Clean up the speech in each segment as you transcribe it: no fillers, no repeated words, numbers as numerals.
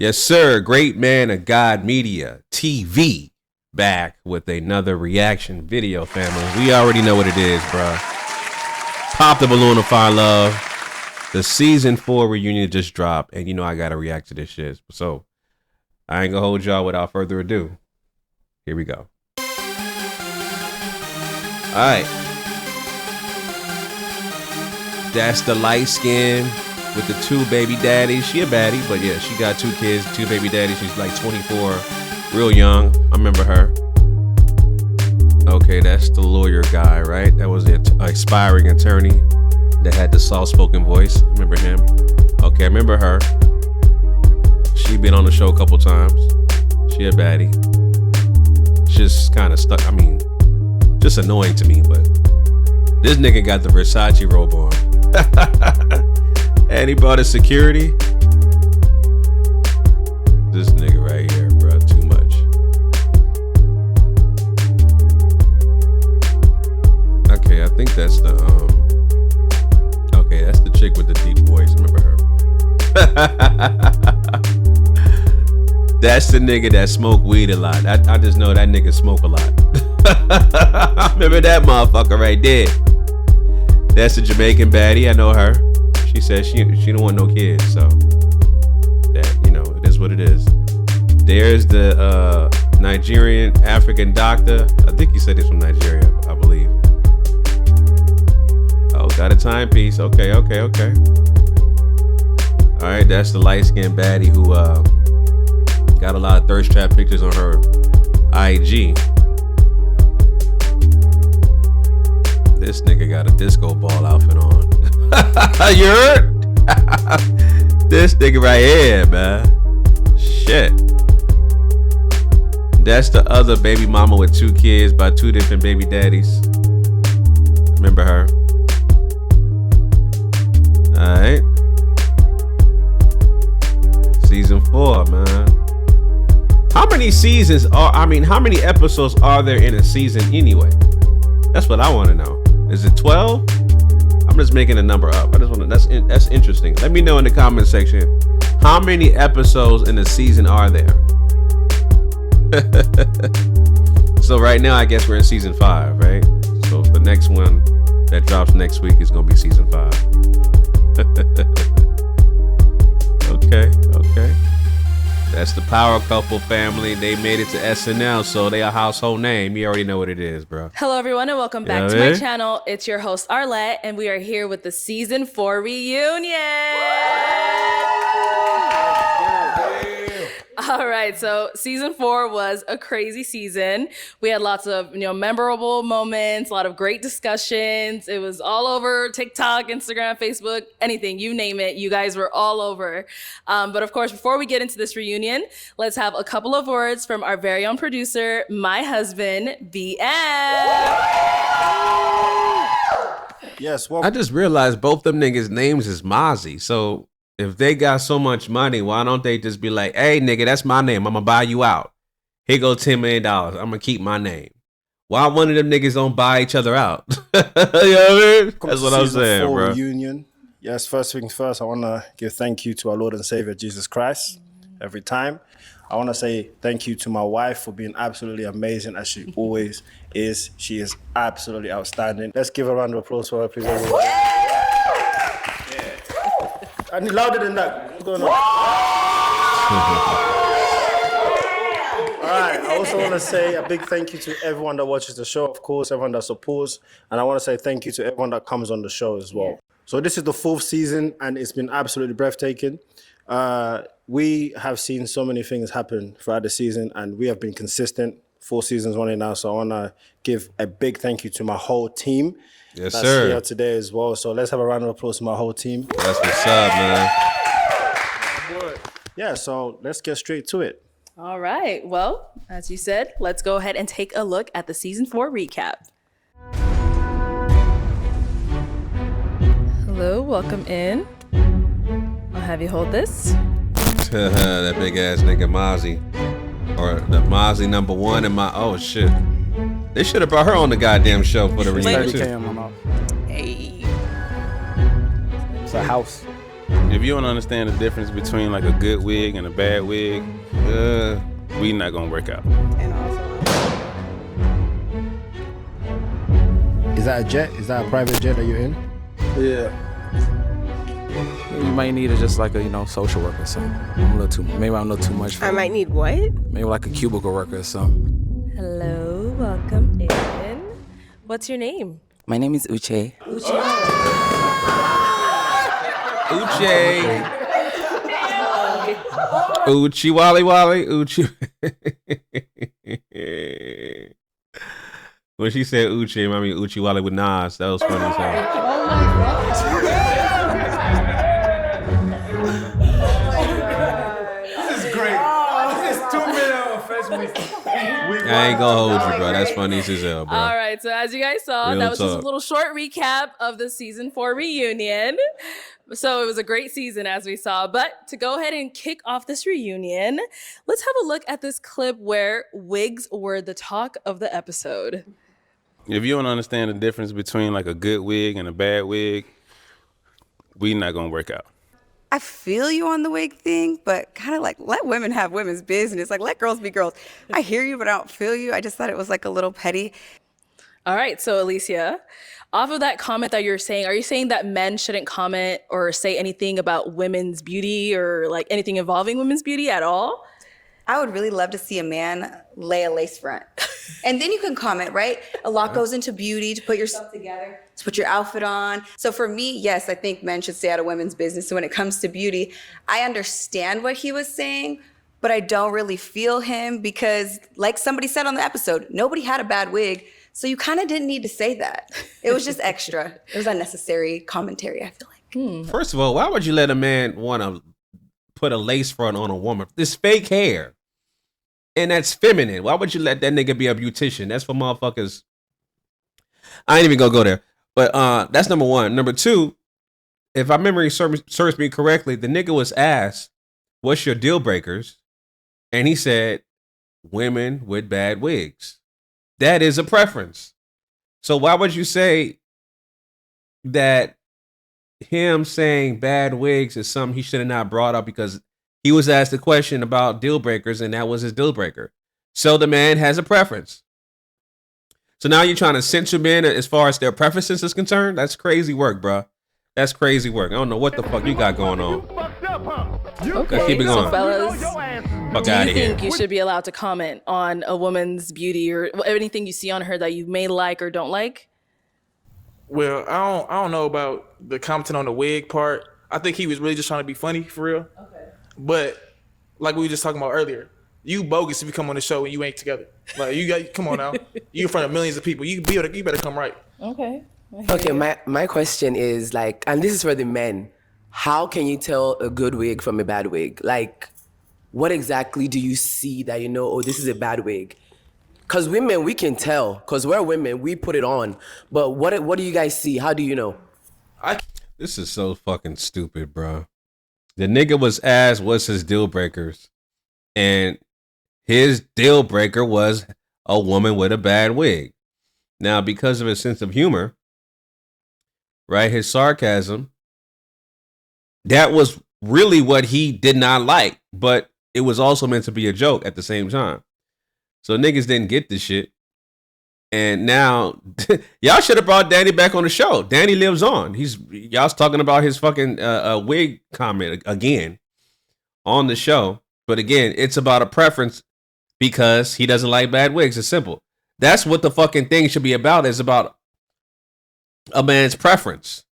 Yes, sir. Great Man of God Media TV back with another reaction video, family. We already know what it is, bro. Pop the Balloon or Find Love. The season 4 reunion just dropped, and you know I gotta react to this shit. So I ain't gonna hold y'all without further ado. Here we go. All right. That's the light skin with the 2 baby daddies. She a baddie, but yeah, she got 2 kids, 2 baby daddies. She's like 24, real young. I remember her. Okay, that's the lawyer guy, right? That was the aspiring attorney that had the soft-spoken voice. Remember him? Okay, I remember her. She been on the show a couple times. She a baddie. Just kind of stuck. I mean, just annoying to me, but this nigga got the Versace robe on. And he brought his security. This nigga right here, bro, too much. Okay, I think that's the okay, that's the chick with the deep voice. Remember her? That's the nigga that smoke weed a lot. I just know that nigga smoke a lot. I remember that motherfucker right there. That's the Jamaican baddie. I know her. She said she don't want no kids, so that, you know, it is what it is. There's the Nigerian African doctor. I think he said he's from Nigeria, I believe. Oh, got a timepiece. Okay. All right, that's the light-skinned baddie who got a lot of thirst trap pictures on her IG. This nigga got a disco ball outfit on. You heard? This nigga right here, man. Shit. That's the other baby mama with 2 kids by 2 different baby daddies. Remember her? Alright. Season 4, man. How many seasons how many episodes are there in a season anyway? That's what I want to know. Is it 12? I'm just making a number up. I just want to. That's interesting. Let me know in the comment section. How many episodes in a season are there? So right now, I guess we're in season 5, right? So the next one that drops next week is gonna be season 5. Okay. That's the Power Couple family. They made it to SNL, so they a household name. You already know what it is, bro. Hello, everyone, and welcome back to my channel. It's your host, Arlette, and we are here with the Season 4 reunion. All right, so Season 4 was a crazy season. We had lots of, memorable moments, a lot of great discussions. It was all over TikTok, Instagram, Facebook, anything, you name it. You guys were all over. But of course, before we get into this reunion, let's have a couple of words from our very own producer, my husband, BM. Yes, well, I just realized both them niggas' names is Mazi, so if they got so much money, why don't they just be like, hey, nigga, that's my name. I'm going to buy you out. Here go $10 million. I'm going to keep my name. Why one of them niggas don't buy each other out? You know what I mean? That's what I'm saying, bro. Reunion. Yes, first things first, I want to give thank you to our Lord and Savior, Jesus Christ, every time. I want to say thank you to my wife for being absolutely amazing, as she always is. She is absolutely outstanding. Let's give a round of applause for her, please, everyone. I need louder than that. What's going on? All right. I also want to say a big thank you to everyone that watches the show, of course, everyone that supports. And I want to say thank you to everyone that comes on the show as well. So this is the 4th season, and it's been absolutely breathtaking. We have seen so many things happen throughout the season, and we have been consistent. 4 seasons running now. So I want to give a big thank you to my whole team. Yes, that's sir. Here today as well. So let's have a round of applause to my whole team. That's what's up, man. Yeah, so let's get straight to it. All right. Well, as you said, let's go ahead and take a look at the Season 4 recap. Hello, welcome in. I'll have you hold this. That big ass nigga Mazi. Or the Mazi #1 and my, oh shit. They should have brought her on the goddamn show for the reunion too. Hey. It's a house. If you don't understand the difference between like a good wig and a bad wig, we not gonna work out. And also, Is that a jet? Is that a private jet that you're in? Yeah. You might need just like a social worker or something. Maybe I'm a little too much for I might need what? Maybe like a cubicle worker or something. Hello, welcome in. What's your name? My name is Uche. Uche. Uchi Wally Wally. Uchi. When she said Uche, I mean Uchi Wally with Nas. That was funny as hell. Oh my God. This is great. This is 2 minutes of I ain't gonna hold you, bro. That's funny as hell, bro. All right, so as you guys saw, Real that was just talk. a little short recap of the season 4 reunion. So it was a great season, as we saw. But to go ahead and kick off this reunion, let's have a look at this clip where wigs were the talk of the episode. If you don't understand the difference between like a good wig and a bad wig, we not gonna work out. I feel you on the wig thing, but kind of like let women have women's business. Like let girls be girls. I hear you, but I don't feel you. I just thought it was like a little petty. All right, so Alicia, off of that comment that you're saying, are you saying that men shouldn't comment or say anything about women's beauty or like anything involving women's beauty at all? I would really love to see a man lay a lace front. And then you can comment, right? A lot goes into beauty, to put yourself together, to put your outfit on. So for me, yes, I think men should stay out of women's business. So when it comes to beauty, I understand what he was saying, but I don't really feel him because like somebody said on the episode, nobody had a bad wig. So you kind of didn't need to say that. It was just extra. It was unnecessary commentary, I feel like. First of all, why would you let a man want to put a lace front on a woman? This fake hair. And that's feminine. Why would you let that nigga be a beautician? That's for motherfuckers. I ain't even gonna go there. But that's number one. Number two, if my memory serves me correctly, the nigga was asked, what's your deal breakers? And he said, women with bad wigs. That is a preference. So why would you say that him saying bad wigs is something he should have not brought up because he was asked a question about deal breakers and that was his deal breaker. So the man has a preference. So now you're trying to censor men as far as their preferences is concerned? That's crazy work, bro. That's crazy work. I don't know what the fuck you got going on. Okay, Let's keep it going. so fellas, Fuck do out you of here. think you should be allowed to comment on a woman's beauty or anything you see on her that you may like or don't like? Well, I don't know about the commenting on the wig part. I think he was really just trying to be funny for real. Okay. But like we were just talking about earlier, you bogus if you come on the show and you ain't together. Like come on now. You in front of millions of people. You better come right. Okay. Okay, my question is like, and this is for the men. How can you tell a good wig from a bad wig? Like, what exactly do you see that you know, oh, this is a bad wig? Because women, we can tell. Because we're women, we put it on. But what do you guys see? How do you know? This is so fucking stupid, bro. The nigga was asked what's his deal breakers. And his deal breaker was a woman with a bad wig. Now, because of his sense of humor, right, his sarcasm, that was really what he did not like. But it was also meant to be a joke at the same time. So niggas didn't get this shit. And now, y'all should have brought Danny back on the show. Danny lives on. Y'all's talking about his fucking wig comment again on the show. But again, it's about a preference because he doesn't like bad wigs. It's simple. That's what the fucking thing should be about. Is about a man's preference,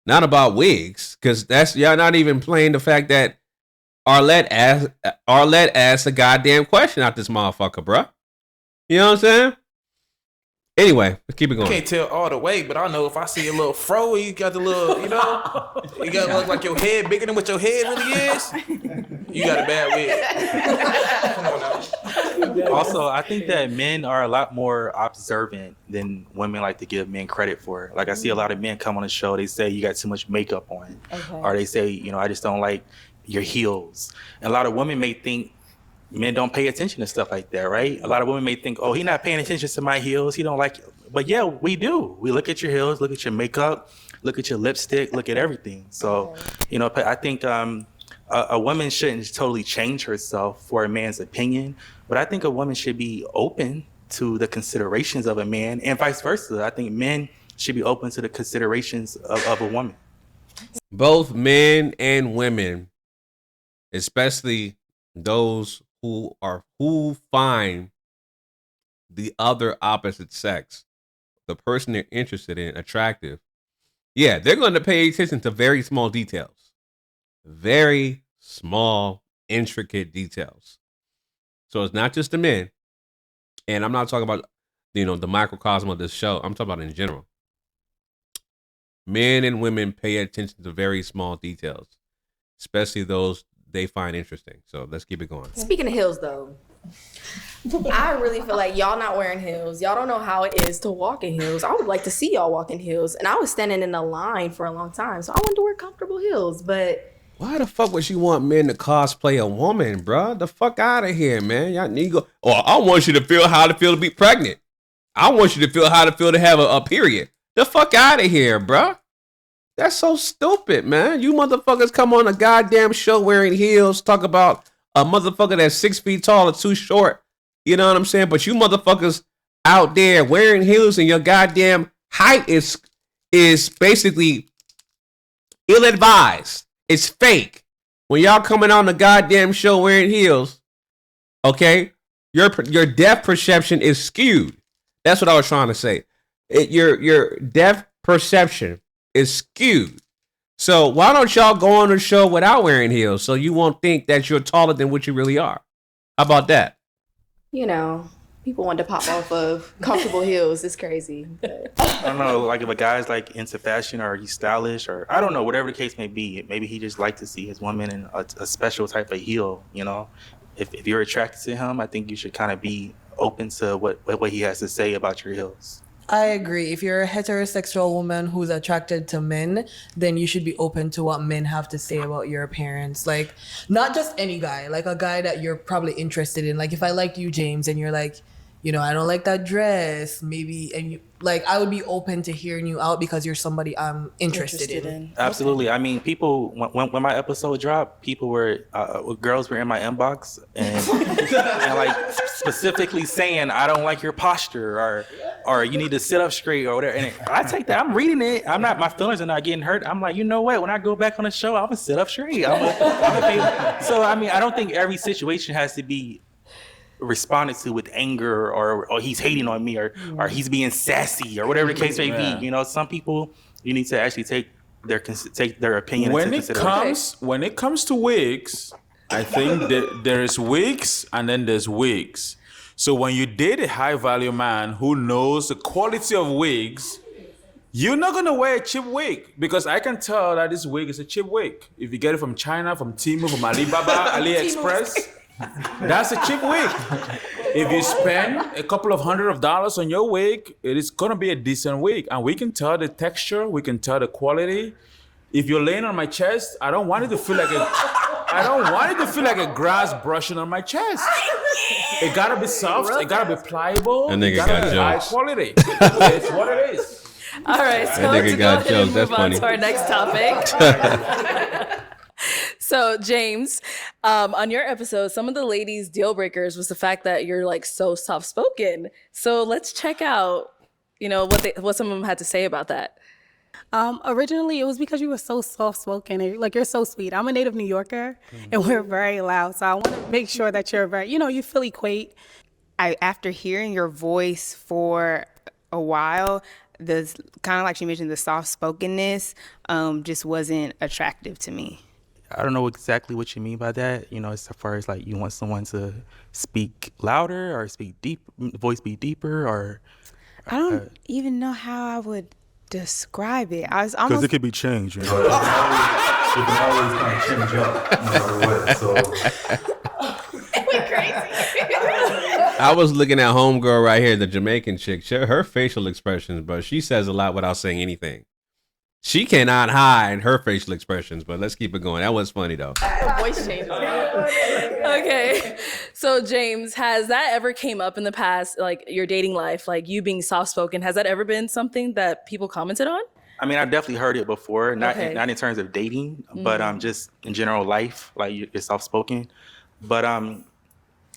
not about wigs. Because that's y'all not even playing the fact that Arlette asked a goddamn question out this motherfucker, bruh. You know what I'm saying? Anyway, let's keep it going. I can't tell all the way, but I know if I see a little fro, you got the little, you got to look like your head bigger than what your head really is. You got a bad wig. Come on now. Also, I think that men are a lot more observant than women like to give men credit for. Like I see a lot of men come on the show, they say you got too much makeup on. Okay. Or they say, I just don't like your heels. And a lot of women may think men don't pay attention to stuff like that, right? A lot of women may think, oh, he's not paying attention to my heels. He don't like it. But yeah, we do. We look at your heels, look at your makeup, look at your lipstick, look at everything. So, you know, I think a woman shouldn't totally change herself for a man's opinion, but I think a woman should be open to the considerations of a man, and vice versa. I think men should be open to the considerations of a woman. Both men and women, especially those who find the other opposite sex, the person they're interested in, attractive, yeah, they're going to pay attention to very small details. Very small, intricate details. So it's not just the men. And I'm not talking about, you know, the microcosm of this show. I'm talking about in general. Men and women pay attention to very small details, especially those they find interesting. So let's keep it going. Speaking of heels, though, I really feel like y'all not wearing heels. Y'all don't know how it is to walk in heels. I would like to see y'all walk in heels. And I was standing in a line for a long time, so I wanted to wear comfortable heels, but... Why the fuck would you want men to cosplay a woman, bro? The fuck out of here, man. Y'all need to go. Oh, I want you to feel how to feel to be pregnant. I want you to feel how to feel to have a period. The fuck out of here, bro. That's so stupid, man. You motherfuckers come on a goddamn show wearing heels, talk about a motherfucker that's 6 feet tall or too short. You know what I'm saying? But you motherfuckers out there wearing heels and your goddamn height is basically ill-advised. It's fake. When y'all coming on the goddamn show wearing heels, okay, your depth perception is skewed. That's what I was trying to say. Your depth perception is skewed. So why don't y'all go on the show without wearing heels so you won't think that you're taller than what you really are? How about that? You know, people want to pop off of comfortable heels. It's crazy. But. I don't know, like if a guy's like into fashion or he's stylish or I don't know, whatever the case may be, maybe he just likes to see his woman in a special type of heel, you know? If you're attracted to him, I think you should kind of be open to what he has to say about your heels. I agree. If you're a heterosexual woman who's attracted to men, then you should be open to what men have to say about your appearance. Like, not just any guy, like a guy that you're probably interested in. Like, if I liked you, James, and you're like, you know, I don't like that dress, maybe, and you, like, I would be open to hearing you out because you're somebody I'm interested in. Absolutely. I mean, people, when my episode dropped, people were, girls were in my inbox and like specifically saying, I don't like your posture or you need to sit up straight or whatever. And I take that, I'm reading it. My feelings are not getting hurt. I'm like, you know what? When I go back on the show, I'm gonna sit up straight. So, I mean, I don't think every situation has to be responded to with anger or he's hating on me or he's being sassy or whatever the case may be. You know, some people you need to actually take their opinion into consideration. When it comes to wigs, I think there is wigs and then there's wigs. So when you date a high value man who knows the quality of wigs, you're not gonna wear a cheap wig because I can tell that this wig is a cheap wig. If you get it from China, from Temu, from Alibaba, AliExpress, that's a cheap wig. If you spend a couple of $100s on your wig, it is gonna be a decent wig. And we can tell the texture, we can tell the quality. If you're laying on my chest, I don't want it to feel like a grass brushing on my chest. It gotta be soft, it gotta be pliable, That nigga it gotta got be jokes. high quality. It's what it is. All right, so That nigga to got go ahead and jokes. move That's on funny. to our next topic. So, James, on your episode, some of the ladies' deal breakers was the fact that you're like so soft spoken. So let's check out, you know, what some of them had to say about that. Originally, it was because you were so soft-spoken and like you're so sweet. I'm a native New Yorker, and we're very loud, so I want to make sure that you're very, you know, you feel equate. After hearing your voice for a while, the kind of like she mentioned, the soft-spokenness just wasn't attractive to me. I don't know exactly what you mean by that. You know, as far as like you want someone to speak louder or speak deep, voice be deeper, or I don't even know how I would describe it. I was Because almost it could be changed, you know. It can always kind of change up no matter what. So I was looking at homegirl right here, the Jamaican chick. Her facial expressions, bro. She says a lot without saying anything. She cannot hide her facial expressions, but let's keep it going. That was funny though. Voice changes. Okay. So James, has that ever came up in the past, like your dating life, like you being soft-spoken? Has that ever been something that people commented on? I mean, I definitely heard it before, not Okay. not in terms of dating, but just in general life, like you're soft spoken. But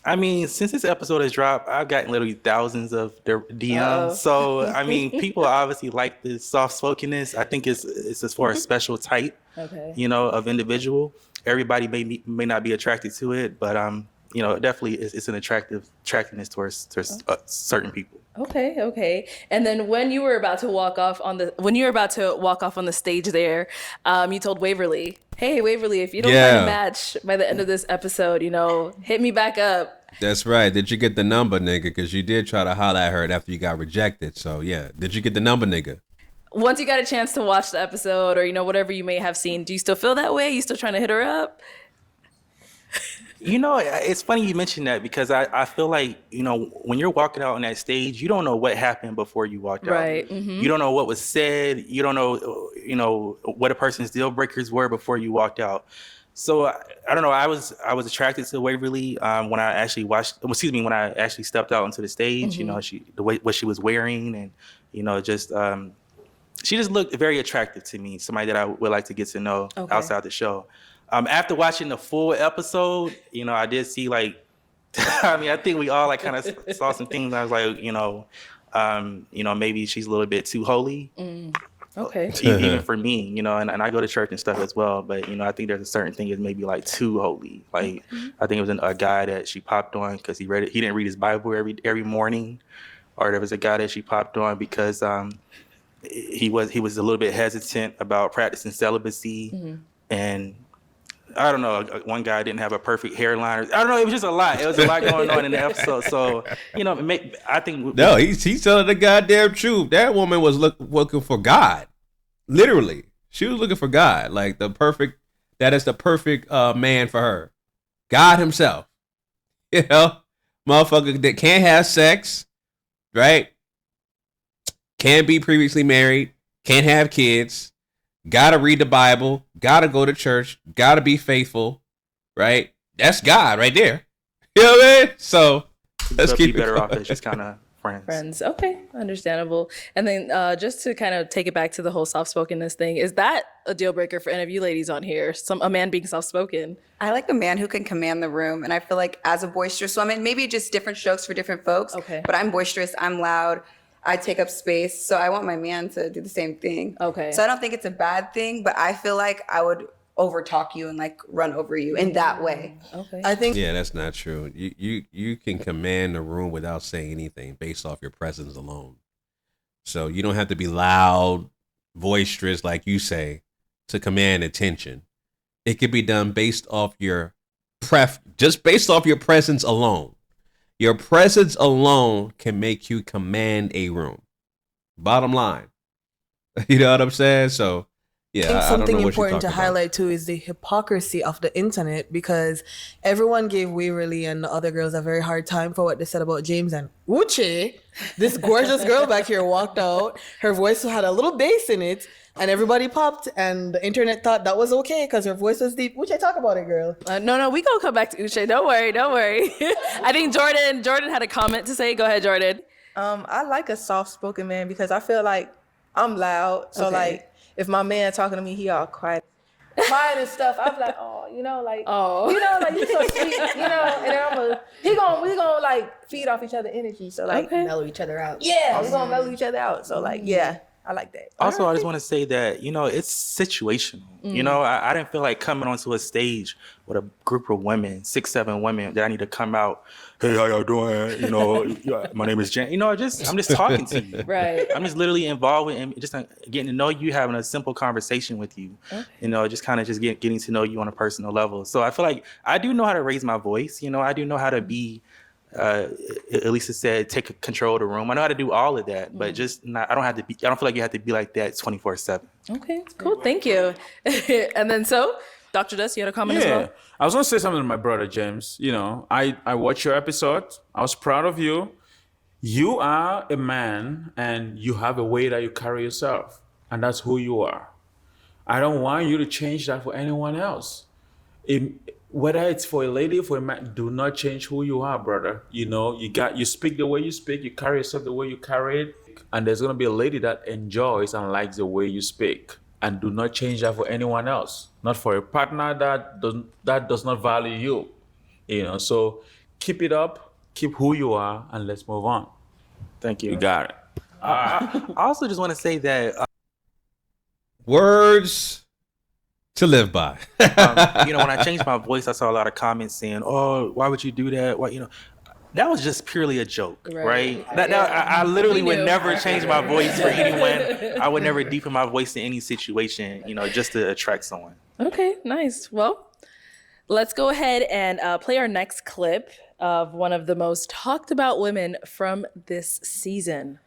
I mean, since this episode has dropped, I've gotten literally thousands of their DMs. Uh-oh. So I mean, people obviously like this soft spokenness. I think it's just for a special type, Okay. of individual. Everybody may not be attracted to it, but definitely it's an attractiveness towards certain people. Okay. And then when you were about to walk off on the stage there, you told Waverly, "Hey Waverly, if you don't find a match by the end of this episode, hit me back up." That's right. Did you get the number, nigga? Because you did try to holler at her after you got rejected. So yeah, did you get the number, nigga? Once you got a chance to watch the episode, or whatever you may have seen, do you still feel that way? You still trying to hit her up? It's funny you mentioned that because I feel like, when you're walking out on that stage, you don't know what happened before you walked out. Right. Mm-hmm. You don't know what was said. You don't know, what a person's deal breakers were before you walked out. So I don't know. I was attracted to Waverly when I actually when I actually stepped out onto the stage. Mm-hmm. What she was wearing, and she just looked very attractive to me. Somebody that I would like to get to know outside the show. After watching the full episode, I did see I think we all kind of saw some things. I was like, maybe she's a little bit too holy. Okay. Even for me, and I go to church and stuff as well. But, I think there's a certain thing is maybe too holy. I think it was a guy that she popped on because he didn't read his Bible every morning. Or there was a guy that she popped on because he was a little bit hesitant about practicing celibacy. And I don't know, one guy didn't have a perfect hairline. I don't know, it was just a lot. It was a lot going on in the episode. So, I think... No, he's telling the goddamn truth. That woman was looking for God. Literally. She was looking for God. That is the perfect man for her. God himself. Motherfucker that can't have sex, right? Can't be previously married, can't have kids, gotta read the Bible, gotta go to church, gotta be faithful, right? That's God right there. You know what I mean? So let's keep it better going. off as just kind of friends. Okay, understandable. And then just to kind of take it back to the whole soft-spokenness thing, is that a deal breaker for any of you ladies on here? A man being soft-spoken? I like a man who can command the room. And I feel like as a boisterous woman, maybe just different strokes for different folks. Okay. But I'm boisterous, I'm loud, I take up space. So I want my man to do the same thing. Okay. So I don't think it's a bad thing, but I feel like I would overtalk you and run over you in that way. Okay. I think Yeah, that's not true. You can command the room without saying anything based off your presence alone. So you don't have to be loud, boisterous, like you say, to command attention. It could be done based off your just based off your presence alone. Your presence alone can make you command a room. Bottom line. You know what I'm saying? So yeah, I think I don't something know what you're important to talking about. highlight too is the hypocrisy of the internet, because everyone gave Waverly and the other girls a very hard time for what they said about James, and Uche, this gorgeous girl back here, walked out. Her voice had a little bass in it, and everybody popped, and the internet thought that was okay because her voice was deep. Uche, talk about it, girl. No, we gonna come back to Uche. Don't worry. I think Jordan had a comment to say. Go ahead, Jordan. I like a soft-spoken man because I feel like I'm loud. So Okay. if my man talking to me, he all quiet and stuff. I'm like, oh, you so sweet, and then we gonna feed off each other energy. So mellow each other out. Yeah, we're gonna mellow each other out. So yeah, I like that. Also, I just want to say that, it's situational. I didn't feel like coming onto a stage with a group of women, 6-7 women, that I need to come out, hey, how y'all doing? My name is Jen. I'm just talking to you. Right. I'm just literally involved in just getting to know you, having a simple conversation with you. Okay. Just kind of just getting to know you on a personal level. So I feel like I do know how to raise my voice. I do know how to be, Elisa said, take control of the room. I know how to do all of that, but I don't feel like you have to be like that 24/7. Okay, cool. Thank you. And then Dr. Dust, you had a comment as well? I was going to say something to my brother, James. I watched your episode. I was proud of you. You are a man and you have a way that you carry yourself. And that's who you are. I don't want you to change that for anyone else. Whether it's for a lady or for a man, do not change who you are, brother. You speak the way you speak, you carry yourself the way you carry it. And there's gonna be a lady that enjoys and likes the way you speak. And do not change that for anyone else. Not for a partner that does not value you. So keep it up, keep who you are, and let's move on. Thank you. You got it. I also just want to say that words to live by. when I changed my voice, I saw a lot of comments saying, "Oh, why would you do that?" That was just purely a joke, right? I literally would never change my voice for anyone. I would never deepen my voice in any situation, just to attract someone. Okay, nice. Well, let's go ahead and play our next clip of one of the most talked about women from this season.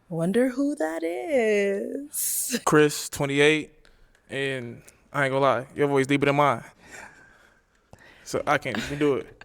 Wonder who that is. Chris, 28, and I ain't gonna lie, your voice deeper than mine. So I can't even do it.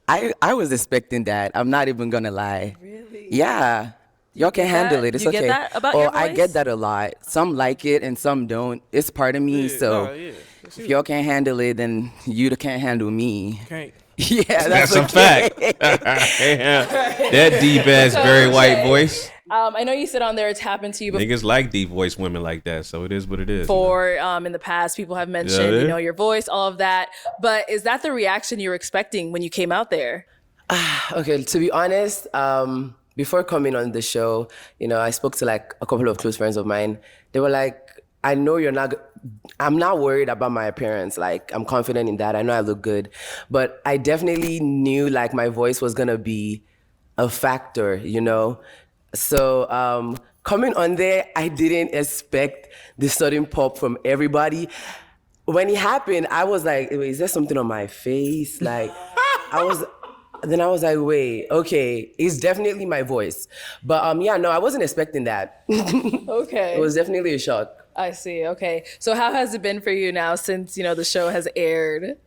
I was expecting that. I'm not even gonna lie. Really? Yeah. Y'all can handle it. It's you okay. Get that about your voice? I get that a lot. Some like it and some don't. It's part of me. If y'all can't handle it, then you can't handle me. Can't. Yeah, that's a fact. That deep ass, very white voice. I know you said on there it's happened to you before. Niggas like deep voice women like that, so it is what it is. In the past, people have mentioned, your voice, all of that. But is that the reaction you were expecting when you came out there? Okay, to be honest, before coming on the show, I spoke to like a couple of close friends of mine. They were like, I'm not worried about my appearance. Like, I'm confident in that. I know I look good. But I definitely knew like my voice was gonna be a factor, So coming on there, I didn't expect the sudden pop from everybody. When it happened, I was like, wait, is there something on my face? Like, I was like, wait, okay, it's definitely my voice. But I wasn't expecting that. Okay. It was definitely a shock. I see. Okay. So how has it been for you now since, the show has aired?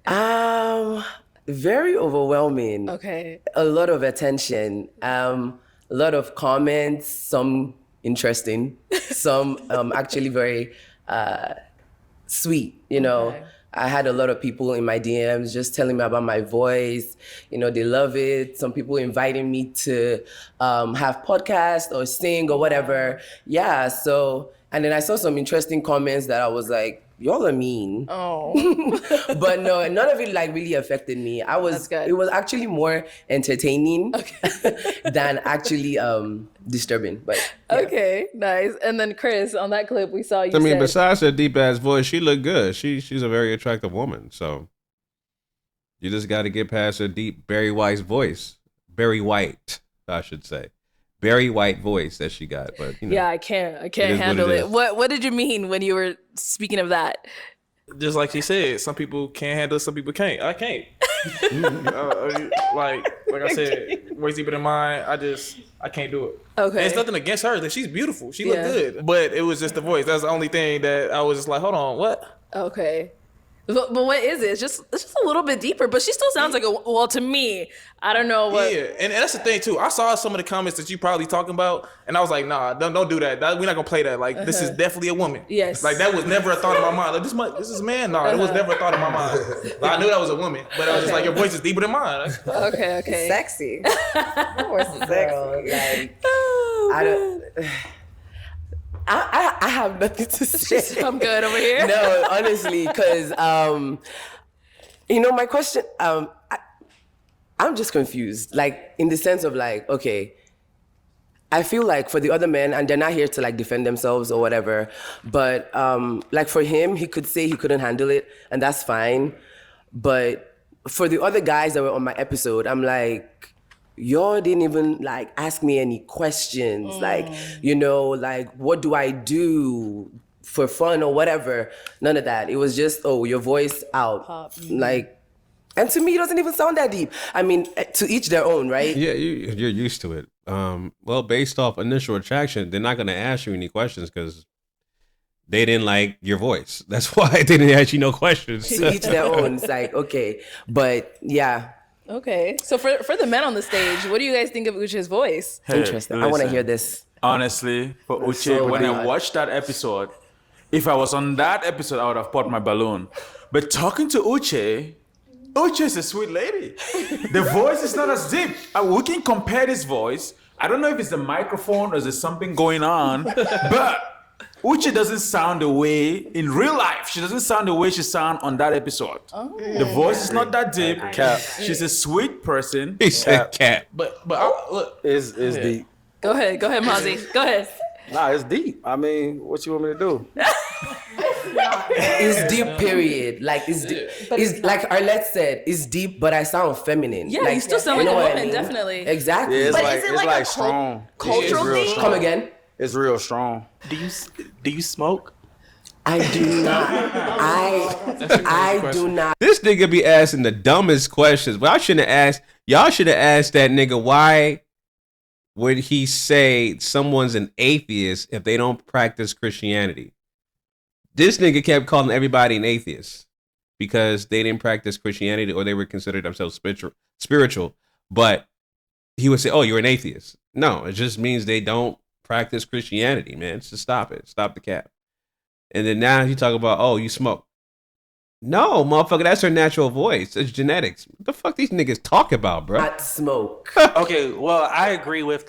Very overwhelming. Okay. A lot of attention. A lot of comments, some interesting, some actually very sweet, Okay. I had a lot of people in my DMs just telling me about my voice. They love it. Some people inviting me to have podcasts or sing or whatever. Yeah, so, and then I saw some interesting comments that I was like, y'all are mean. Oh. But no, none of it like really affected me. It was actually more entertaining than actually disturbing. But yeah. Okay, nice. And then Chris, on that clip we saw you. Besides her deep ass voice, she looked good. She's a very attractive woman. So you just got to get past her deep, very white voice. Very white, I should say. Very white voice that she got, but Yeah, I can't handle it. What did you mean when you were speaking of that? Just like she said, some people can't handle it, some people can't. I can't. Like I said, voice deeper than mine. I can't do it. Okay. And it's nothing against her. That she's beautiful. She looked good, but it was just the voice. That's the only thing that I was just like, hold on, what? Okay. But what is it? It's just a little bit deeper, but she still sounds like to me, I don't know what. Yeah, and that's the thing too. I saw some of the comments that you probably talking about, and I was like, nah, don't do that. We're not gonna play that. Like, this is definitely a woman. Yes. Like, that was never a thought in my mind. Like, this is a man. No, it was never a thought in my mind. Like, I knew that was a woman, but I was just like, your voice is deeper than mine. Okay. Sexy. Your voice is sexy. I have nothing to say. I'm good over here. No, honestly, because my question, I'm just confused. Like, in the sense of like, okay, I feel like for the other men, and they're not here to like defend themselves or whatever, but like for him, he could say he couldn't handle it, and that's fine. But for the other guys that were on my episode, I'm like, y'all didn't even like ask me any questions. Like, like, what do I do for fun or whatever? None of that. It was just, your voice out. Pop. Like, and to me, it doesn't even sound that deep. I mean, to each their own, right? Yeah, you're used to it. Well, based off initial attraction, they're not going to ask you any questions because they didn't like your voice. That's why they didn't ask you no questions. To each their own. It's like, okay. But yeah. Okay. So for the men on the stage, what do you guys think of Uche's voice? Interesting. I want to hear this. Honestly, for Uche, so when I bad. watched that episode, if I was on that episode, I would have popped my balloon. But talking to Uche is a sweet lady. The voice is not as deep. We can compare this voice. I don't know if it's the microphone or there's something going on, but Uche doesn't sound the way in real life. She doesn't sound the way she sound on that episode. The voice is not that deep. She's a sweet person. He said cat. But look, It's deep. Go ahead, Mazi. Go ahead. Nah, it's deep. I mean, what you want me to do? It's deep, period. Like it's deep. It's like Arlette said, it's deep, but I sound feminine. Yeah, like, you still sound like know a what I woman, mean? definitely. Exactly. Yeah, it's But like is it it's like like a strong. cultural It's real thing? strong. Come again? It's real strong. Do you smoke? I do not. I do not. This nigga be asking the dumbest questions. But y'all should have asked that nigga why would he say someone's an atheist if they don't practice Christianity? This nigga kept calling everybody an atheist because they didn't practice Christianity or they were considered themselves spiritual. But he would say, "Oh, you're an atheist." No, it just means they don't practice Christianity, man. So stop it. Stop the cap. And then now you talk about, "Oh, you smoke." No, motherfucker, that's her natural voice. It's genetics. What the fuck these niggas talk about, bro? Not smoke. Okay, well, I agree with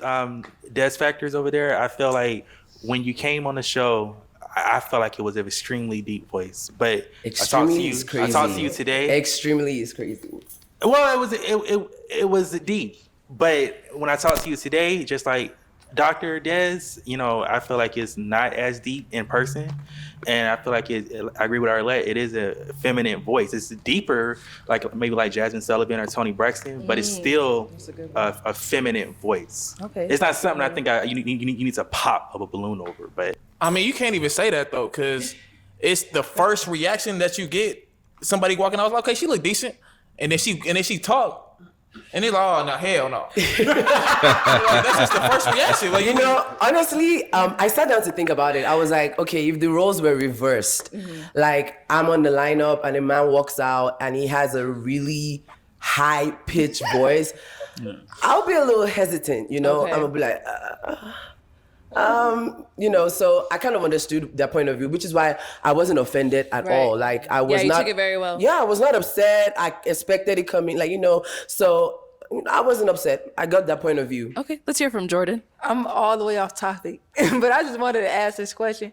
Des Factors over there. I feel like when you came on the show, I felt like it was an extremely deep voice. But Extremely is crazy. I talked to you today. Extremely is crazy. Well, it was deep. But when I talked to you today, just like Dr. Des, I feel like it's not as deep in person. And I feel like I agree with Arlette, it is a feminine voice. It's deeper, maybe like Jasmine Sullivan or Toni Braxton, but it's still a feminine voice. Okay. It's not something I think you need to pop of a balloon over. But I mean, you can't even say that though, because it's the first reaction that you get. Somebody walking out, okay, she look decent, and then she talk. And they're like, "Oh, no, hell no." That's just the first reaction. Like, honestly, I sat down to think about it. I was like, okay, if the roles were reversed, like I'm on the lineup and a man walks out and he has a really high-pitched voice, I'll be a little hesitant, I'm gonna be like, so I kind of understood their point of view, which is why I wasn't offended at all. Like I was you not. took it very well. Yeah, I was not upset. I expected it coming, so I wasn't upset. I got that point of view. Okay, let's hear from Jordan. I'm all the way off topic, but I just wanted to ask this question.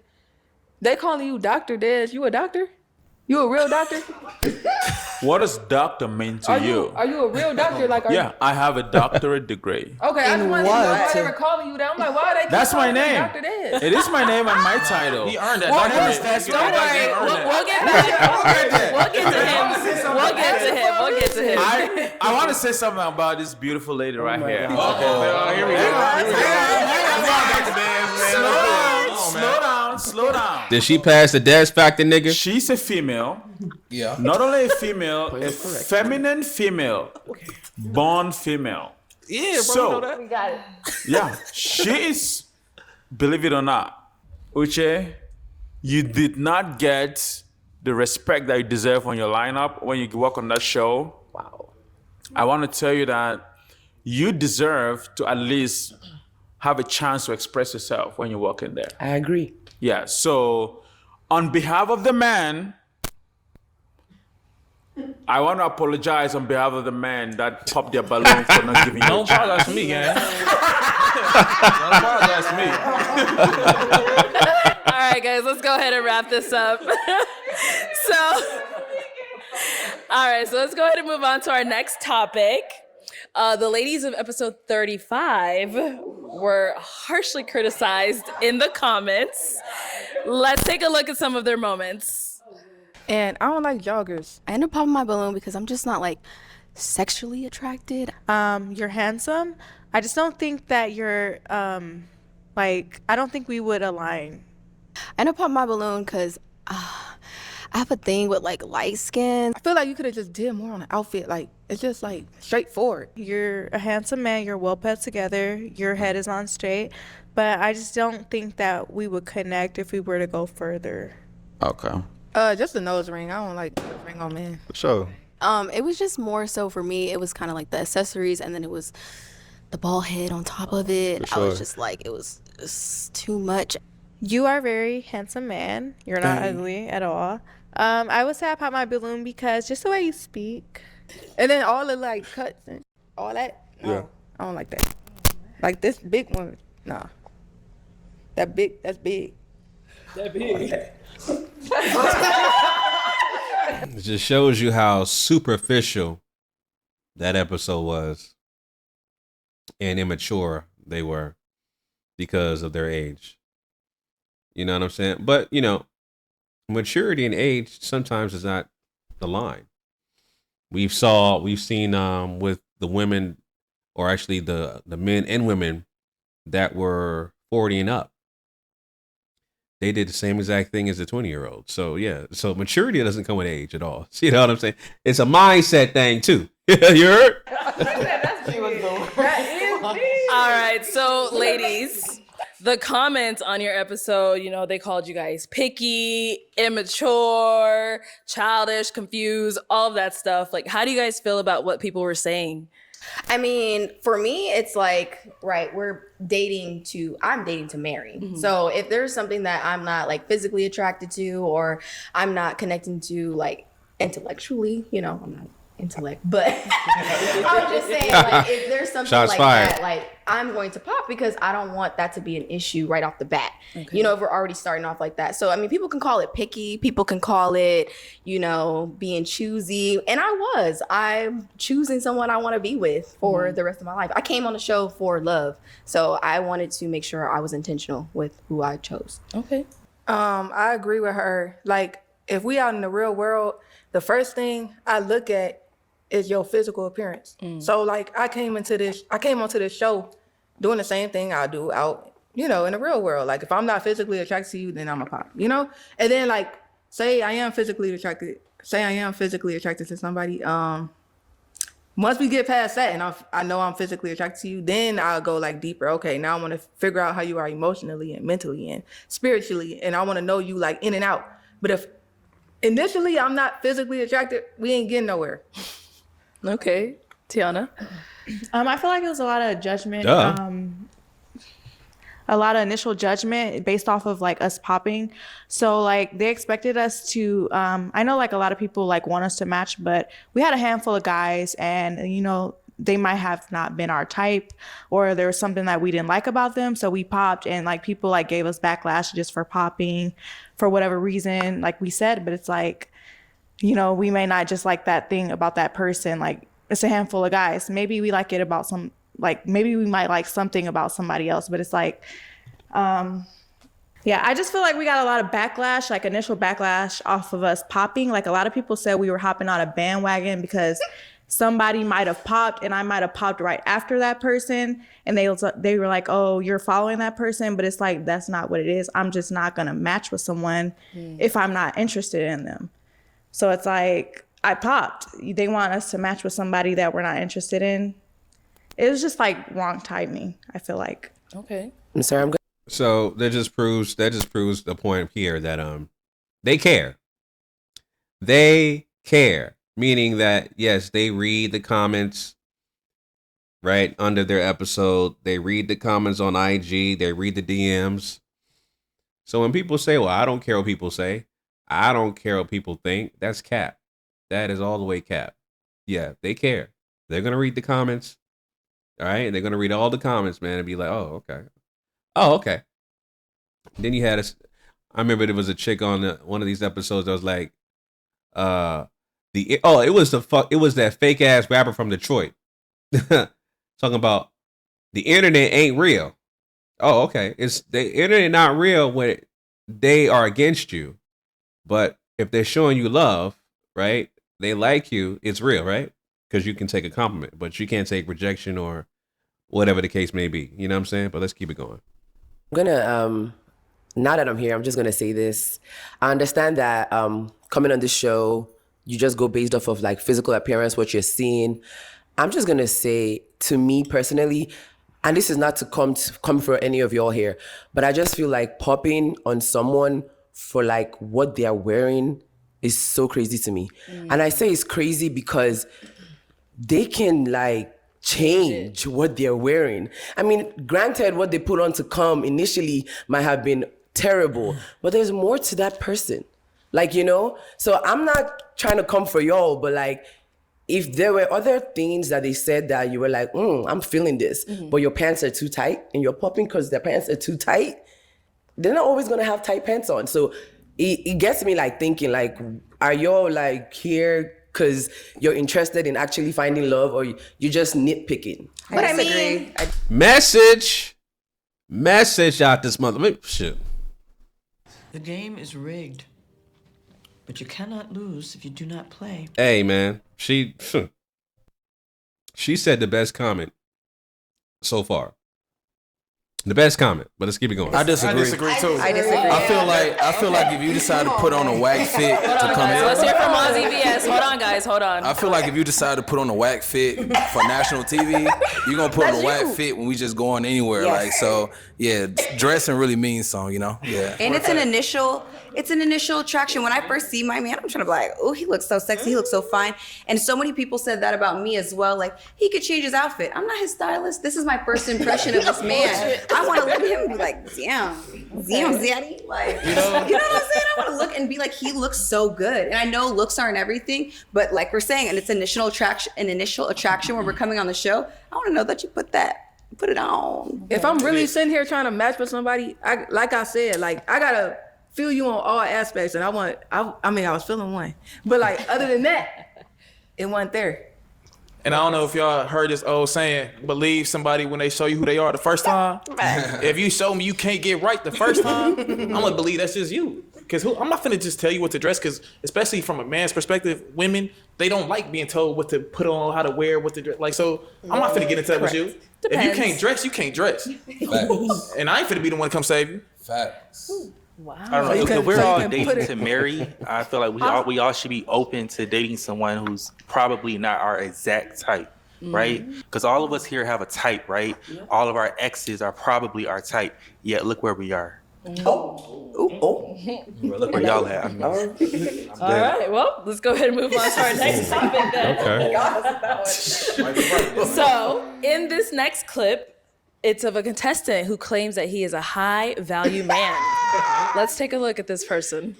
They calling you Dr. Des. You a doctor? You a real doctor? What does doctor mean to you? Are you a real doctor? Yeah, I have a doctorate degree. Okay, I just wanted to know why they were calling you that. I'm like, why are they keep That's my calling you name. Dr. Des? It is my name and my title. He earned that. My name is Don't Don't worry, we'll get back. We'll get to him. We'll get to him. I want to say something about this beautiful lady right here. Here we go. Slow down. Did she pass the Des Factor, nigga? She's a female. Yeah. Not only a female, a feminine female, born female. Yeah, bro. So, you know that. We got it. Yeah, she is, believe it or not, Uche, you did not get the respect that you deserve on your lineup when you work on that show. Wow. I want to tell you that you deserve to at least have a chance to express yourself when you walk in there. I agree. Yeah, so on behalf of the man, I want to apologize on behalf of the man that popped their balloon for not giving you a Don't chance. apologize to me, gang. Don't apologize to me. All right, guys, let's go ahead and wrap this up. So let's go ahead and move on to our next topic. The ladies of episode 35 were harshly criticized in the comments. Let's take a look at some of their moments. And I don't like joggers. I end up popping my balloon because I'm just not sexually attracted. You're handsome. I just don't think that you're I don't think we would align. I end up popping my balloon because I have a thing with light skin. I feel like you could have just did more on the outfit. It's just straightforward. You're a handsome man. You're well put together. Your head is on straight. But I just don't think that we would connect if we were to go further. Okay. Just a nose ring. I don't like nose ring on men. For sure. It was just more so for me. It was kind of like the accessories, and then it was the bald head on top of it. For I was sure. just like, it was just too much. You are a very handsome man. You're not Thank ugly at all. I would say I pop my balloon because just the way you speak, and then all the like cuts and all that. No, Yeah. I don't like that. Like this big one, nah. That's big. That big. It just shows you how superficial that episode was and immature they were because of their age. You know what I'm saying? But, you know, maturity and age sometimes is not the line. We've seen with the women, or actually the men and women that were 40 and up. They did the same exact thing as the 20-year-old. So yeah, so maturity doesn't come with age at all. See what I'm saying? It's a mindset thing too. You heard? All right, so ladies, the comments on your episode, you know, they called you guys picky, immature, childish, confused, all of that stuff. Like, how do you guys feel about what people were saying? I mean, for me, it's like, right, I'm dating to marry. Mm-hmm. So if there's something that I'm not like physically attracted to, or I'm not connecting to like intellectually, you know, I'm not intellect, but I'm just saying, like, if there's something Shots like fired. that, like, I'm going to pop because I don't want that to be an issue right off the bat. Okay. You know, if we're already starting off like that. So, I mean, people can call it picky. People can call it, you know, being choosy. And I'm choosing someone I want to be with for the rest of my life. I came on the show for love. So I wanted to make sure I was intentional with who I chose. Okay. I agree with her. Like, if we out in the real world, the first thing I look at is your physical appearance. So like I came onto this show doing the same thing I do out, you know, in the real world. Like if I'm not physically attracted to you, then I'm a pop, you know? And then like say I am physically attracted to somebody. Once we get past that and I know I'm physically attracted to you, then I'll go like deeper. Okay, now I want to figure out how you are emotionally and mentally and spiritually, and I want to know you like in and out. But if initially I'm not physically attracted, we ain't getting nowhere. Okay. Tiana? I feel like it was a lot of judgment. Duh. A lot of initial judgment based off of like us popping. So like they expected us to, I know like a lot of people like want us to match, but we had a handful of guys and, you know, they might have not been our type, or there was something that we didn't like about them. So we popped, and like people like gave us backlash just for popping for whatever reason, like we said, but it's like, you know, we may not just like that thing about that person. Like it's a handful of guys. Maybe we like it about maybe we might like something about somebody else, but it's like, yeah, I just feel like we got a lot of backlash, like initial backlash off of us popping. Like a lot of people said we were hopping on a bandwagon because somebody might have popped and I might have popped right after that person. And they were like, oh, you're following that person. But it's like, that's not what it is. I'm just not going to match with someone if I'm not interested in them. So it's like, I popped. They want us to match with somebody that we're not interested in. It was just like wrong timing, I feel like. Okay. I'm sorry, I'm good. So that just proves the point here that they care. They care, meaning that yes, they read the comments right under their episode. They read the comments on IG. They read the DMs. So when people say, "Well, I don't care what people say," I don't care what people think, that's cap. That is all the way cap. Yeah, they care. They're gonna read the comments. All right, they're gonna read all the comments, man, and be like, "Oh, okay. Oh, okay." Then you had I remember there was a chick on one of these episodes that was like, it was that fake ass rapper from Detroit talking about the internet ain't real. Oh, okay. It's the internet not real when they are against you, but if they're showing you love, right? They like you. It's real, right? Because you can take a compliment, but you can't take rejection or whatever the case may be. You know what I'm saying? But let's keep it going. I'm gonna now that I'm here, I'm just gonna say this. I understand that coming on this show, you just go based off of like physical appearance, what you're seeing. I'm just gonna say, to me personally, and this is not to come for any of y'all here, but I just feel like popping on someone for like what they are wearing is so crazy to me. And I say it's crazy because they can like change what they're wearing. I mean, granted, what they put on to come initially might have been terrible, but there's more to that person. Like, you know? So I'm not trying to come for y'all, but like, if there were other things that they said that you were like, I'm feeling this, but your pants are too tight and you're popping because their pants are too tight, they're not always gonna have tight pants on. So it gets me like thinking like, are y'all like here because you're interested in actually finding love, or you're just nitpicking? But I mean, Message out this mother. Shit. The game is rigged, but you cannot lose if you do not play. Hey man, she said the best comment so far. The best comment, but let's keep it going. I disagree. too. I disagree. I feel like if you decide to put on a whack fit to come in, Let's hear from Mazi VS. Hold on, guys. Hold on. I feel like if you decide to put on a whack fit for national TV, you're gonna put on a whack fit when we just going anywhere. Yes. Like, so yeah, dressing really means something, you know? Yeah. And it's an initial attraction. When I first see my man, I'm trying to be like, oh, he looks so sexy, he looks so fine. And so many people said that about me as well. Like, he could change his outfit. I'm not his stylist. This is my first impression of this man. I want to look at him and be like, damn, zaddy. Like, you know what I'm saying? I want to look and be like, he looks so good. And I know looks aren't everything, but like we're saying, and it's initial attraction when we're coming on the show. I want to know that you put it on. If I'm really sitting here trying to match with somebody, I gotta feel you on all aspects, and I was feeling one, but like other than that, it wasn't there. And I don't know if y'all heard this old saying, believe somebody when they show you who they are the first time. If you show me you can't get right the first time, I'm gonna believe that's just you. Because I'm not finna just tell you what to dress, because especially from a man's perspective, women, they don't like being told what to put on, how to wear, what to dress. Like, so I'm not finna get into that with you. Depends. If you can't dress, you can't dress. Facts. And I ain't finna be the one to come save you. Facts. Wow. I don't know. If we're all dating to marry, I feel like we all should be open to dating someone who's probably not our exact type, right? Because all of us here have a type, right? Yeah. All of our exes are probably our type. Yet look where we are. Look where y'all at. All right. Well, let's go ahead and move on to our next topic then. Okay. So, in this next clip, it's of a contestant who claims that he is a high value man. Let's take a look at this person.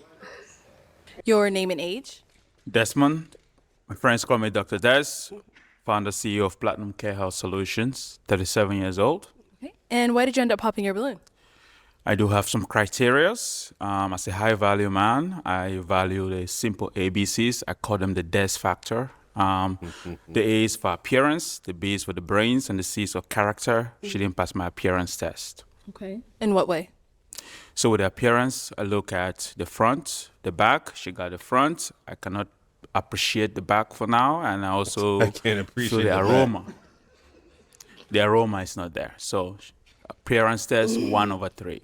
Your name and age? Desmond. My friends call me Dr. Des, founder CEO of Platinum Care Health Solutions, 37 years old. Okay. And why did you end up popping your balloon? I do have some criterias. As a high value man, I value the simple ABCs. I call them the Des factor. The A is for appearance, the B is for the brains, and the C is for character. She didn't pass my appearance test. Okay. In what way? So with the appearance, I look at the front, the back. She got the front. I cannot appreciate the back for now, and I also can't appreciate feel the aroma. The aroma is not there. So appearance test 1/3.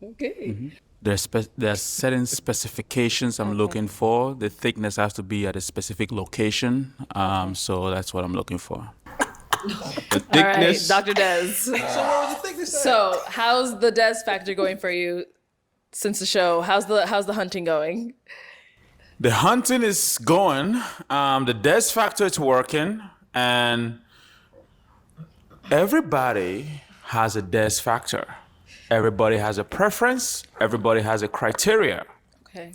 Okay. There's certain specifications I'm looking for. The thickness has to be at a specific location. So that's what I'm looking for. The thickness. All right, Dr. Des. So how's the Des factor going for you since the show? How's the hunting going? The hunting is going. The Des factor is working. And everybody has a Des factor. Everybody has a preference. Everybody has a criteria. Okay.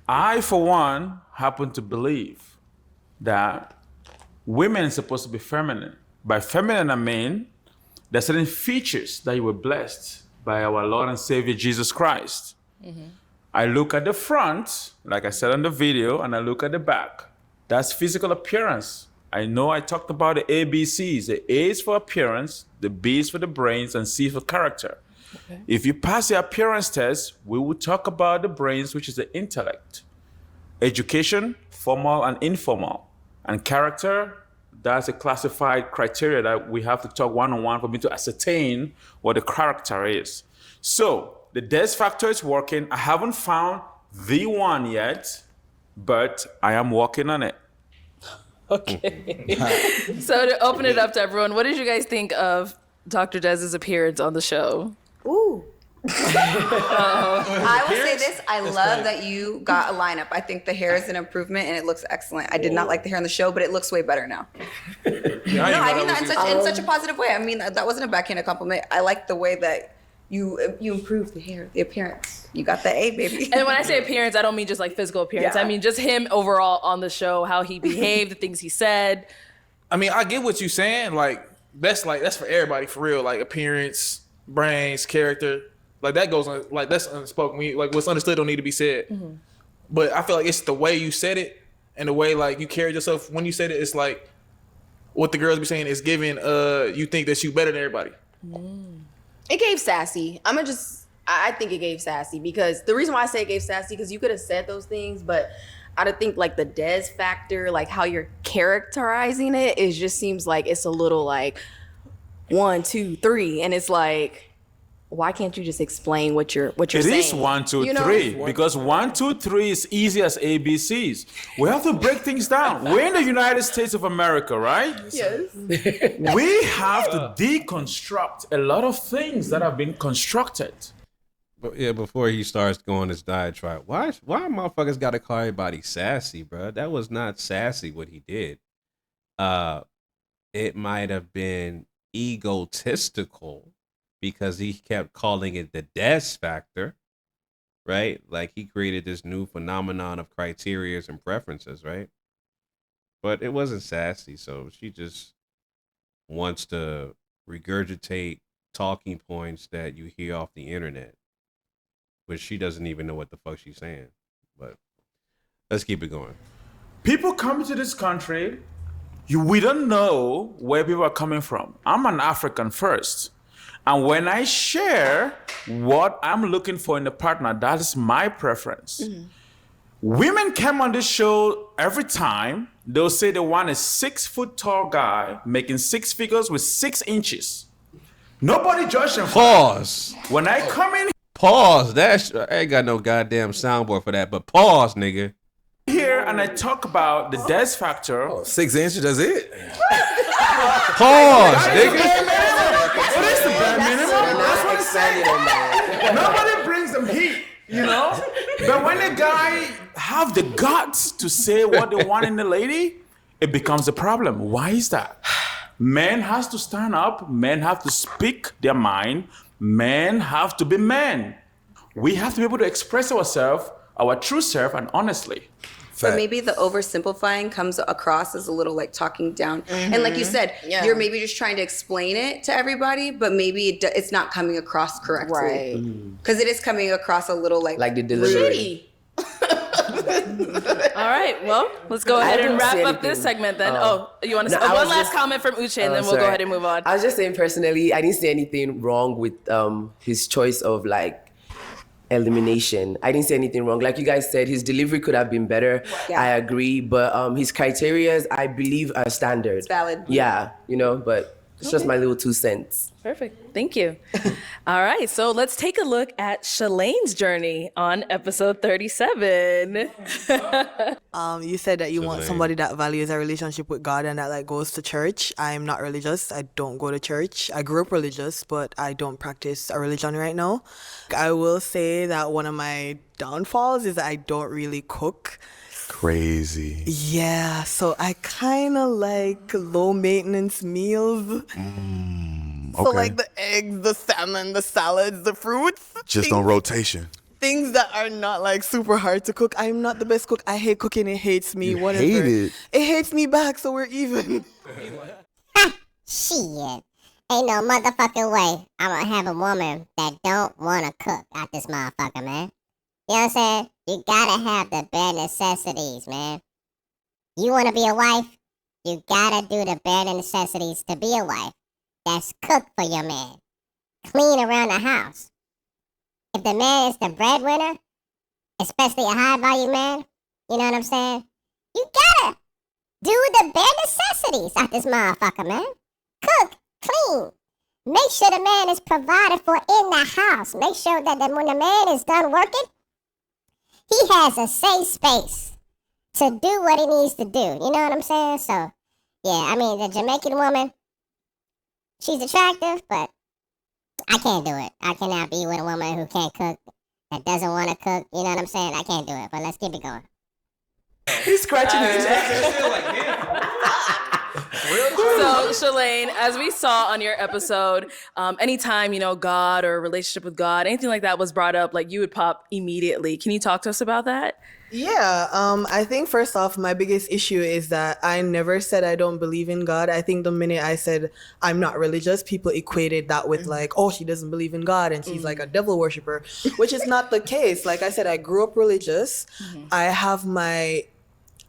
I, for one, happen to believe that women are supposed to be feminine. By feminine, I mean there's certain features that you were blessed by our Lord and Savior Jesus Christ. I look at the front, like I said on the video, and I look at the back. That's physical appearance. I know I talked about the ABCs. The A is for appearance, the B is for the brains, and C for character. Okay. If you pass the appearance test, we will talk about the brains, which is the intellect. Education, formal and informal. And character, that's a classified criteria that we have to talk one-on-one for me to ascertain what the character is. So the Des factor is working. I haven't found the one yet, but I am working on it. Okay. So to open it up to everyone, what did you guys think of Dr. Des's appearance on the show? Ooh. I will say this. I love that you got a lineup. I think the hair is an improvement and it looks excellent. I did not like the hair on the show, but it looks way better now. No, I mean that in such a positive way. I mean, that wasn't a backhanded compliment. I like the way that you improved the hair, the appearance. You got the A, baby. And when I say appearance, I don't mean just like physical appearance. Yeah. I mean just him overall on the show, how he behaved, the things he said. I mean, I get what you're saying. That's for everybody, for real. Like appearance, brains, character. Like that goes on. Like that's unspoken. Like what's understood don't need to be said. Mm-hmm. But I feel like it's the way you said it and the way like you carried yourself when you said it. It's like what the girls be saying is giving. You think that you better than everybody. It gave sassy. I think it gave sassy because the reason why I say it gave sassy because you could have said those things, but I don't think like the Des factor, like how you're characterizing it, it just seems like it's a little like 1, 2, 3, and it's like, why can't you just explain what you're saying? It is 1, 2, 3 because 1, 2, 3 is easy as ABCs. We have to break things down. We're in the United States of America, right? Yes. We have to deconstruct a lot of things that have been constructed. But yeah, before he starts going his diatribe, why motherfuckers gotta call everybody sassy, bro? That was not sassy what he did. It might have been egotistical because he kept calling it the Des factor, right? Like he created this new phenomenon of criterias and preferences, right? But it wasn't sassy, so she just wants to regurgitate talking points that you hear off the internet. But she doesn't even know what the fuck she's saying. But let's keep it going. People come to this country, we don't know where people are coming from. I'm an African first. And when I share what I'm looking for in a partner, that is my preference. Mm-hmm. Women come on this show every time. They'll say they want a 6 foot tall guy making 6 figures with 6 inches. Nobody judge them. Pause. When I come in Pause. I ain't got no goddamn soundboard for that, but pause, nigga. here and I talk about the Des factor. 6 inches, that's it. Pause, nigga. What is the bare minimum? That's what it's saying. Nobody brings them heat, you know? But when a guy have the guts to say what they want in the lady, it becomes a problem. Why is that? Men has to stand up. Men have to speak their mind. Men have to be men. We have to be able to express ourselves, our true self, and honestly. But maybe the oversimplifying comes across as a little like talking down. Mm-hmm. And like you said, you're maybe just trying to explain it to everybody, but maybe it's not coming across correctly. Right. Because it is coming across a little like the delivery. All right, well, let's go ahead and wrap up this segment then. You want to say one last comment from Uche and then we'll go ahead and move on. I was just saying personally, I didn't see anything wrong with his choice of like elimination. I didn't say anything wrong. Like you guys said, his delivery could have been better. Yeah. I agree, but his criteria, I believe, are standard. It's valid. Yeah, but it's just my little 2 cents. Perfect. Thank you. All right. So let's take a look at Shalane's journey on episode 37. You said that you want somebody that values a relationship with God and that like goes to church. I'm not religious. I don't go to church. I grew up religious, but I don't practice a religion right now. I will say that one of my downfalls is that I don't really cook. Crazy. Yeah, so I kind of like low maintenance meals. So like the eggs, the salmon, the salads, the fruits. Just on rotation. Things that are not like super hard to cook. I'm not the best cook. I hate cooking. It hates me. Whatever. Hate it. It hates me back, so we're even. Shit. Ain't no motherfucking way I'm gonna have a woman that don't wanna cook out this motherfucker, man. You know what I'm saying? You gotta have the bare necessities, man. You wanna be a wife? You gotta do the bare necessities to be a wife. That's cook for your man. Clean around the house. If the man is the breadwinner, especially a high value man, you know what I'm saying? You gotta do the bare necessities out this motherfucker, man. Cook, clean. Make sure the man is provided for in the house. Make sure that when the man is done working, he has a safe space to do what he needs to do. You know what I'm saying? So, yeah, I mean, the Jamaican woman, she's attractive, but I can't do it. I cannot be with a woman who can't cook, that doesn't want to cook. You know what I'm saying? I can't do it. But let's keep it going. He's scratching his So, Shalane, as we saw on your episode, anytime, God or relationship with God, anything like that was brought up, like you would pop immediately. Can you talk to us about that? Yeah, I think first off, my biggest issue is that I never said I don't believe in God. I think the minute I said I'm not religious, people equated that with like, oh, she doesn't believe in God and she's like a devil worshiper, which is not the case. Like I said, I grew up religious.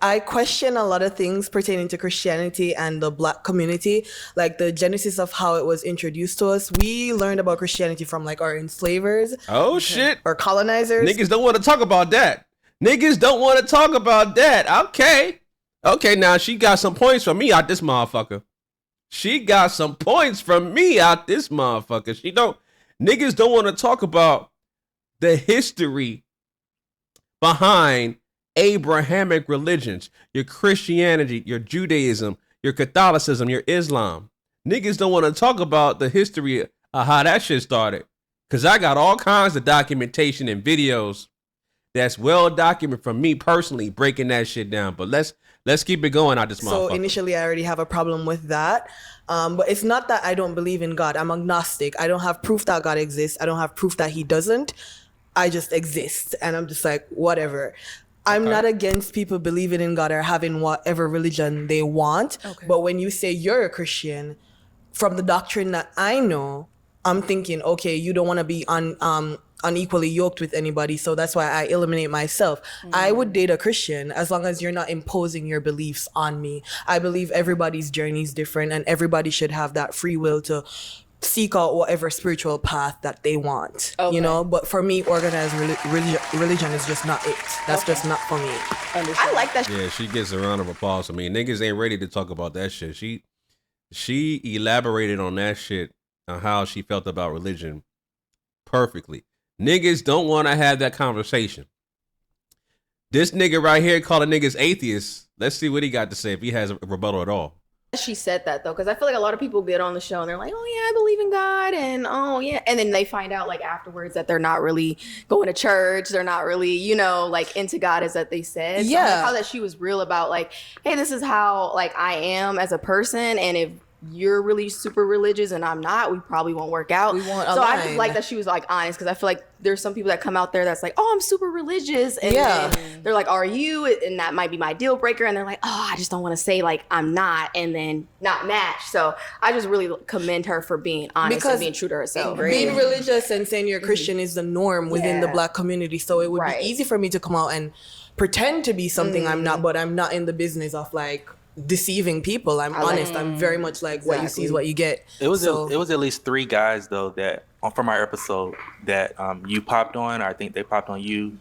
I question a lot of things pertaining to Christianity and the Black community, like the genesis of how it was introduced to us. We learned about Christianity from like our enslavers. Oh, shit. Or colonizers. Niggas don't want to talk about that. Niggas don't want to talk about that. Okay. Okay, now she got some points from me out this motherfucker. She got some points from me out this motherfucker. Niggas don't want to talk about the history behind Abrahamic religions, your Christianity, your Judaism, your Catholicism, your Islam. Niggas don't want to talk about the history of how that shit started. Because I got all kinds of documentation and videos that's well documented from me personally breaking that shit down. But let's keep it going out this motherfucker. So initially, I already have a problem with that. But it's not that I don't believe in God. I'm agnostic. I don't have proof that God exists. I don't have proof that he doesn't. I just exist. And I'm just like, whatever. I'm not against people believing in God or having whatever religion they want. Okay. But when you say you're a Christian, from the doctrine that I know, I'm thinking, okay, you don't want to be unequally yoked with anybody, so that's why I eliminate myself. I would date a Christian as long as you're not imposing your beliefs on me. I believe everybody's journey is different and everybody should have that free will to seek out whatever spiritual path that they want, but for me, organized religion is just not it. That's just not for me. I like that. Yeah, she gets a round of applause. I mean, niggas ain't ready to talk about that shit. She elaborated on that shit, on how she felt about religion perfectly. Niggas don't want to have that conversation. This nigga right here calling niggas atheists. Let's see what he got to say, if he has a rebuttal at all. She said that though, because I feel like a lot of people get on the show and they're like, oh yeah, I believe in God, and oh yeah, and then they find out like afterwards that they're not really going to church, they're not really, like into God as that they said. So I like how that she was real about like, hey, this is how like I am as a person, and if you're really super religious and I'm not, we probably won't work out. We won't so I align. just like that she was like honest, because I feel like there's some people that come out there that's like, oh, I'm super religious, and then they're like, are you? And that might be my deal breaker, and they're like, oh, I just don't want to say like I'm not, and then not match. So I just really commend her for being honest and being true to herself. Being religious and saying you're Christian is the norm within the Black community, so it would be easy for me to come out and pretend to be something I'm not, but I'm not in the business of like deceiving people. I'm honest. I'm very much like what you see is what you get. It was at least 3 guys though that from our episode that you popped on, or I think they popped on you,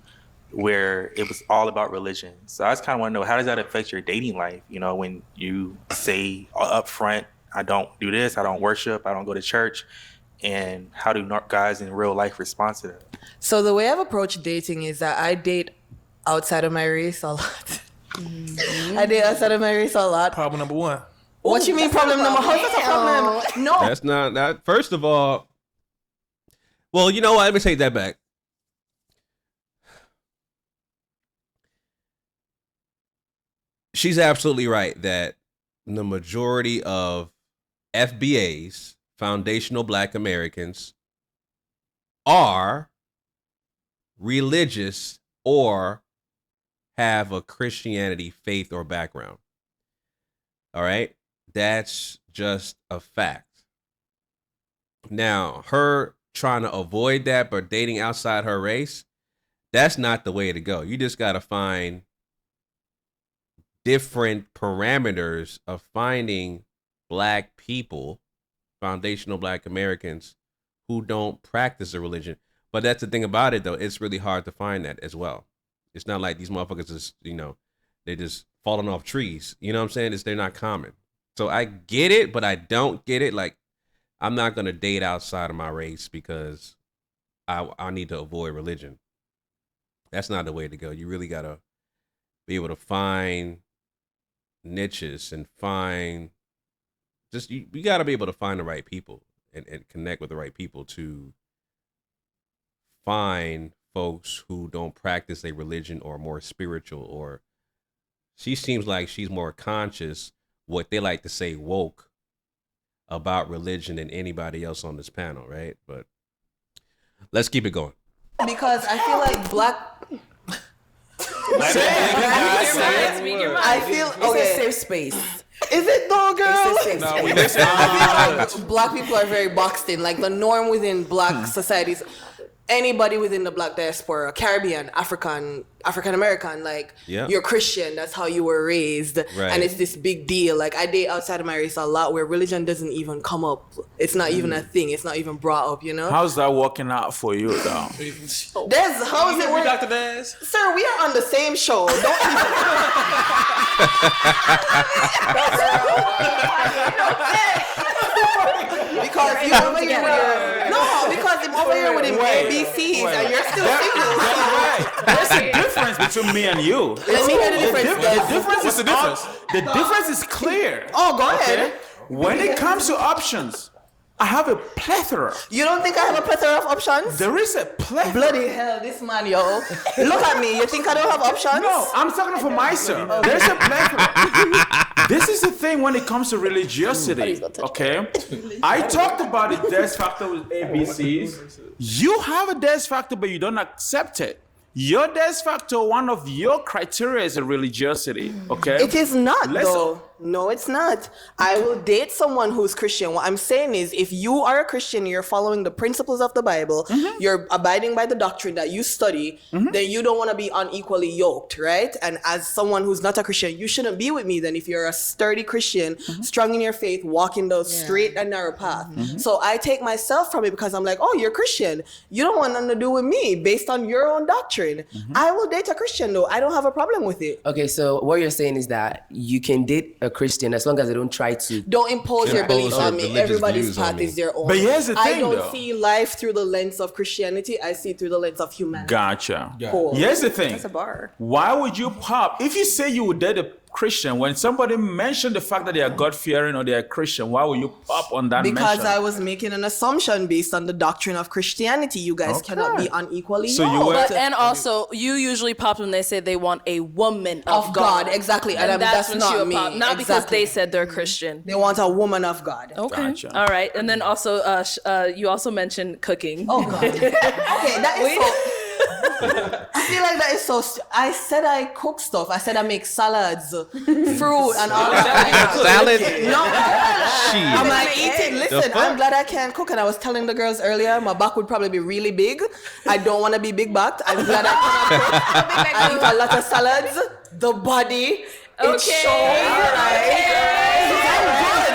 where it was all about religion. So I just kind of want to know, how does that affect your dating life? When you say up front, I don't do this, I don't worship, I don't go to church, and how do guys in real life respond to that? So the way I've approached dating is that I date outside of my race a lot. I date outside of my race a lot. Problem number 1. What you mean problem number? How's that a problem? No. That's not that. First of all, well, you know what? Let me take that back. She's absolutely right that the majority of FBAs, foundational Black Americans, are religious or have a Christianity faith or background. All right? That's just a fact. Now, her trying to avoid that but dating outside her race, that's not the way to go. You just got to find different parameters of finding Black people, foundational Black Americans, who don't practice a religion. But that's the thing about it, though. It's really hard to find that as well. It's not like these motherfuckers is, they're just falling off trees. You know what I'm saying? They're not common. So I get it, but I don't get it. Like, I'm not going to date outside of my race because I need to avoid religion. That's not the way to go. You really got to be able to find niches and find, you got to be able to find the right people. and connect with the right people to find folks who don't practice a religion or more spiritual, or she seems like she's more conscious, what they like to say woke, about religion than anybody else on this panel, right? But let's keep it going. Because I feel like black. I feel it's a safe space. Is it though, girl? It's a safe space. I feel like black people are very boxed in. Like the norm within black societies, anybody within the black diaspora, Caribbean, African American, like you're Christian, that's how you were raised. Right. And it's this big deal. Like I date outside of my race a lot where religion doesn't even come up. It's not even a thing. It's not even brought up, you know? How's that working out for you, though? How is it working? Dr. Daz? Sir, we are on the same show. Don't because you over here because I'm over here with him ABCs and you're still single. There's a difference between me and you. Let me hear the difference. What's the difference? The difference is clear. Oh, go ahead. When it comes to options, I have a plethora. You don't think I have a plethora of options? There is a plethora. Bloody hell, this man, yo. Look at me. You think I don't have options? No, I'm talking for myself. There's a plethora. This is the thing when it comes to religiosity, okay? I talked about the death factor with ABCs. You have a death factor, but you don't accept it. Your death factor, one of your criteria is a religiosity, okay? It is not, though. No, it's not. I will date someone who's Christian. What I'm saying is, if you are a Christian, you're following the principles of the Bible, you're abiding by the doctrine that you study, then you don't want to be unequally yoked, right? And as someone who's not a Christian, you shouldn't be with me then if you're a sturdy Christian, strong in your faith, walking the straight and narrow path. So I take myself from it because I'm like, oh, you're Christian. You don't want nothing to do with me based on your own doctrine. I will date a Christian, though. I don't have a problem with it. Okay, so what you're saying is that you can date a Christian as long as they don't try to impose your beliefs on me. Everybody's path is their own. But here's the thing, I don't see life through the lens of Christianity. I see it through the lens of humanity. Gotcha. Cool. Here's the thing. That's a bar. Why would you pop? If you say you would date a Christian, when somebody mentioned the fact that they are God-fearing or they are Christian, why would you pop on that Because mention? I was making an assumption based on the doctrine of Christianity. You guys cannot be unequally yoked. And also, you usually pop when they say they want a woman of God. Exactly. And that's when not she would me. pop. Not because they said they're Christian. They want a woman of God. Okay. Gotcha. All right. And then also, you also mentioned cooking. Oh, God. Okay, that is so... I feel like that is so... I said I cook stuff. I said I make salads, fruit, and all that. Salad? No. I'm like eating. The Listen, fuck? I'm glad I can cook. And I was telling the girls earlier, my back would probably be really big. I don't want to be big backed. I'm glad I can cook. I eat a lot of salads. The body. It shows. I'm good.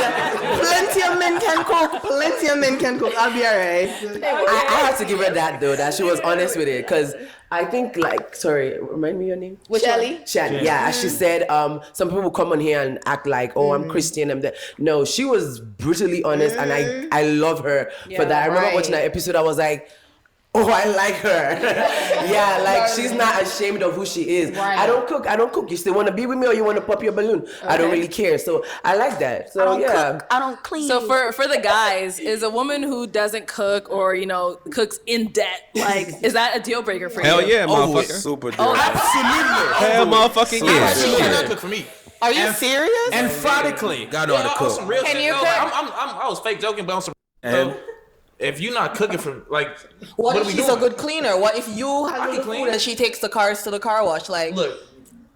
Plenty of men can cook. Plenty of men can cook. I'll be alright. I have to give her that though, that she was honest with it, because I think remind me your name? Shelly. Shelly, yeah. She said some people come on here and act like, oh, I'm Christian. I'm that. No, she was brutally honest, and I love her for that. I remember watching that episode. I was like, oh, I like her. Yeah, like she's not ashamed of who she is. Right. I don't cook. You still want to be with me or you want to pop your balloon? I don't really care. So I like that. So I don't clean. So for the guys, is a woman who doesn't cook or cooks in debt, like, is that a deal breaker for you? Hell yeah, motherfucker. Super deal. Absolutely. Hell motherfucking yeah. She cannot cook for me. Are you serious? Emphatically. God know how to cook. Real Can shit. you No, cook? I was fake joking, but on some. If you're not cooking for What are if we she's doing? a good cleaner? What if you I have can the clean. food and she takes the cars to the car wash? Like, Look,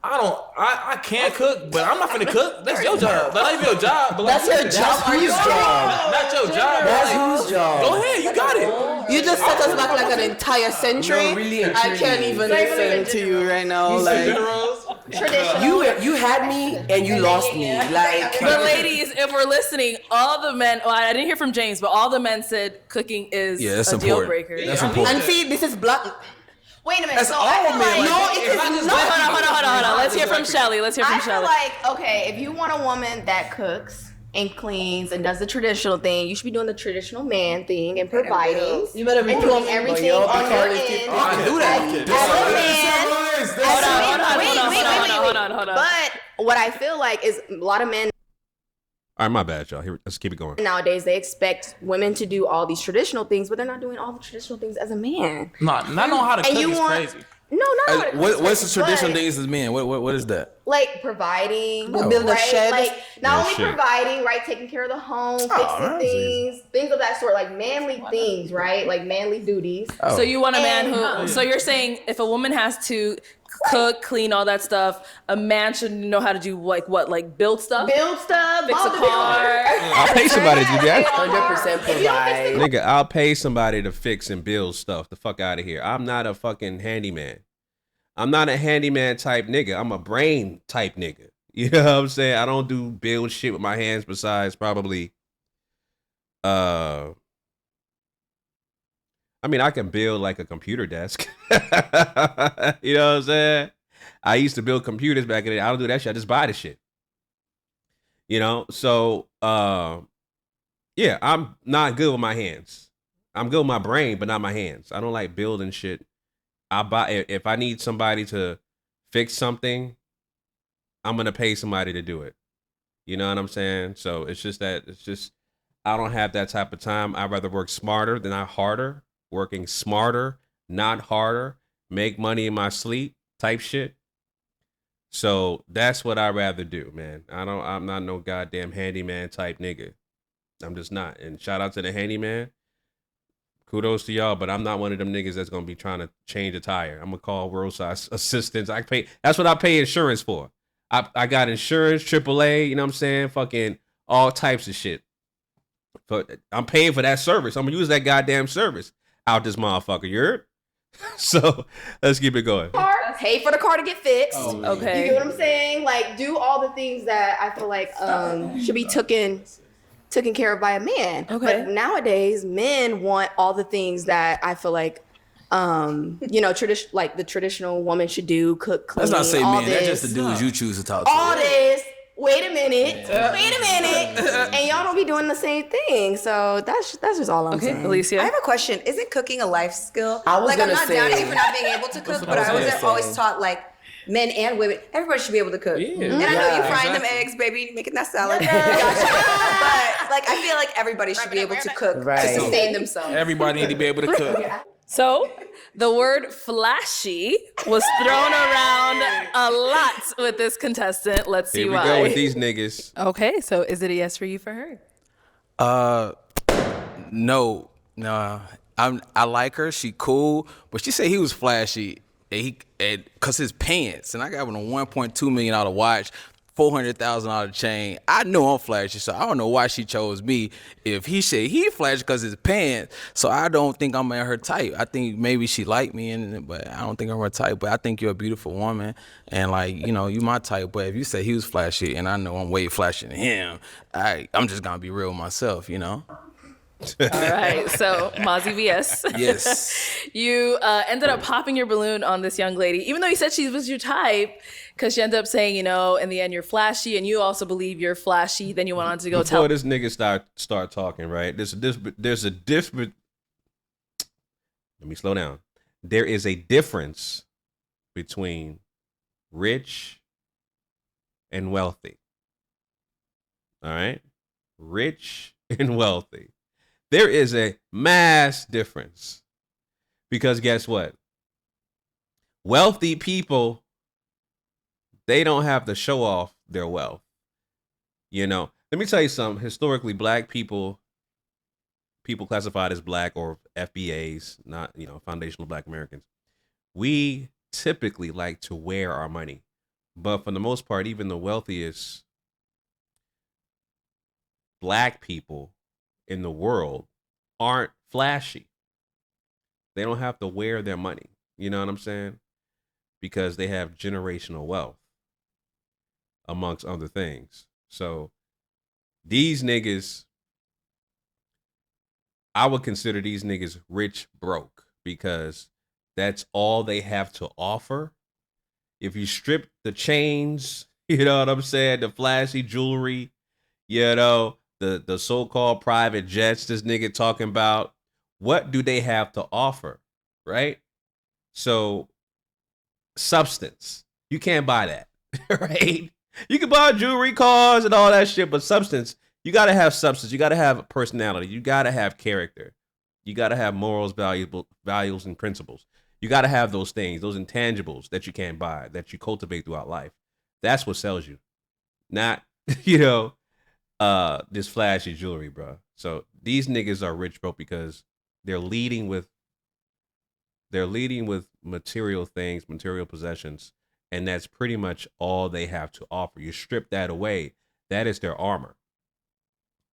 I can't cook, but I'm not finna cook. That's your job. That ain't your job. But That's your job. Are you Not your job. That's whose job? Go ahead, you got it. You just set us back like an entire century. No, really and I can't truly. even listen to you right now. Like, You had me and you lost me. Like, But ladies, if we're listening, all the men, well, I didn't hear from James, but all the men said cooking is that's a deal important. breaker. That's important. and see, this is black. Wait a minute. That's so all I feel men. like, No, it is not. Hold on. Let's hear from Shelly. I feel like, okay, if you want a woman that cooks and cleans and does the traditional thing, you should be doing the traditional man thing and providing. You better be and doing everything on your end. I can do that. Hold on. But what I feel like is a lot of men. All right, my bad, y'all. Here, let's keep it going. Nowadays, they expect women to do all these traditional things, but they're not doing all the traditional things as a man. Not know how to cook is crazy. No, not how to cook. What's the traditional but, things as men? What is that? Like providing, Building a right? shed. Like not Yeah, only shit. providing, right, taking care of the home, fixing things of that sort, like manly things, right? Like manly duties. So you want a man And- who? So you're saying if a woman has to cook, clean, all that stuff, a man should know how to do like what, like build stuff, fix a car. I'll pay somebody to do that. 100% provide. Nigga, I'll pay somebody to fix and build stuff. The fuck out of here. I'm not a fucking handyman. I'm not a handyman type nigga. I'm a brain type nigga. You know what I'm saying? I don't do build shit with my hands besides probably I mean, I can build like a computer desk. You know what I'm saying? I used to build computers back in the day. I don't do that shit. I just buy the shit. You know? So yeah, I'm not good with my hands. I'm good with my brain, but not my hands. I don't like building shit. I buy if I need somebody to fix something, I'm gonna pay somebody to do it. You know what I'm saying? So it's just I don't have that type of time. I'd rather work smarter than not harder. Working smarter, not harder. Make money in my sleep type shit. So that's what I'd rather do, man. I'm not no goddamn handyman type nigga. I'm just not. And shout out to the handyman. Kudos to y'all, but I'm not one of them niggas that's gonna be trying to change a tire. I'm gonna call roadside assistance. That's what I pay insurance for. I got insurance, AAA, you know what I'm saying? Fucking all types of shit. But I'm paying for that service. I'm gonna use that goddamn service out this motherfucker. You heard? So let's keep it going. Pay for the car to get fixed. Okay. You get what I'm saying? Like do all the things that I feel like should be taken care of by a man. Okay. But nowadays, men want all the things that I feel like like the traditional woman should do, cook, clean, Let's not say all men. That's this. just the dudes you choose to talk to. All this. Wait a minute. And y'all don't be doing the same thing. So that's just all I'm saying. Alicia. I have a question. Isn't cooking a life skill? I was like, gonna I'm not say- down for not being able to cook, but I was always taught like men and women, everybody should be able to cook. And I know you frying them eggs, baby, making that salad. But like, I feel like everybody should be able to cook to sustain themselves. Everybody need to be able to cook. So the word flashy was thrown around a lot with this contestant. Let's see Here we why. go with these niggas. Okay, so is it a yes for you for her? No. I like her. She cool, but she said he was flashy. And cause his pants, and I got him a $1.2 million watch, $400,000 chain. I know I'm flashy, so I don't know why she chose me. If he said he flashy because his pants, so I don't think I'm in her type. I think maybe she liked me, but I don't think I'm her type. But I think you're a beautiful woman, and like you my type. But if you say he was flashy, and I know I'm way flashier than him, I'm just gonna be real with myself, All right, so Mazi vs. Yes. You ended up popping your balloon on this young lady, even though you said she was your type, because she ended up saying, in the end, you're flashy, and you also believe you're flashy. Then you went on to go Before tell. this nigga start talking, right? There's a difference. Let me slow down. There is a difference between rich and wealthy. All right? Rich and wealthy. There is a mass difference. Because guess what? Wealthy people, they don't have to show off their wealth. Let me tell you something. Historically, black people classified as black or FBAs, not, foundational black Americans, we typically like to wear our money. But for the most part, even the wealthiest black people in the world aren't flashy. They don't have to wear their money. You know what I'm saying? Because they have generational wealth, amongst other things. So these niggas, I would consider these niggas rich broke because that's all they have to offer. If you strip the chains, you know what I'm saying, the flashy jewelry, the so-called private jets this nigga talking about, what do they have to offer, right? So, substance. You can't buy that, right? You can buy jewelry, cars, and all that shit, but substance, You got to have substance. You got to have personality. You got to have character. You got to have morals, values, and principles. You got to have those things, those intangibles that you can't buy, that you cultivate throughout life. That's what sells you, not this flashy jewelry, bro. So these niggas are rich, bro, because they're leading with material things, material possessions, and that's pretty much all they have to offer. You strip that away, that is their armor.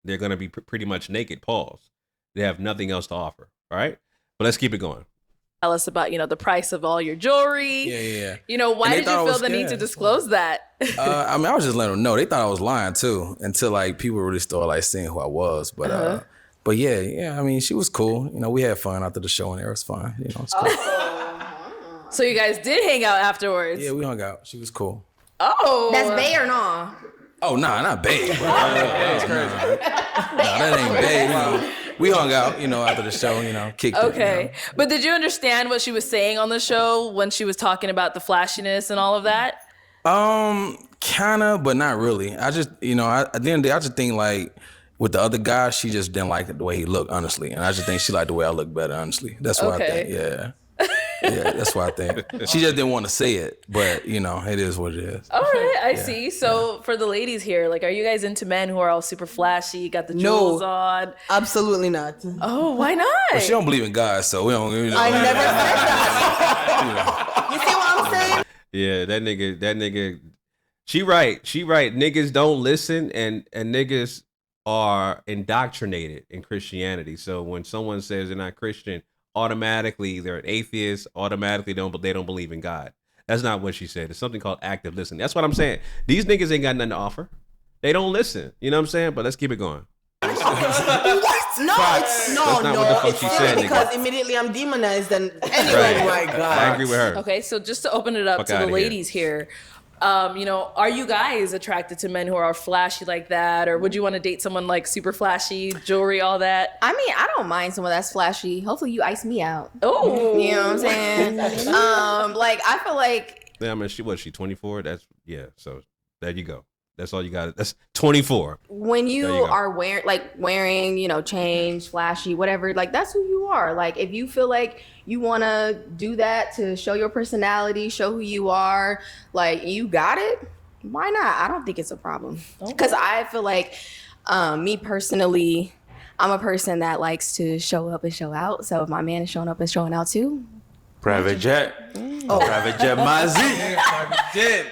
They're gonna be pretty much naked. Pause. They have nothing else to offer. All right, but let's keep it going. Tell us about the price of all your jewelry. Yeah. Why did you feel the need to disclose that? I was just letting them know. They thought I was lying too until like people really started seeing who I was. But but yeah. I mean, she was cool. We had fun after the show and it was fun. It's cool. So you guys did hang out afterwards? Yeah, we hung out. She was cool. Oh, that's bae or no? Oh nah, not bae. That's crazy. That ain't bae. We hung out, after the show, kicked it. Okay. But did you understand what she was saying on the show when she was talking about the flashiness and all of that? Kinda, but not really. I just, at the end of the day, I just think with the other guy, she just didn't like the way he looked, honestly. And I just think she liked the way I look better, honestly. That's what I think, yeah. Yeah, that's what I think. She just didn't want to say it, but it is what it is. All right, I see. So for the ladies here, are you guys into men who are all super flashy, got the jewels on? Absolutely not. Oh, why not? Well, she don't believe in God, so we don't. I never said that. You see what I'm saying? Yeah, that nigga. She right. Niggas don't listen, and niggas are indoctrinated in Christianity. So when someone says they're not Christian, automatically they're an atheist. Automatically they don't believe in God. That's not what she said. It's something called active listening. That's what I'm saying. These niggas ain't got nothing to offer. They don't listen. You know what I'm saying? But let's keep it going. What? No, That's not what the fuck it's she not said, because nigga. immediately I'm demonized. And Right. Oh my God. I agree with her. Okay, so just to open it up Fuck to the outta here. ladies here, are you guys attracted to men who are flashy like that, or would you want to date someone super flashy, jewelry, all that? I mean, I don't mind someone that's flashy. Hopefully, you ice me out. Oh, you know what I'm saying? I feel like Yeah, I mean, she 24. So there you go. That's all you got. That's 24. when There you you go. are wearing, change, flashy, whatever, that's who you are. If you feel like you want to do that to show your personality, show who you are, you got it, why not? I don't think it's a problem. Because I feel like, me personally, I'm a person that likes to show up and show out. So if my man is showing up and showing out too. Private jet. Oh. Private jet Mazi. Private jet.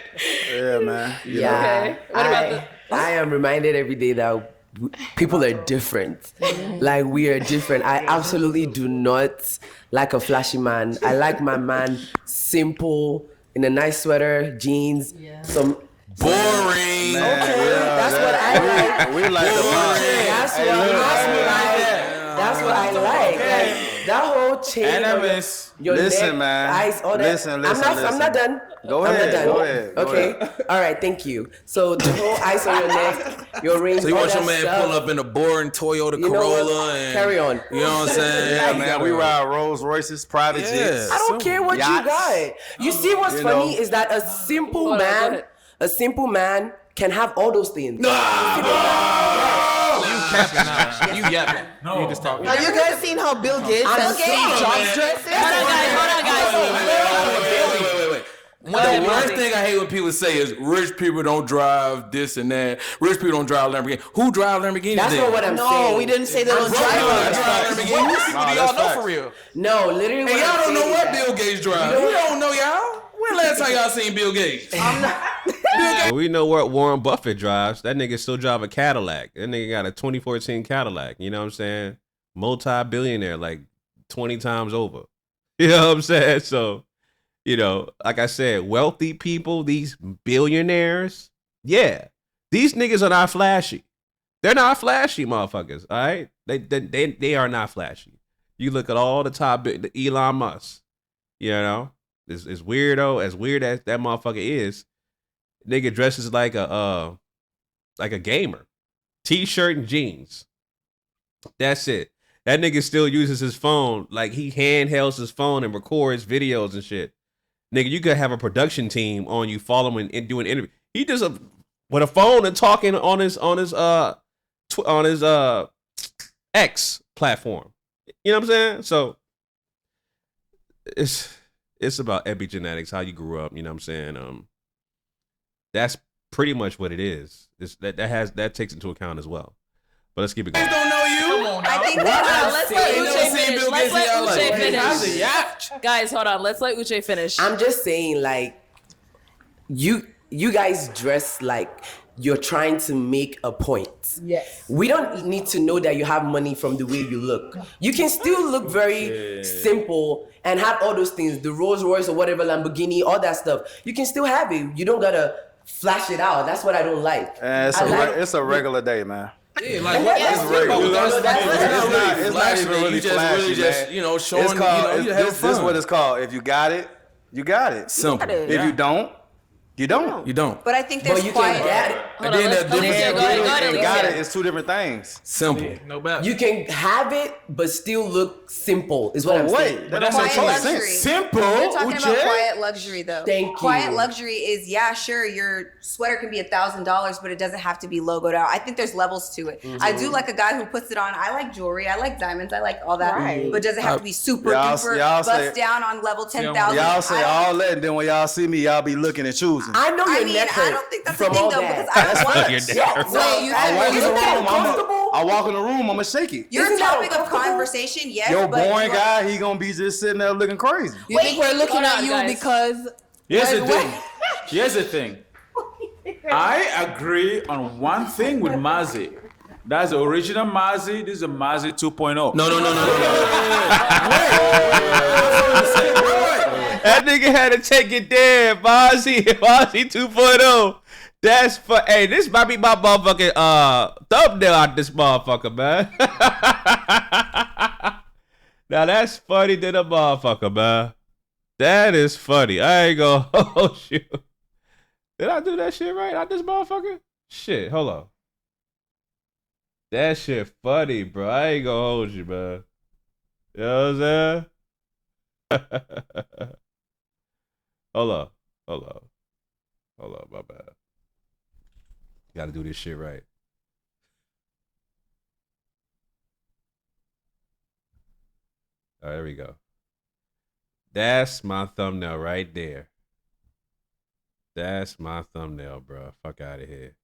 Yeah, man. Yeah. I am reminded every day that people are different. We are different. I absolutely do not like a flashy man. I like my man simple, in a nice sweater, jeans, some boring. That's what I like. We like the boring. That's what I like. That whole chain. Enemies. Your Listen, neck, man. eyes, all that. Listen. I'm not done. Go I'm ahead, not done. go ahead, go Okay. ahead. All right. Thank you. So the whole ice on your neck, your rings. So you all want your that man stuff. pull up in a boring Toyota You know what? Corolla and Carry on. You know what I'm saying? Yeah, man. We ride Rolls Royces, private jets. I don't care what Yachts. you got. You see what's You funny know. is that a simple man can have all those things. Capping now. You yapping. No. You just talking. Have you guys seen how Bill Gates and Steve Jobs dresses? Wait. The worst thing I hate when people say is rich people don't drive this and that. Rich people don't drive Lamborghini. Who drive Lamborghinis? That's not what I'm saying. No, we didn't say they don't drive Lamborghinis. Do y'all know for real? No, literally. Hey, y'all don't know what Bill Bill Gates drive. We don't know y'all. When last time y'all seen Bill Gates? Well, we know what Warren Buffett drives. That nigga still drive a Cadillac. That nigga got a 2014 Cadillac. You know what I'm saying? Multi-billionaire, 20 times over. You know what I'm saying? So, like I said, wealthy people, these billionaires, yeah, these niggas are not flashy. They're not flashy, motherfuckers. All right, they are not flashy. You look at all the top, the Elon Musk. It's weirdo. As weird as that motherfucker is, nigga dresses like a gamer, t-shirt and jeans. That's it. That nigga still uses his phone, he handhelds his phone and records videos and shit. Nigga, you could have a production team on you following and doing interview. He just with a phone and talking on his X platform. You know what I'm saying? So it's about epigenetics, how you grew up. You know what I'm saying? That's pretty much what it is. That takes into account as well. But let's keep it going. Don't know you. I think that Let's let Uche finish. Guys, hold on. Let's let Uche finish. I'm just saying, like, you guys dress like you're trying to make a point. Yes. We don't need to know that you have money from the way you look. You can still look very simple and have all those things, the Rolls Royce or whatever, Lamborghini, all that stuff. You can still have it. You don't gotta flash it out. That's what I don't like. It's a regular day, man. Yeah, like what? It's regular. It's not even really flashy, man. You know, showing. It's called, you have this is what it's called. If you got it, you got it. Simple. If you don't, you don't. You don't. But I think there's quiet. And then the got it is two different things. Simple. No bad. You can have it, but still look simple, is what I'm saying. That doesn't make luxury. sense. Simple. You're talking about quiet luxury, though. Thank you. Quiet luxury is, yeah, sure, your sweater can be $1,000, but it doesn't have to be logoed out. I think there's levels to it. I do like a guy who puts it on. I like jewelry. I like diamonds. I like all that. Right. But does it have to be super Y'all duper say- bust down on level 10,000? Y'all say all that, and then when y'all see me, y'all be looking and choosing. I know your neck hurt. I don't think that's the from thing, all though, that. because I don't want Your it. neck Yeah, hurt. so I walk in the room, I'ma shake it. Your Isn't that topic of uncomfortable? conversation, yes, Yo, but boring guy, he gonna be just sitting there looking crazy. You think we're looking hold at on, you guys. because Here's the thing. Here's the thing. I agree on one thing with Mazi. That's the original Mazi. This is a Mazi 2.0. No. That nigga had to take it there, Mazi 2.0. That's for this might be my motherfucking thumbnail out this motherfucker, man. Now that's funny to the motherfucker, man. That is funny. I ain't gonna hold you. Did I do that shit right out this motherfucker? Shit, hold on. That shit funny, bro. I ain't gonna hold you, man. You know what I'm saying? Hold on, my bad. Gotta do this shit right. All right, there we go. That's my thumbnail right there. That's my thumbnail, bro. Fuck out of here.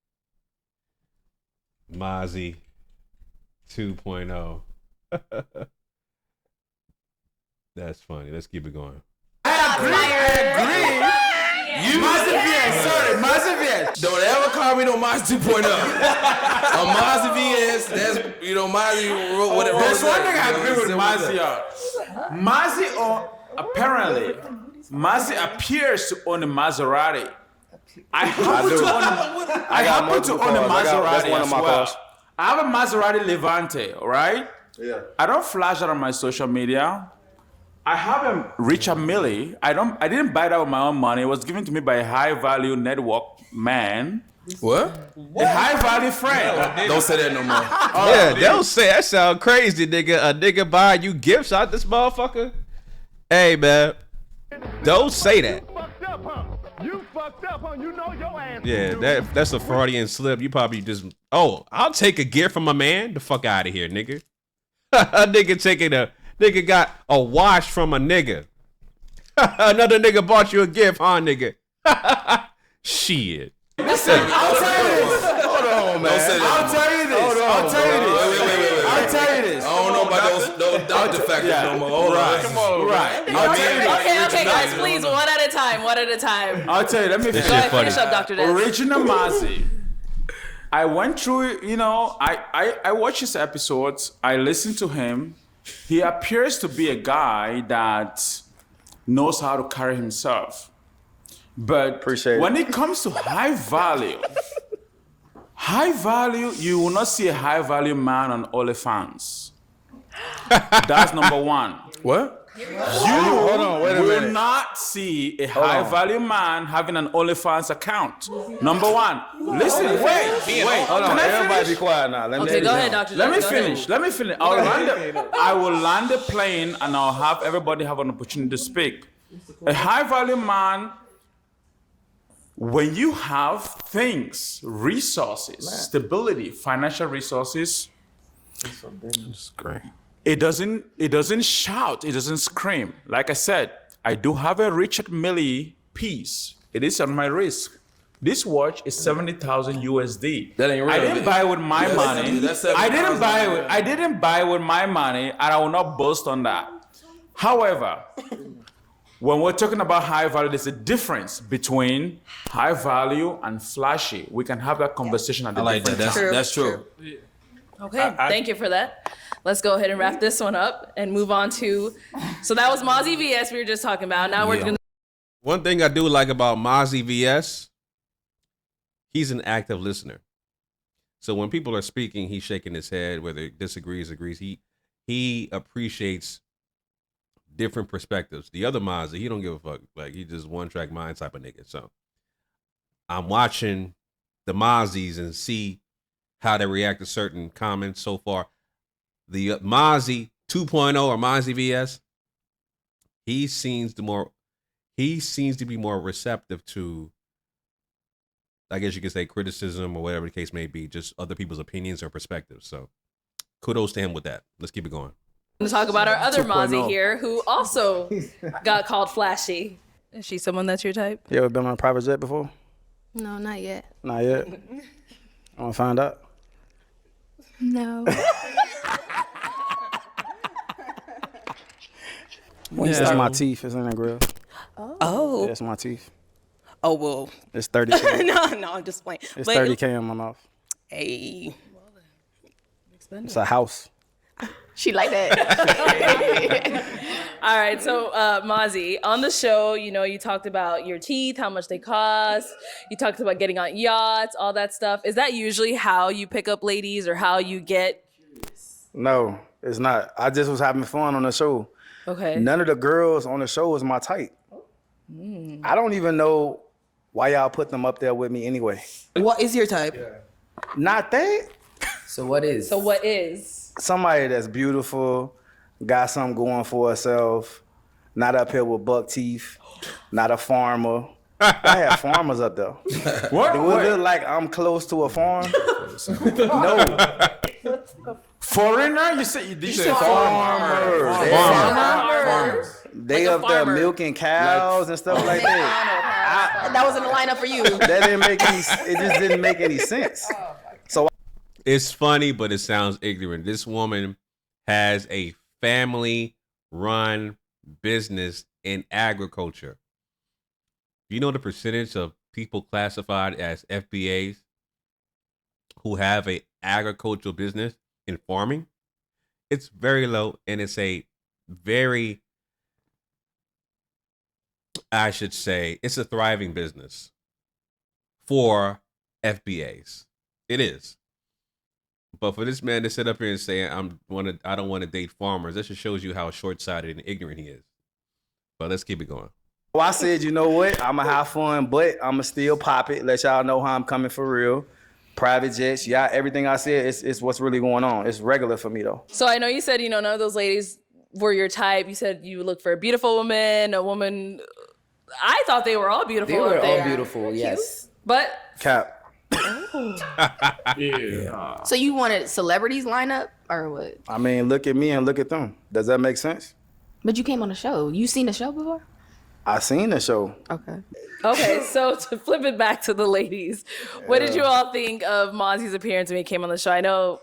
Mazi 2.0. That's funny. Let's keep it going. I agree. Mazi VS. Don't ever call me no Mazi 2.0. A Mazi VS, that's, Mazi, whatever. There's one thing I agree with Mazi on. Apparently, Mazi appears to own a Maserati. I happen to own a Maserati as well. I have a Maserati Levante, all right? Yeah. I don't flash that on my social media. I have a Richard Mille. I didn't buy that with my own money. It was given to me by a high value network man. What? A high value friend. Don't say that no more. Yeah, don't say that. Sound crazy, nigga. A nigga buying you gifts out this motherfucker. Hey, man, don't say that. You fucked up, huh? You know your ass. Yeah, that's a Freudian slip. You probably just, I'll take a gift from a man. The fuck out of here, nigga. A nigga got a wash from a nigga. Another nigga bought you a gift, huh, nigga? Shit. Listen, I'll tell you this. Hold on, man. I'll tell you this. I'll tell you this. Wait. I'll tell you this. I don't know about those doctor factors no more. Hold on. Come on. Right. Okay, guys, please, one at a time. I'll tell you, let me finish up, Dr. Des. Original Mazi. I went through, I watched his episodes. I listened to him. He appears to be a guy that knows how to carry himself. But when it comes to high value, you will not see a high value man on OnlyFans. That's number one. What? Hold on, wait a minute. Will not see a high value man having an OnlyFans account. Number one. Listen, wait. Hold on, everybody be quiet now. Go ahead, Dr. Let me finish. I will land the plane and I'll have everybody have an opportunity to speak. A high value man when you have things, resources, stability, financial resources, it doesn't shout, it doesn't scream. Like I said, I do have a Richard Mille piece. It is on my wrist. This watch is 70,000 USD. That ain't real. I didn't buy it with my money. That's I didn't buy $70,000. it. I didn't buy it with my money, and I will not boast on that. However, when we're talking about high value, there's a difference between high value and flashy. We can have that conversation at the I like that. different That's time. true. Okay, thank you for that. Let's go ahead and wrap this one up and move on to. So that was Mazi VS we were just talking about. Now we're going to. One thing I do like about Mazi VS, he's an active listener. So when people are speaking, he's shaking his head, whether he disagrees, agrees. He appreciates different perspectives. The other Mazi, he don't give a fuck. Like, he just one track mind type of nigga. So I'm watching the Mazis and see how they react to certain comments so far. The Mazi 2.0 or Mazi VS, he seems to be more receptive to, I guess you could say, criticism or whatever the case may be, just other people's opinions or perspectives. So kudos to him with that. Let's keep it going. to talk about our other 2.0. Mazi here, who also got called flashy. Is she someone that's your type? You ever been on a private jet before? No, not yet. Not yet. I want to find out. No. That's my teeth. It's in the grill. Oh. That's my teeth. Oh, well. It's 30K. no, I'm just playing. It's But 30K in my mouth. Hey. It's a house. She like that. All right, so Mazi, on the show, you talked about your teeth, how much they cost. You talked about getting on yachts, all that stuff. Is that usually how you pick up ladies or how you get? No, it's not. I just was having fun on the show. Okay. None of the girls on the show was my type. I don't even know why y'all put them up there with me anyway. What is your type? Not that. So what is? So what is? Somebody that's beautiful, got something going for herself, not up here with buck teeth, not a farmer. I have farmers up there. What? Do it look like I'm close to a farm? No. Foreigner? You say farmers. Farmers. They Like a up there farmer. milking cows and stuff like that. That was in the lineup for you. That didn't make any. It just didn't make any sense. So It's funny, but it sounds ignorant. This woman has a family-run business in agriculture. Do you know the percentage of people classified as FBAs who have a agricultural business in farming? It's very low, and it's a very, I should say, it's a thriving business for FBAs. It is. But for this man to sit up here and say, I don't want to date farmers, that just shows you how short-sighted and ignorant he is. But let's keep it going. Well, I said, you know what? I'm going to have fun, but I'm going to still pop it, let y'all know how I'm coming for real. Private jets, yeah, everything I said is what's really going on. It's regular for me, though. So I know you said, none of those ladies were your type. You said you look for a beautiful woman, a woman. I thought they were all beautiful. They were up all there. beautiful, yes. But Cap. Yeah. So you wanted celebrities lineup or what? I mean, look at me and look at them. Does that make sense? But you came on the show. You seen the show before? I seen the show. Okay, so to flip it back to the ladies, what did you all think of Mazi's appearance when he came on the show? I know.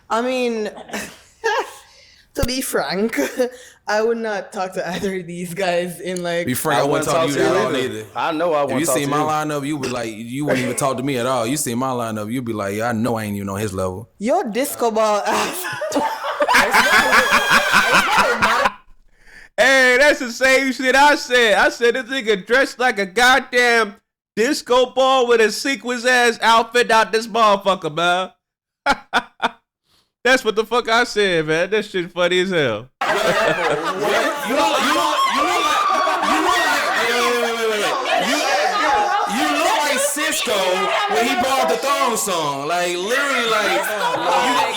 I mean, to be frank, I would not talk to either of these guys in like. Be frank, I wouldn't talk to you at all either. I know I If wouldn't you talk see to my you. lineup, you would like you wouldn't even talk to me at all. You see my lineup, you'd be like, yeah, I know I ain't even on his level. Your disco ball ass. Hey, that's the same shit I said. I said this nigga dressed like a goddamn disco ball with a sequins ass outfit out this motherfucker, man. That's what the fuck I said, man. That shit funny as hell. You look like Cisco when he brought the thong song. Like literally, like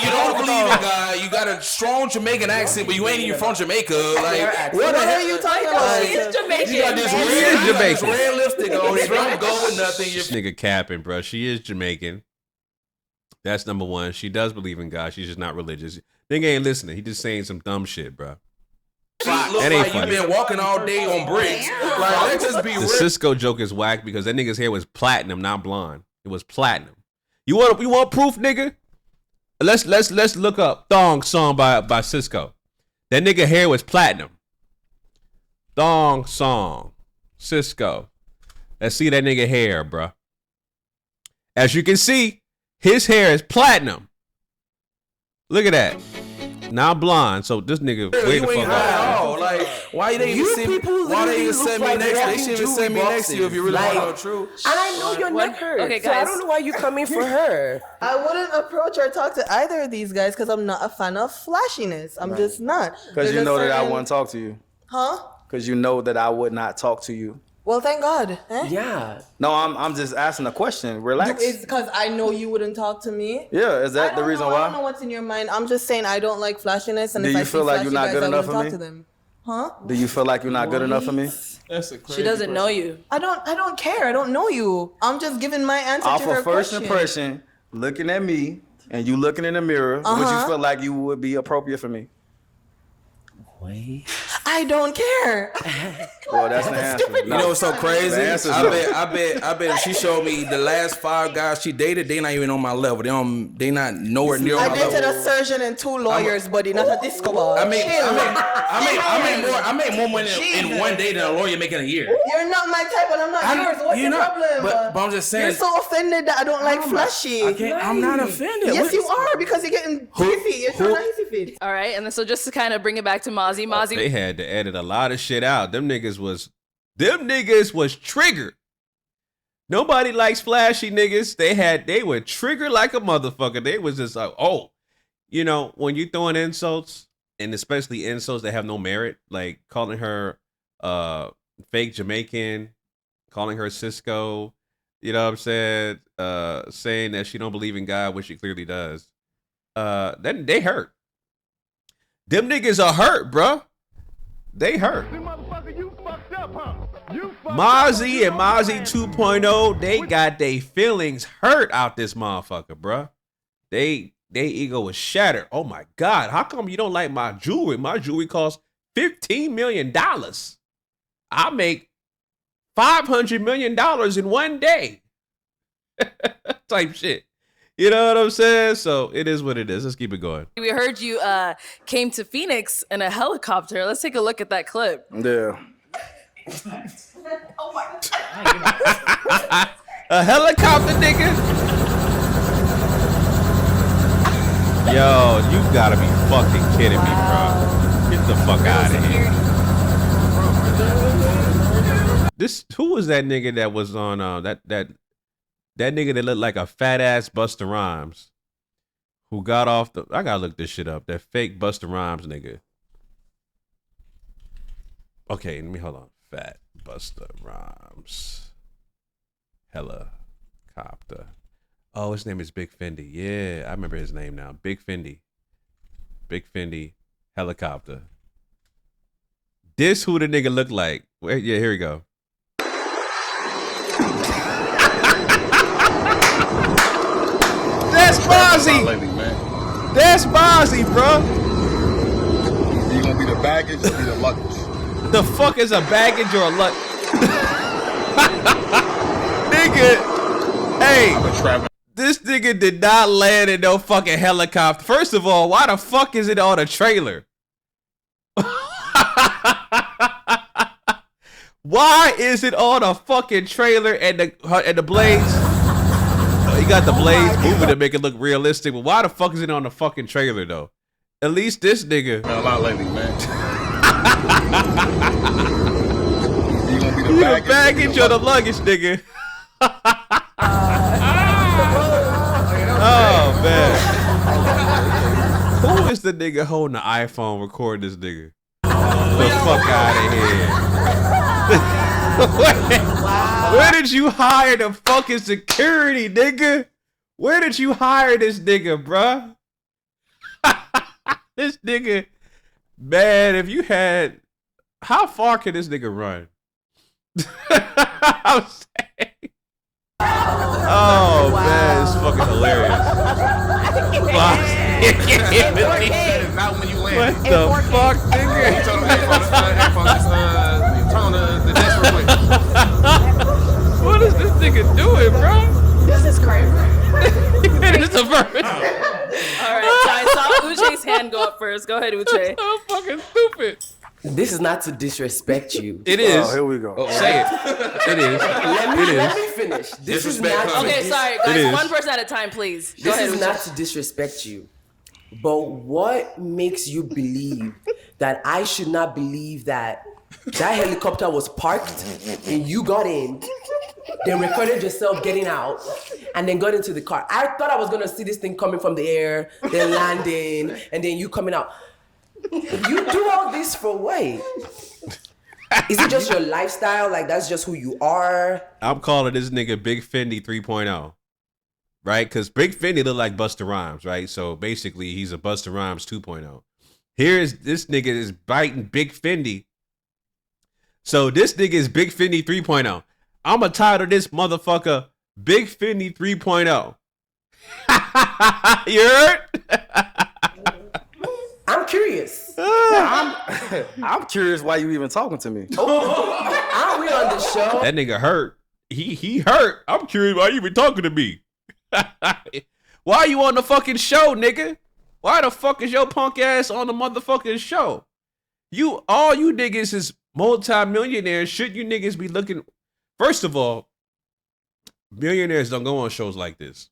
you don't believe in God. You gotta got a strong Jamaican accent, but you ain't even from Jamaica. Like, What are you talking about? She is Jamaican. You got this red lipstick on. You don't go with nothing. This nigga capping, bro. She is Jamaican. That's number one. She does believe in God. She's just not religious. Nigga ain't listening. He just saying some dumb shit, bro. Look like you've been walking all day on bricks. Like, let's just be The real. Cisco joke is whack because that nigga's hair was platinum, not blonde. It was platinum. You want proof, nigga? Let's look up Thong Song by Cisco. That nigga hair was platinum. Thong Song, Cisco. Let's see that nigga hair, bro. As you can see, his hair is platinum. Look at that. Now blonde. So this nigga way the fuck Oh, like, why they even send me? Why they even send me next? They should even send me next to you if you really want to know the truth. And I know your neck hurts. Okay, So I guys. don't know why you coming for her. I wouldn't approach or talk to either of these guys because I'm not a fan of flashiness. I'm just not. Because you know that I wouldn't talk to you. Huh? Because you know that I would not talk to you. Well, thank God. Eh? Yeah. No, I'm just asking a question. Relax. It's because I know you wouldn't talk to me. Yeah, is that the reason I don't know why? what's in your mind. I'm just saying I don't like flashiness, and Do if I you feel see like flashy you're not guys, good I enough wouldn't for talk to me? them. Huh? Do you feel like you're not good enough for me? That's a crazy She doesn't know you. I don't care. I don't know you. I'm just giving my answer Off to her of first question. impression, looking at me and you looking in the mirror, would you feel like you would be appropriate for me? I don't care. Well, that's the answer. You know what's so crazy? The answer's I no. bet if she showed me the last 5 guys she dated, they not even on my level. They not nowhere near I my dated level. a surgeon and 2 lawyers, buddy, not a disco ball. I make more money in one day than a lawyer making a year. You're not my type, and I'm not yours. What's you're the not, problem? but I'm just saying. You're so offended that I don't like flashy. I'm not offended. Yes, you are, because you're getting hissy. You're trying to hissy fit. All right, and then so just to kind of bring it back to Mazi. They had to edit a lot of shit out. Them niggas was triggered. Nobody likes flashy niggas. They were triggered like a motherfucker. They was just like, oh, you know, when you throwing insults, and especially insults that have no merit, like calling her fake Jamaican, calling her Cisco, you know what I'm saying? Saying that she don't believe in God, which she clearly does. Then they hurt. Them niggas are hurt, bruh. They hurt. Mazi and Mazi 2.0, they got their feelings hurt out this motherfucker, bruh. They ego was shattered. Oh my God, how come you don't like my jewelry? My jewelry costs $15 million. I make $500 million in one day. Type shit. You know what I'm saying? So it is what it is. Let's keep it going. We heard you came to Phoenix in a helicopter. Let's take a look at that clip. Yeah. Oh my God. A helicopter, nigga? Yo, you gotta be fucking kidding me, bro. Get the fuck out of here. Who was that nigga that was on that nigga that looked like a fat ass Busta Rhymes, who got off the? I gotta look this shit up. That fake Busta Rhymes nigga. Okay, let me hold on. Fat Busta Rhymes. Helicopter. Oh, his name is Big Fendi. Yeah, I remember his name now. Big Fendi. Big Fendi. Helicopter. This who the nigga look like. Wait, yeah, here we go. That's Mazi. That's Mazi, bro. You gonna be the baggage or be the luggage? The fuck is a baggage or a luggage? Nigga, hey, this nigga did not land in no fucking helicopter. First of all, why the fuck is it on a trailer? Why is it on a fucking trailer and the blades? He got the blades moving to make it look realistic, but why the fuck is it on the fucking trailer though? At least this nigga. Man, a lot lately, man. You the baggage or the luggage, nigga? Oh man. Who is the nigga holding the iPhone recording this nigga? The fuck out of here. Where did you hire the fucking security, nigga? Where did you hire this nigga, bruh? This nigga, man, if you had, how far can this nigga run? I'm saying. Oh, man, it's fucking hilarious. Not when you land. What the fuck, nigga? Turn on the dash real quick. What is this nigga doing, bro? This is crazy. This is a verse. All right, so I saw Uche's hand go up first. Go ahead, Uche. So fucking stupid. This is not to disrespect you. It is. Oh, here we go. Say it. It is. Let me finish. This is not to Okay, sorry, guys. One person at a time, please. Go This ahead, is Uche. not to disrespect you. But what makes you believe that I should not believe that helicopter was parked and you got in, then recorded yourself getting out, and then got into the car? I thought I was gonna see this thing coming from the air, then landing, and then you coming out. You do all this for what? Is it just your lifestyle? Like that's just who you are? I'm calling this nigga Big Fendi 3.0. Right? Because Big Fendi look like Busta Rhymes, right? So basically, he's a Busta Rhymes 2.0. Here's this nigga is biting Big Fendi. So this nigga is Big Fendi 3.0. I'm going to title this motherfucker Big Fendi 3.0. You heard? I'm curious. I'm curious why you even talking to me. Aren't we on the show? That nigga hurt. He hurt. I'm curious why you even talking to me. Why are you on the fucking show, nigga? Why the fuck is your punk ass on the motherfucking show? All you niggas is multi-millionaires. Should you niggas be looking? First of all, millionaires don't go on shows like this.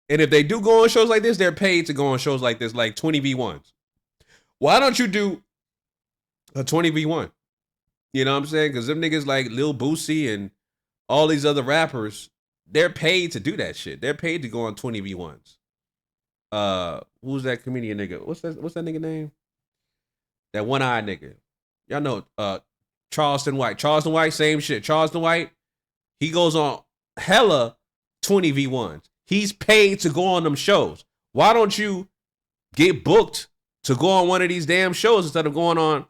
And if they do go on shows like this, they're paid to go on shows like this, like 20v1s. Why don't you do a 20v1? You know what I'm saying? Because them niggas like Lil Boosie and all these other rappers, they're paid to do that shit. They're paid to go on 20v1s. Who's that comedian nigga? What's that nigga name? That one-eyed nigga. Y'all know Charleston White. Charleston White, same shit. Charleston White, he goes on hella 20v1s. He's paid to go on them shows. Why don't you get booked to go on one of these damn shows instead of going on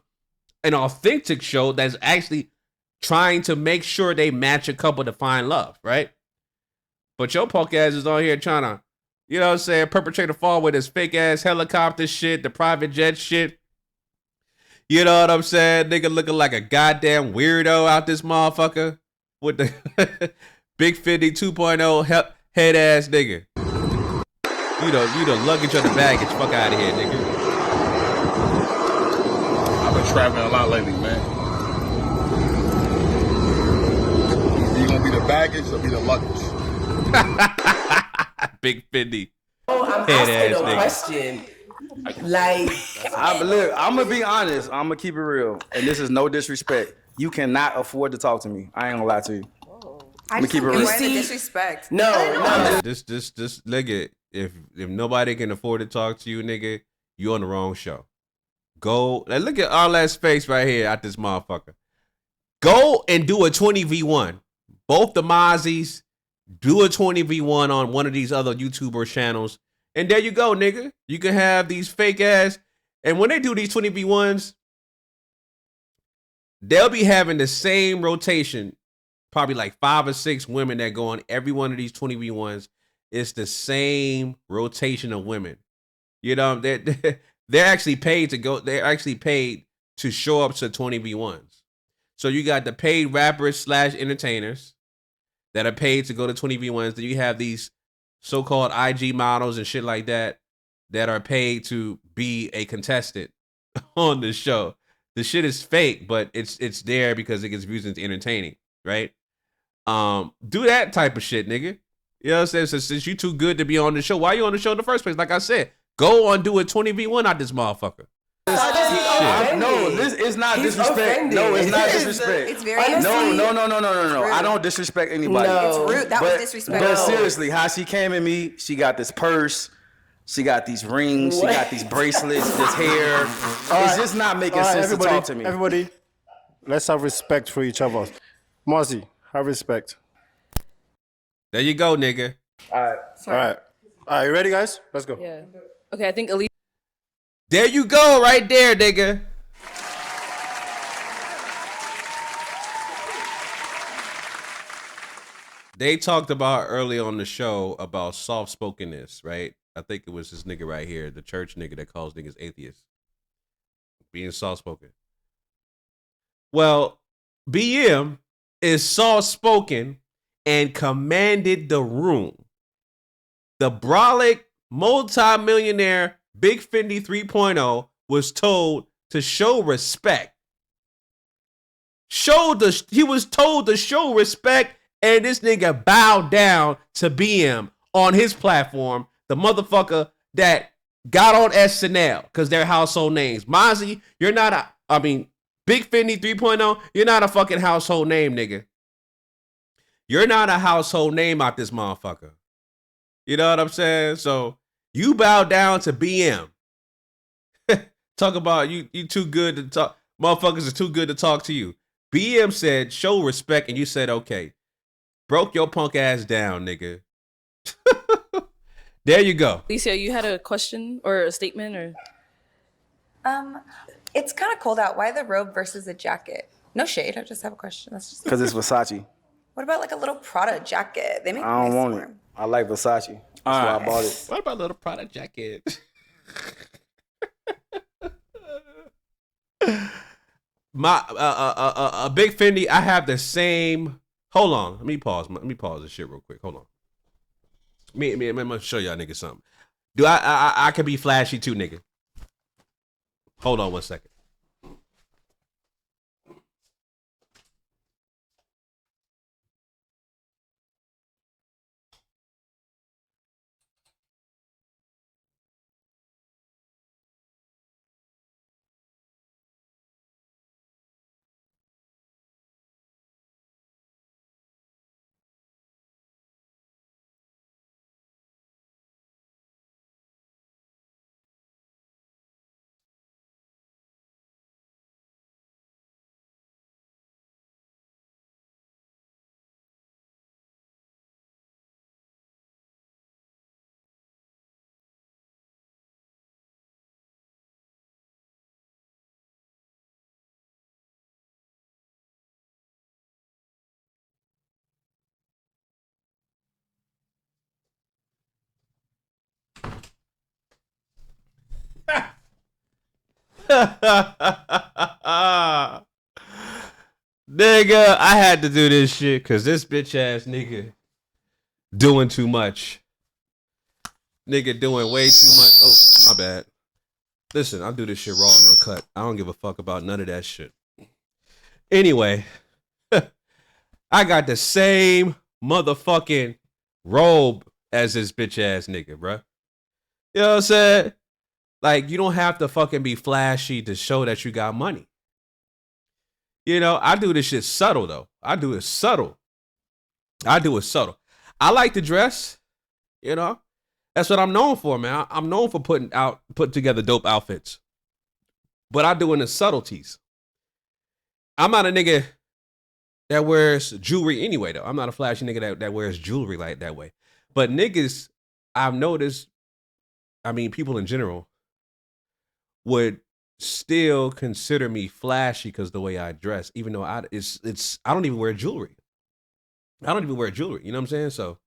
an authentic show that's actually trying to make sure they match a couple to find love, right? But your punk ass is on here trying to, you know what I'm saying, perpetrate a fall with this fake ass helicopter shit, the private jet shit. You know what I'm saying? Nigga looking like a goddamn weirdo out this motherfucker with the Big Fendi 2.0 head ass nigga. You the luggage or the baggage. Fuck out of here, nigga. I've been traveling a lot lately, man. You gonna be the baggage or be the luggage? Big Fendi. Oh, I'm head asking ass a nigga. question. Like, I'm gonna be honest. I'm gonna keep it real, and this is no disrespect. You cannot afford to talk to me. I ain't gonna lie to you. I'm gonna keep it real. Disrespect. No. This nigga, if nobody can afford to talk to you, nigga, you on the wrong show. Go, like, look at all that space right here at this motherfucker. Go and do a 20v1. Both the Mazis, do a 20v1 on one of these other YouTuber channels. And there you go, nigga. You can have these fake ass. And when they do these 20v1s, they'll be having the same rotation. Probably like 5 or 6 women that go on every one of these 20v1s. It's the same rotation of women. You know, they're actually paid to go. They're actually paid to show up to 20v1s. So you got the paid rappers / entertainers that are paid to go to 20v1s. Then you have these so-called IG models and shit like that that are paid to be a contestant on the show. The shit is fake, but it's there because it gets views and it's entertaining, right? Do that type of shit, nigga. You know what I'm saying? So since you too good to be on the show, why you on the show in the first place? Like I said, go on, do a 20v1 out this motherfucker. No, this is not disrespect. No, it's not disrespect. It's very No. I don't disrespect anybody. It's rude. That was disrespectful. But seriously, how she came at me, she got this purse, she got these rings, she got these bracelets, this hair. It's just not making sense to talk to me. Everybody, let's have respect for each other. Mazi, have respect. There you go, nigga. All right. You ready, guys? Let's go. Yeah. Okay, I think Elise. There you go, right there, nigga. They talked about early on the show about soft-spokenness, right? I think it was this nigga right here, the church nigga that calls niggas atheists. Being soft-spoken. Well, BM is soft-spoken and commanded the room. The brolic multi-millionaire Big Fendi 3.0 was told to show respect. He was told to show respect, and this nigga bowed down to BM on his platform, the motherfucker that got on SNL because they're household names. Mazi, you're not Big Fendi 3.0, you're not a fucking household name, nigga. You're not a household name out this motherfucker. You know what I'm saying? So you bow down to BM. Talk about you too good to talk. Motherfuckers are too good to talk to you. BM said, show respect, and you said, okay. Broke your punk ass down, nigga. There you go. Alicia, you had a question or a statement or? It's kind of cold out. Why the robe versus a jacket? No shade. I just have a question. That's just. Because it's Versace. What about like a little Prada jacket? They make. I don't nice want for it. I like Versace. That's why I bought it. What about a little Prada jacket? A Big Fendi. I have the same. Hold on. Let me pause this shit real quick. Hold on. I'm gonna show y'all niggas something. Do I can be flashy too, nigga. Hold on 1 second. Nigga, I had to do this shit because this bitch ass nigga doing too much. Nigga doing way too much. Oh, my bad. Listen, I'll do this shit raw and uncut. I don't give a fuck about none of that shit. Anyway, I got the same motherfucking robe as this bitch ass nigga, bruh. You know what I'm saying? Like, you don't have to fucking be flashy to show that you got money. You know, I do this shit subtle, though. I do it subtle. I like to dress, you know. That's what I'm known for, man. I'm known for putting together dope outfits. But I do it in the subtleties. I'm not a nigga that wears jewelry anyway, though. I'm not a flashy nigga that wears jewelry like that way. But niggas, I've noticed, people in general, would still consider me flashy because the way I dress, even though I don't even wear jewelry. You know what I'm saying? So,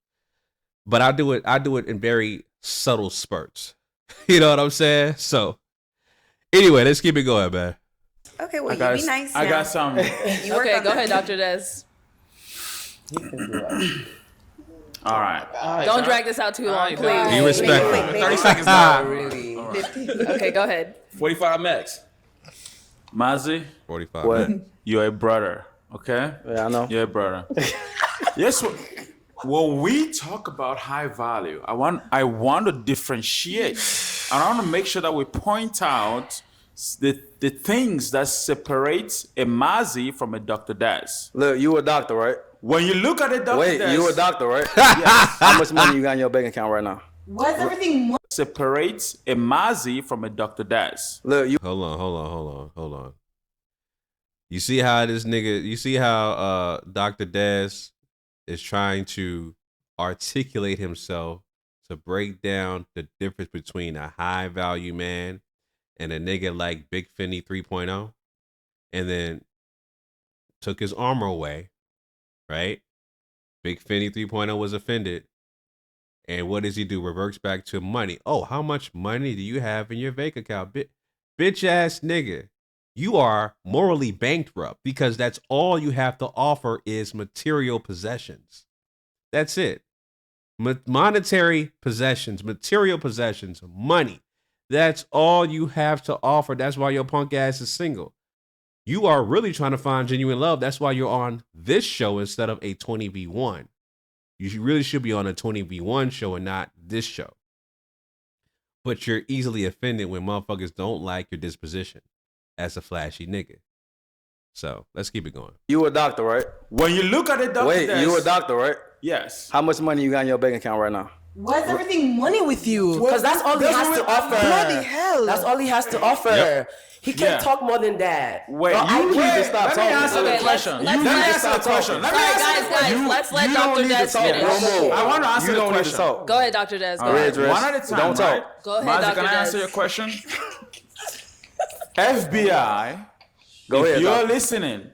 but I do it in very subtle spurts. You know what I'm saying? So, anyway, let's keep it going, man. Okay, well, you be nice. I got some. Okay, go ahead, Dr. Des. All right. Don't drag this out too long, please. Be respectful. 30 seconds now. Really? Okay, go ahead. 45 max. Mazi, 45. What? Man. you're a brother, okay? Yeah, I know. You're a brother. Yes. When we talk about high value, I want to differentiate. And I want to make sure that we point out the things that separate a Mazi from a Dr. Daz. Look, you a doctor, right? When you look at a Dr. Daz, you a doctor, right? Yes. How much money you got in your bank account right now? Why is everything separates a Mazi from a Dr. Daz. Look, you hold on. You see how Dr. Daz is trying to articulate himself to break down the difference between a high value man and a nigga like Big Fendi 3.0, and then took his armor away, right? Big Fendi 3.0 was offended. And what does he do? Reverts back to money. Oh, how much money do you have in your bank account? Bitch ass nigga. You are morally bankrupt because that's all you have to offer is material possessions. That's it. Monetary possessions, material possessions, money. That's all you have to offer. That's why your punk ass is single. You are really trying to find genuine love. That's why you're on this show instead of a 20v1. You really should be on a 20v1 show and not this show. But you're easily offended when motherfuckers don't like your disposition as a flashy nigga. So let's keep it going. You a doctor, right? When you look at the doctor, wait, you a doctor, right? Yes. How much money you got in your bank account right now? Why is everything money with you? Because that's all he has to offer. Bloody hell. That's all he has to offer. Yep. He can't talk more than that. Wait, Well, you need to stop talking. Let me answer the question. Let's let Dr. Des finish. I want to answer the question. Go ahead, Dr. Des. Go ahead. One at a time. Don't right? talk. Go ahead, Mazi, Dr. can I answer Des. your question? FBI, Go if ahead, you're doctor. listening,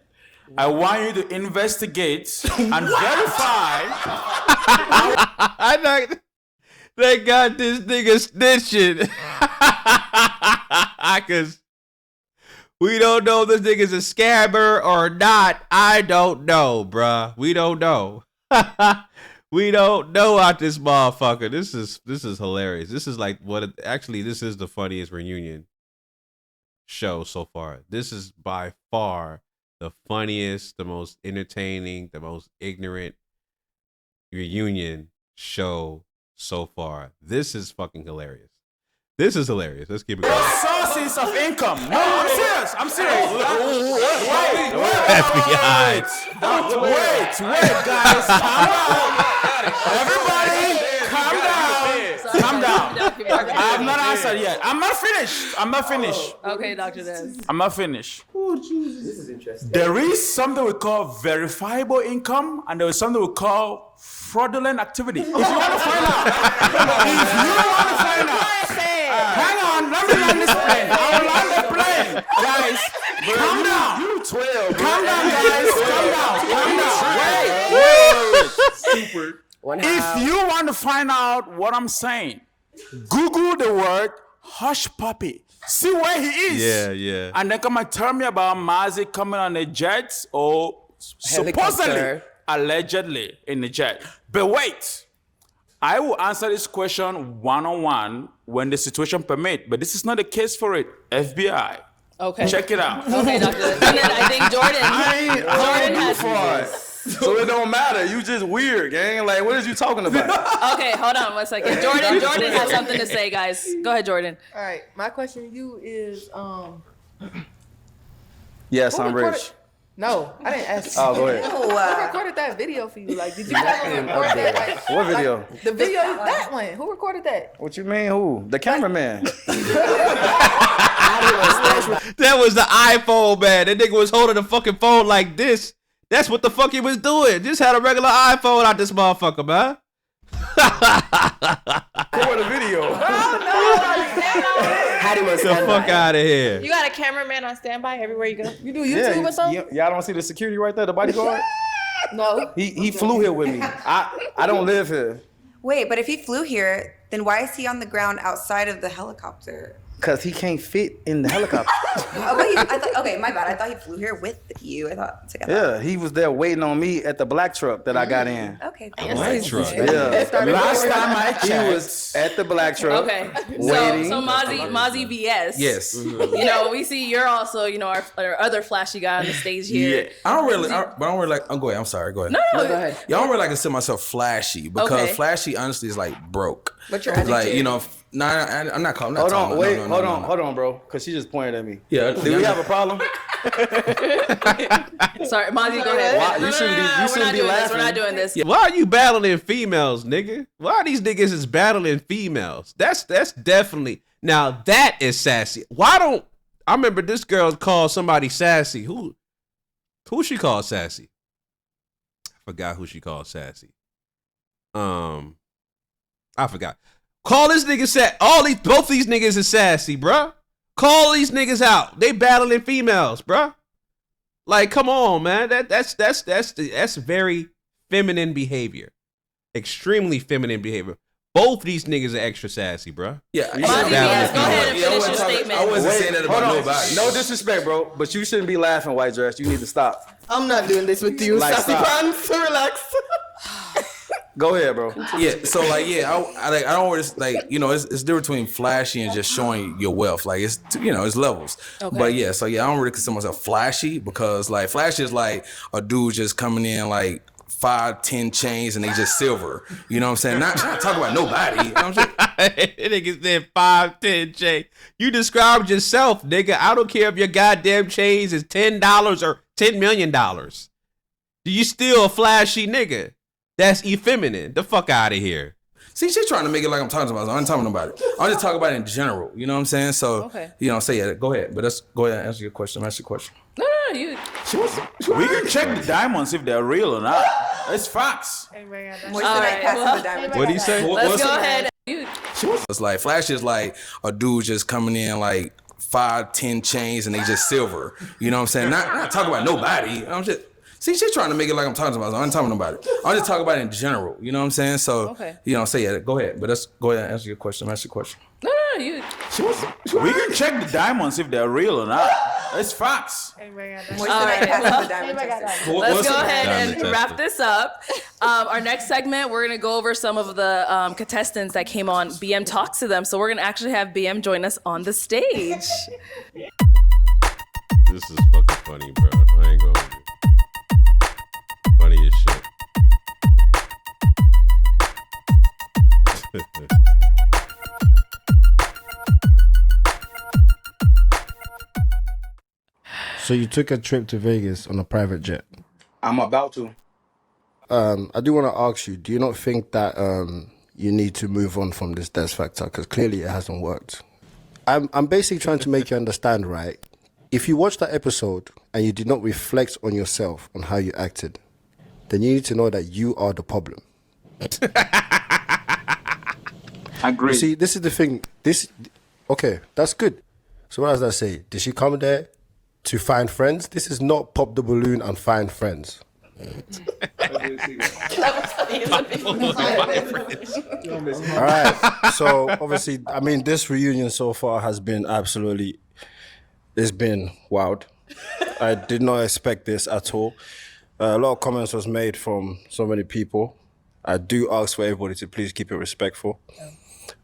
I want you to investigate and verify. I know they got this nigga snitching. Cause we don't know if this nigga's a scammer or not. I don't know, bruh. We don't know. We don't know out this motherfucker. This is hilarious. This is like this is the funniest reunion show so far. This is by far the funniest, the most entertaining, the most ignorant reunion show so far. This is fucking hilarious. This is hilarious. Let's keep it going. Sources of income. No, I'm serious. I'm serious. FBI. Wait, guys. Calm down. Everybody, calm down. I have not answered yet. I'm not finished. Okay, Dr. Des. I'm not finished. Oh, Jesus. This is interesting. There is something we call verifiable income, and there is something we call fraudulent activity. If you want to find out, hang on, let me land this plane. I will land the plane, guys. Calm down. You 12. Calm down, guys. Calm down. Wait. If you want to find out what I'm saying, Google the word hush puppy. See where he is. Yeah. And then come and tell me about Mazi coming on a jet or supposedly, allegedly in the jet. But wait, I will answer this question one-on-one when the situation permits. But this is not the case for it. FBI. Okay. Check it out. Okay, Dr. Des. And then I think Jordan has. So it don't matter. You just weird, gang. Like, what is you talking about? Okay, hold on 1 second. Jordan has something to say, guys. Go ahead, Jordan. All right, my question to you is, Yes, who I'm recorded- rich. No, I didn't ask you. Oh, go ahead. Who recorded that video for you? Like, did you ever record that? Like, What video? the video, that one. Who recorded that? What you mean? Who? The cameraman. That was the iPhone, man. That nigga was holding the fucking phone like this. That's what the fuck he was doing. Just had a regular iPhone out this motherfucker, man. Record a video. Had him on Get the standby. fuck out of here. You got a cameraman on standby everywhere you go. You do YouTube or something? Y'all don't see the security right there, the bodyguard? No. He flew here with me. I don't live here. Wait, but if he flew here, then why is he on the ground outside of the helicopter? Because he can't fit in the helicopter. Okay, my bad. I thought he flew here with you. I thought together. Yeah, he was there waiting on me at the black truck that I got in. Okay. Black truck. Yeah. Last time I checked, He was at the black truck. Okay. Waiting. So Mazi VS. Yes. You know, we see you're also, you know, our other flashy guy on the stage here. Yeah. I don't really like. I'm going. I'm sorry. Go ahead. No, go ahead. Yeah, I don't really like to consider myself flashy because Okay. flashy honestly is like broke. But you're like, educated. you know, I'm not calling. Hold on, hold on, bro. Because she just pointed at me. Yeah. Do we have a problem? Sorry, Mazi, go ahead. Why? You shouldn't be laughing. We're not doing this. Why are you battling females, nigga? Why are these niggas is battling females? That's definitely now that is sassy. I remember this girl called somebody sassy. Who she called sassy? I forgot who she called sassy. I forgot. Call this nigga both these niggas is sassy, bruh. Call these niggas out. They battling females, bruh. Like, come on, man. That's very feminine behavior. Extremely feminine behavior. Both these niggas are extra sassy, bruh. Yeah, Mazi, yes, go ahead and finish your statement. I wasn't saying that about nobody. No disrespect, bro, but you shouldn't be laughing, white dress. You need to stop. I'm not doing this with you, Like, sassy stop. pants. Relax. Go ahead, bro. Yeah, so like, I don't always like, you know, it's different between flashy and just showing your wealth. Like, it's, you know, it's levels. Okay. But yeah, so yeah, I don't really consider myself flashy because like flashy is like a dude just coming in like 5-10 chains and they just silver. You know what I'm saying? Not talking about nobody. You know what I'm saying? Nigga said 5-10 chain. You described yourself, nigga. I don't care if your goddamn chains is $10 or $10 million. Do you still a flashy nigga? That's effeminate. The fuck out of here. See, she's trying to make it like I'm talking about it. I'm not talking about it. I'm just talking about it in general. You know what I'm saying? So, you know, say it. Go ahead. But let's go ahead and answer your question. Ask your question. No, you. We can check the diamonds if they're real or not. It's facts. All right. What do you say? Let's go ahead. It's like flash is like a dude just coming in like 5-10 chains and they just silver. You know what I'm saying? Not talking about nobody. I'm just. See, she's trying to make it like I'm talking about it. I'm not talking about it. I'm just talking about it in general. You know what I'm saying? So, you know, say it. Go ahead. But let's go ahead and answer your question. Ask your question. No, you. We can check the diamonds if they're real or not. It's facts. All right. Let's go ahead and wrap this up. Our next segment, we're going to go over some of the contestants that came on BM Talks to them. So we're going to actually have BM join us on the stage. This is fucking funny, bro. I ain't going. Funny as shit. So you took a trip to Vegas on a private jet. I'm about to. I do want to ask you, do you not think that you need to move on from this Des factor? Because clearly it hasn't worked. I'm basically trying to make you understand, right? If you watch that episode and you did not reflect on yourself, on how you acted, then you need to know that you are the problem. I agree. You see, this is the thing. Okay, that's good. So what does that say? Did she come there to find friends? This is not pop the balloon and find friends. All right. So obviously, I mean, this reunion so far has been absolutely, it's been wild. I did not expect this at all. A lot of comments was made from so many people. I do ask for everybody to please keep it respectful.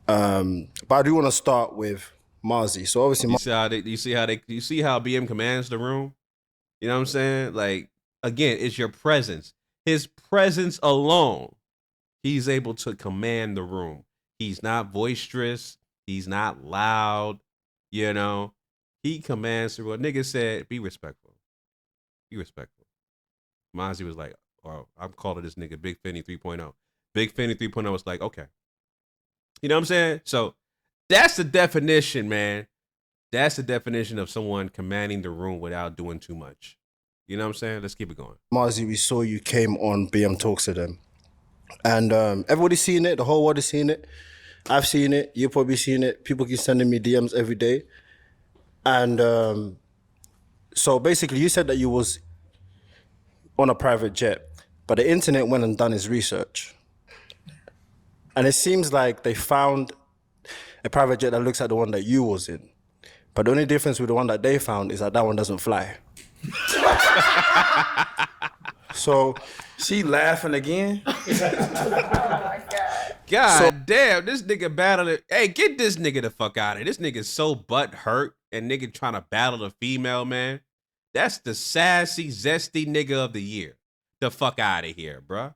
But I do want to start with Mazi. So obviously, you see how BM commands the room? You know what I'm saying? Like, again, it's your presence. His presence alone, he's able to command the room. He's not boisterous. He's not loud. You know, he commands the room. Nigga said, be respectful. Be respectful. Mazi was like, oh, I'm calling this nigga Big Fendi 3.0. Big Fendi 3.0 was like, okay. You know what I'm saying? So that's the definition, man. That's the definition of someone commanding the room without doing too much. You know what I'm saying? Let's keep it going. Mazi, we saw you came on BM Talks to them. And everybody's seen it. The whole world is seeing it. I've seen it. You've probably seen it. People keep sending me DMs every day. And so basically you said that you was on a private jet, but the internet went and done its research. And it seems like they found a private jet that looks like the one that you was in. But the only difference with the one that they found is that one doesn't fly. So she laughing again. God damn, this nigga battling. Hey, get this nigga the fuck out of here. This nigga's so butt hurt and nigga trying to battle a female, man. That's the sassy, zesty nigga of the year. The fuck out of here, bruh.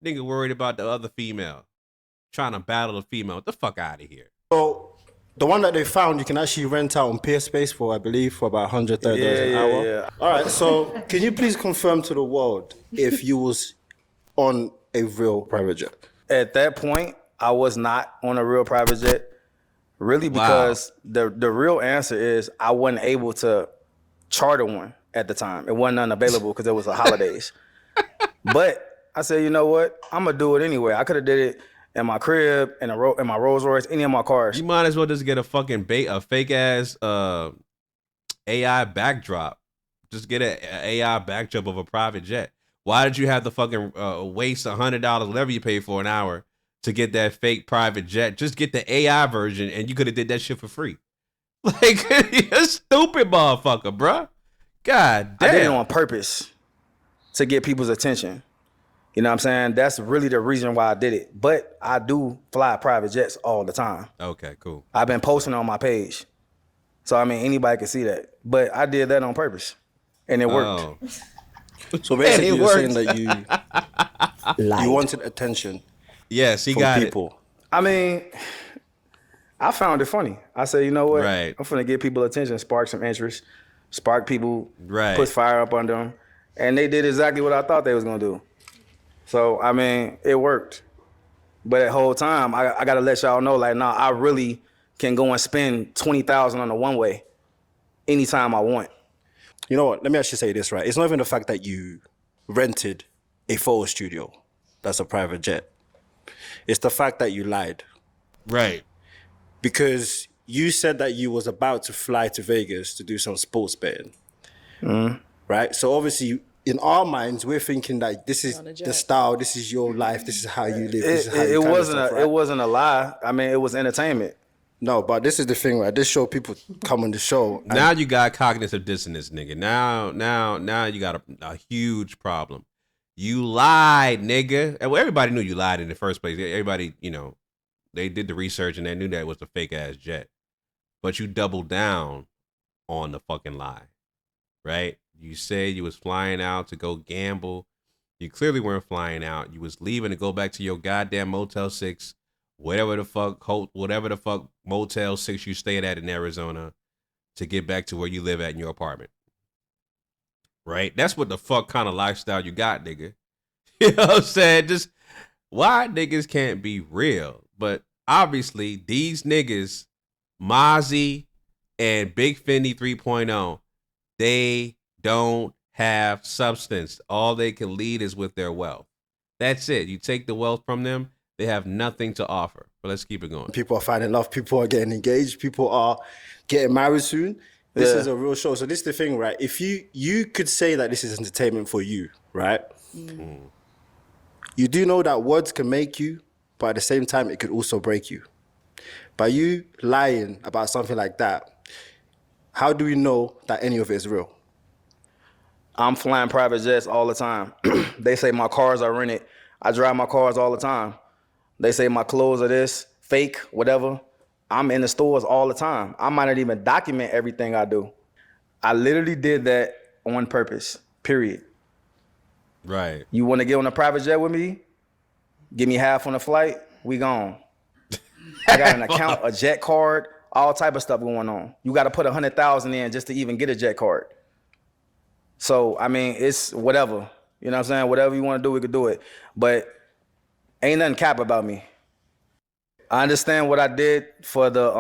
Nigga worried about the other female. Trying to battle a female. Get the fuck out of here. So the one that they found, you can actually rent out on Peerspace for, I believe, for about $130 an hour. Yeah. All right, so can you please confirm to the world if you was on a real private jet? At that point, I was not on a real private jet. Really, because the real answer is I wasn't able to charter one at the time. It wasn't unavailable because it was the holidays. But I said, you know what? I'm going to do it anyway. I could have did it in my crib, in my Rolls Royce, any of my cars. You might as well just get a fucking fake ass AI backdrop. Just get an AI backdrop of a private jet. Why did you have to fucking waste $100, whatever you pay for an hour, to get that fake private jet? Just get the AI version, and you could have did that shit for free. Like, you're a stupid motherfucker, bruh. God damn. I did it on purpose to get people's attention. You know what I'm saying? That's really the reason why I did it. But I do fly private jets all the time. Okay, cool. I've been posting on my page. So, I mean, anybody can see that. But I did that on purpose. And it worked. So basically, you're saying that you wanted attention. Yes, he from got people. it. I mean, I found it funny. I said, you know what? Right. I'm finna give people attention, spark some interest, spark people, right. Put fire up under them. And they did exactly what I thought they was gonna do. So, I mean, it worked. But that whole time, I gotta let y'all know, like, nah, I really can go and spend $20,000 on a one-way anytime I want. You know what? Let me actually say this, right? It's not even the fact that you rented a photo studio that's a private jet. It's the fact that you lied. Right. Because you said that you was about to fly to Vegas to do some sports betting. Right? So obviously, in our minds, we're thinking that this is the style, this is your life, this is how you live, this is how you It wasn't a lie. I mean, it was entertainment. No, but this is the thing, right? This show, people come on the show. Now you got cognitive dissonance, nigga. Now you got a huge problem. You lied, nigga. Well, everybody knew you lied in the first place. Everybody, they did the research and they knew that it was a fake ass jet. But you doubled down on the fucking lie, right? You said you was flying out to go gamble. You clearly weren't flying out. You was leaving to go back to your goddamn Motel 6, whatever the fuck Motel 6 you stayed at in Arizona, to get back to where you live at in your apartment. Right? That's what the fuck kind of lifestyle you got, nigga. You know what I'm saying? Just why niggas can't be real. But obviously, these niggas, Mazi and Big Fendi 3.0, they don't have substance. All they can lead is with their wealth. That's it. You take the wealth from them, they have nothing to offer. But let's keep it going. People are finding love. People are getting engaged. People are getting married soon. This is a real show. So this is the thing, right? If you could say that this is entertainment for you, right? You do know that words can make you, but at the same time, it could also break you. By you lying about something like that, how do we know that any of it is real? I'm flying private jets all the time. They say my cars are rented. I drive my cars all the time. They say my clothes are this, fake, whatever. I'm in the stores all the time. I might not even document everything I do. I literally did that on purpose, period. Right. You want to get on a private jet with me? Give me half on the flight, we gone. I got an account, a jet card, all type of stuff going on. You got to put 100,000 in just to even get a jet card. So, I mean, it's whatever. You know what I'm saying? Whatever you want to do, we could do it. But ain't nothing cap about me. I understand what I did for the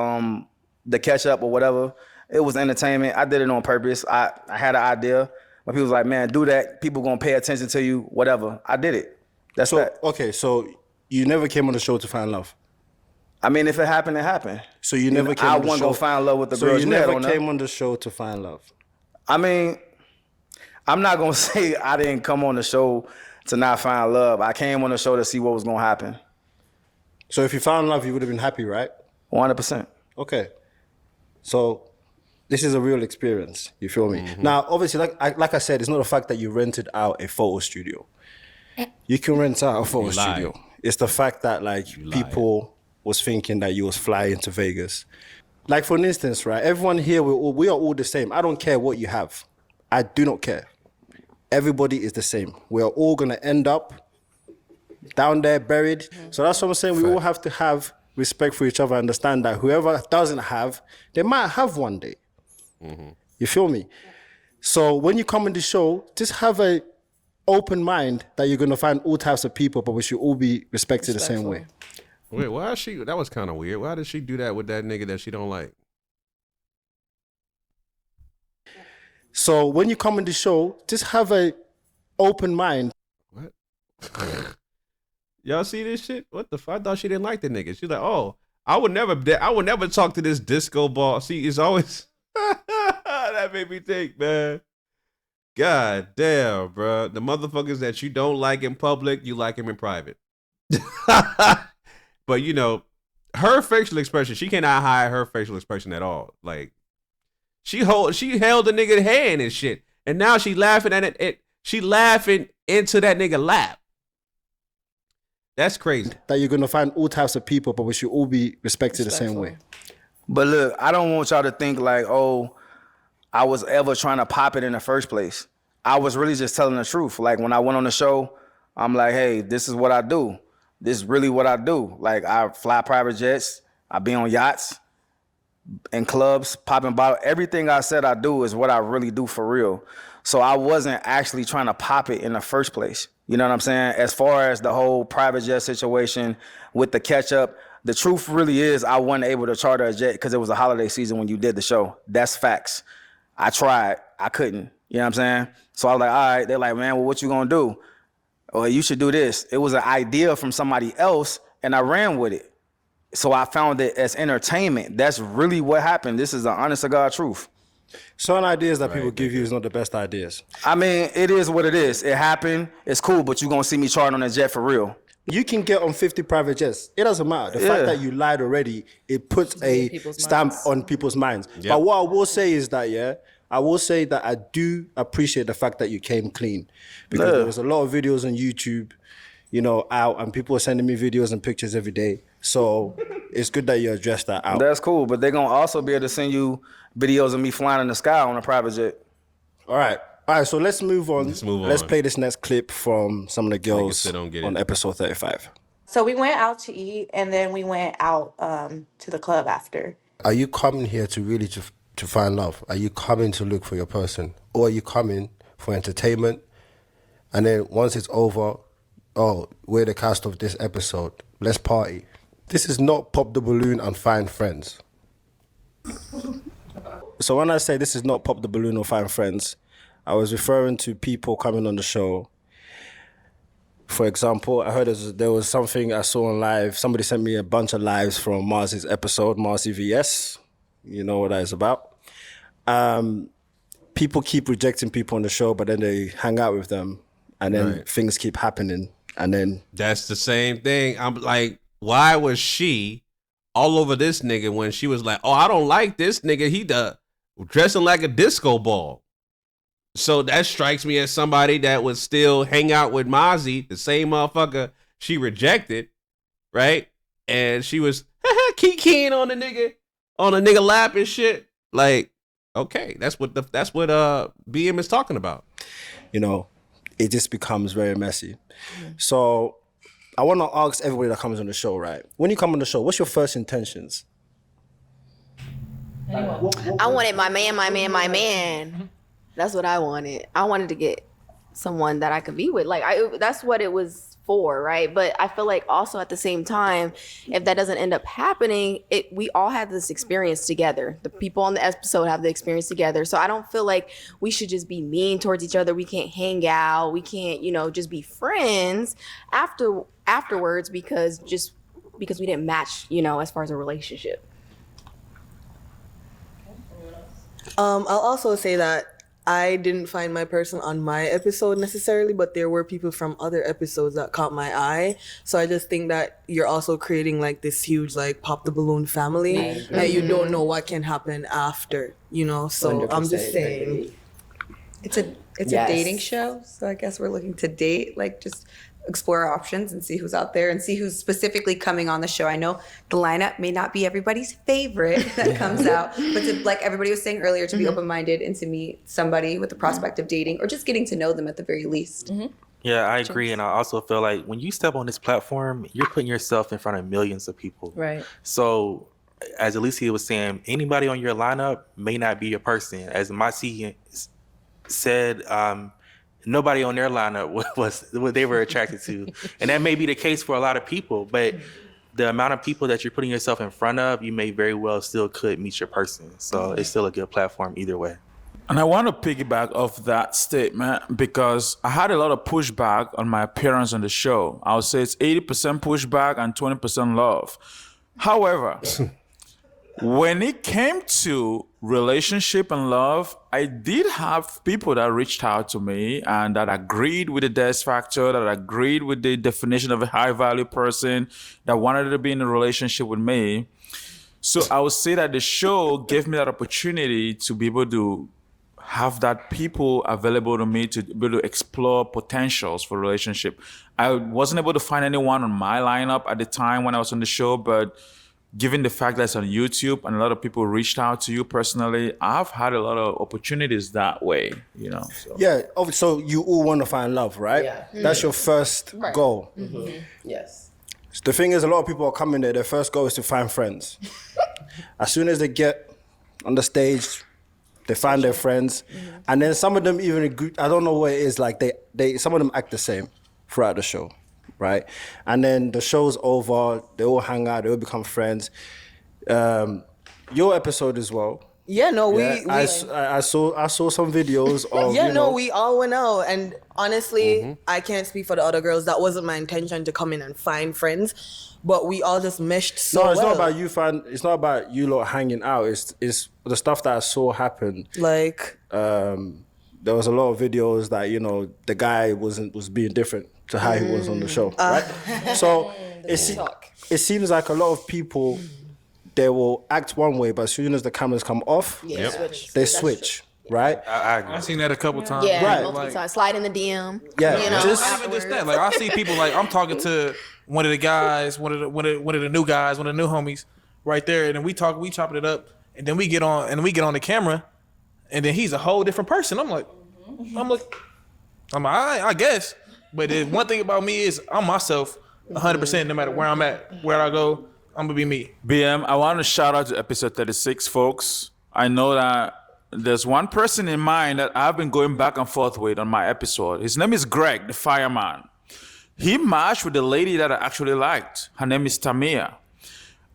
CashApp or whatever. It was entertainment. I did it on purpose. I had an idea. But people was like, man, do that. People gonna pay attention to you, whatever. I did it. That's that. Okay, so you never came on the show to find love? I mean, if it happened, it happened. So you never came on the show? I wasn't gonna find love with the girl. So you never came on the show to find love? I mean, I'm not gonna say I didn't come on the show to not find love. I came on the show to see what was gonna happen. So if you found love, you would have been happy, right? 100%. Okay. So this is a real experience. You feel me? Now, obviously, like I said, it's not the fact that you rented out a photo studio. You can rent out a photo studio. It's the fact that people was thinking that you was flying to Vegas. Like for instance, right? Everyone here, we are all the same. I don't care what you have. I do not care. Everybody is the same. We are all gonna end up down there buried. So that's what I'm saying. We all have to have respect for each other, understand that whoever doesn't have, they might have one day. You feel me? So when you come on the show, just have a open mind that you're gonna find all types of people, but we should all be respected the same way. Wait, why is she? That was kind of weird. Why did she do that with that nigga that she don't like? So when you come on the show, just have a open mind. What? Y'all see this shit? What the fuck? I thought she didn't like the nigga. She's like, oh, I would never talk to this disco ball. See, it's always that made me think, man. God damn, bro. The motherfuckers that you don't like in public, you like him in private. But you know, her facial expression, she cannot hide her facial expression at all. Like she held the nigga's hand and shit, and now she laughing at it. She laughing into that nigga lap. That's crazy. That you're gonna find all types of people, but we should all be respected the same way. But look, I don't want y'all to think like, oh, I was ever trying to pop it in the first place. I was really just telling the truth. Like when I went on the show, I'm like, hey, this is what I do. This is really what I do. Like I fly private jets. I be on yachts, in clubs, popping bottles. Everything I said I do is what I really do for real. So I wasn't actually trying to pop it in the first place. You know what I'm saying? As far as the whole private jet situation with the catch-up, the truth really is I wasn't able to charter a jet because it was a holiday season when you did the show. That's facts. I tried. I couldn't. You know what I'm saying? So I was like, all right. They're like, man, well, what you gonna do? Well, you should do this. It was an idea from somebody else, and I ran with it. So I found it as entertainment. That's really what happened. This is the honest to God truth. Certain ideas that people give you is not the best ideas. I mean, it is what it is. It happened. It's cool, but you're going to see me charting on a jet for real. You can get on 50 private jets. It doesn't matter. The fact that you lied already, it puts a stamp on people's minds. Yep. But what I will say is that, I will say that I do appreciate the fact that you came clean. Because there was a lot of videos on YouTube, out, and people are sending me videos and pictures every day. So it's good that you addressed that out. That's cool, but they're going to also be able to send you videos of me flying in the sky on a private jet. All right, so let's move on. Let's play this next clip from some of the girls on episode 35. So we went out to eat, and then we went out to the club after. Are you coming here to really to find love? Are you coming to look for your person? Or are you coming for entertainment? And then once it's over, oh, we're the cast of this episode. Let's party. This is not pop the balloon and find friends. So when I say this is not pop the balloon or find friends, I was referring to people coming on the show. For example, I heard there was something I saw on live. Somebody sent me a bunch of lives from Mazi's episode, Mazi VS. You know what that is about. People keep rejecting people on the show, but then they hang out with them, and then things keep happening. And then that's the same thing. I'm like, why was she all over this nigga when she was like, oh, I don't like this nigga. He dressing like a disco ball. So that strikes me as somebody that would still hang out with Mazi, the same motherfucker she rejected, right? And she was kikiing on the nigga lap and shit. Like, okay, that's what BM is talking about. It just becomes very messy. So I want to ask everybody that comes on the show, right? When you come on the show, what's your first intentions? I wanted my man. That's what I wanted. I wanted to get someone that I could be with. That's what it was for, right? But I feel like also at the same time, if that doesn't end up happening, we all have this experience together. The people on the episode have the experience together. So I don't feel like we should just be mean towards each other. We can't hang out. We can't, just be friends afterwards because we didn't match, as far as a relationship. I'll also say that I didn't find my person on my episode necessarily, but there were people from other episodes that caught my eye. So I just think that you're also creating like this huge like pop the balloon family and you don't know what can happen after, so I'm just saying. It's a dating show, so I guess we're looking to date, like just explore our options and see who's out there and see who's specifically coming on the show. I know the lineup may not be everybody's favorite that comes out, but like everybody was saying earlier, to be open-minded and to meet somebody with the prospect of dating or just getting to know them at the very least. Yeah, I agree. And I also feel like when you step on this platform, you're putting yourself in front of millions of people. Right. So as Alicia was saying, anybody on your lineup may not be your person. As Mazi said, nobody on their lineup was what they were attracted to. And that may be the case for a lot of people, but the amount of people that you're putting yourself in front of, you may very well still could meet your person. So it's still a good platform either way. And I want to piggyback off that statement because I had a lot of pushback on my appearance on the show. I would say it's 80% pushback and 20% love. However, when it came to relationship and love, I did have people that reached out to me and that agreed with the Des factor, that agreed with the definition of a high value person, that wanted to be in a relationship with me. So I would say that the show gave me that opportunity to be able to have that people available to me to be able to explore potentials for relationship. I wasn't able to find anyone on my lineup at the time when I was on the show, but given the fact that it's on YouTube and a lot of people reached out to you personally, I've had a lot of opportunities that way, you know. So. Yeah, so you all want to find love, right? Yeah. That's your first goal. Mm-hmm. Yes. The thing is, a lot of people are coming there, their first goal is to find friends. As soon as they get on the stage, they find their friends, and then some of them even agree, I don't know what it is, like they some of them act the same throughout the show, right? And then the show's over, they all hang out, they all become friends. Your episode as well. Yeah, no, I saw some videos of we all went out, and honestly, I can't speak for the other girls. That wasn't my intention to come in and find friends, but we all just meshed so well. No, it's not about you it's not about you lot hanging out. It's the stuff that I saw happen. Like there was a lot of videos that the guy was being different to how he was on the show, right? So it seems like a lot of people, they will act one way, but as soon as the cameras come off, they switch, right? I've seen that a couple times. Yeah, Right. multiple times. Slide in the DM. Yeah, you know, Not even just that. Like I see people like I'm talking to one of the guys, one of the new guys, one of the new homies, right there, and then we chopping it up, and then we get on the camera, and then he's a whole different person. I'm like, I guess. But the one thing about me is I'm myself 100% no matter where I'm at, where I go, I'm gonna be me. BM, I want to shout out to episode 36, folks. I know that there's one person in mind that I've been going back and forth with on my episode. His name is Greg, the fireman. He matched with the lady that I actually liked. Her name is Tamia.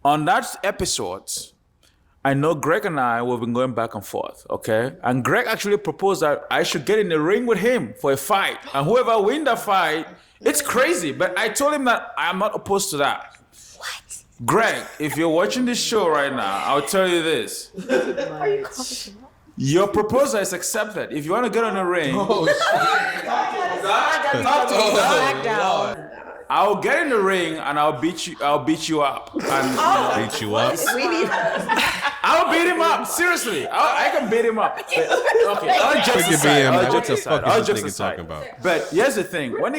On that episode, I know Greg and I have been going back and forth, okay? And Greg actually proposed that I should get in the ring with him for a fight. And whoever wins that fight, it's crazy. But I told him that I'm not opposed to that. What? Greg, if you're watching this show right now, I'll tell you this. Your proposal is accepted. If you want to get on the ring, I'll get in the ring and I'll beat you up. And, beat you up? I'll beat him up. Seriously, I can beat him up. Okay, I'll just aside. What the fuck is this nigga talking about? But here's the thing: when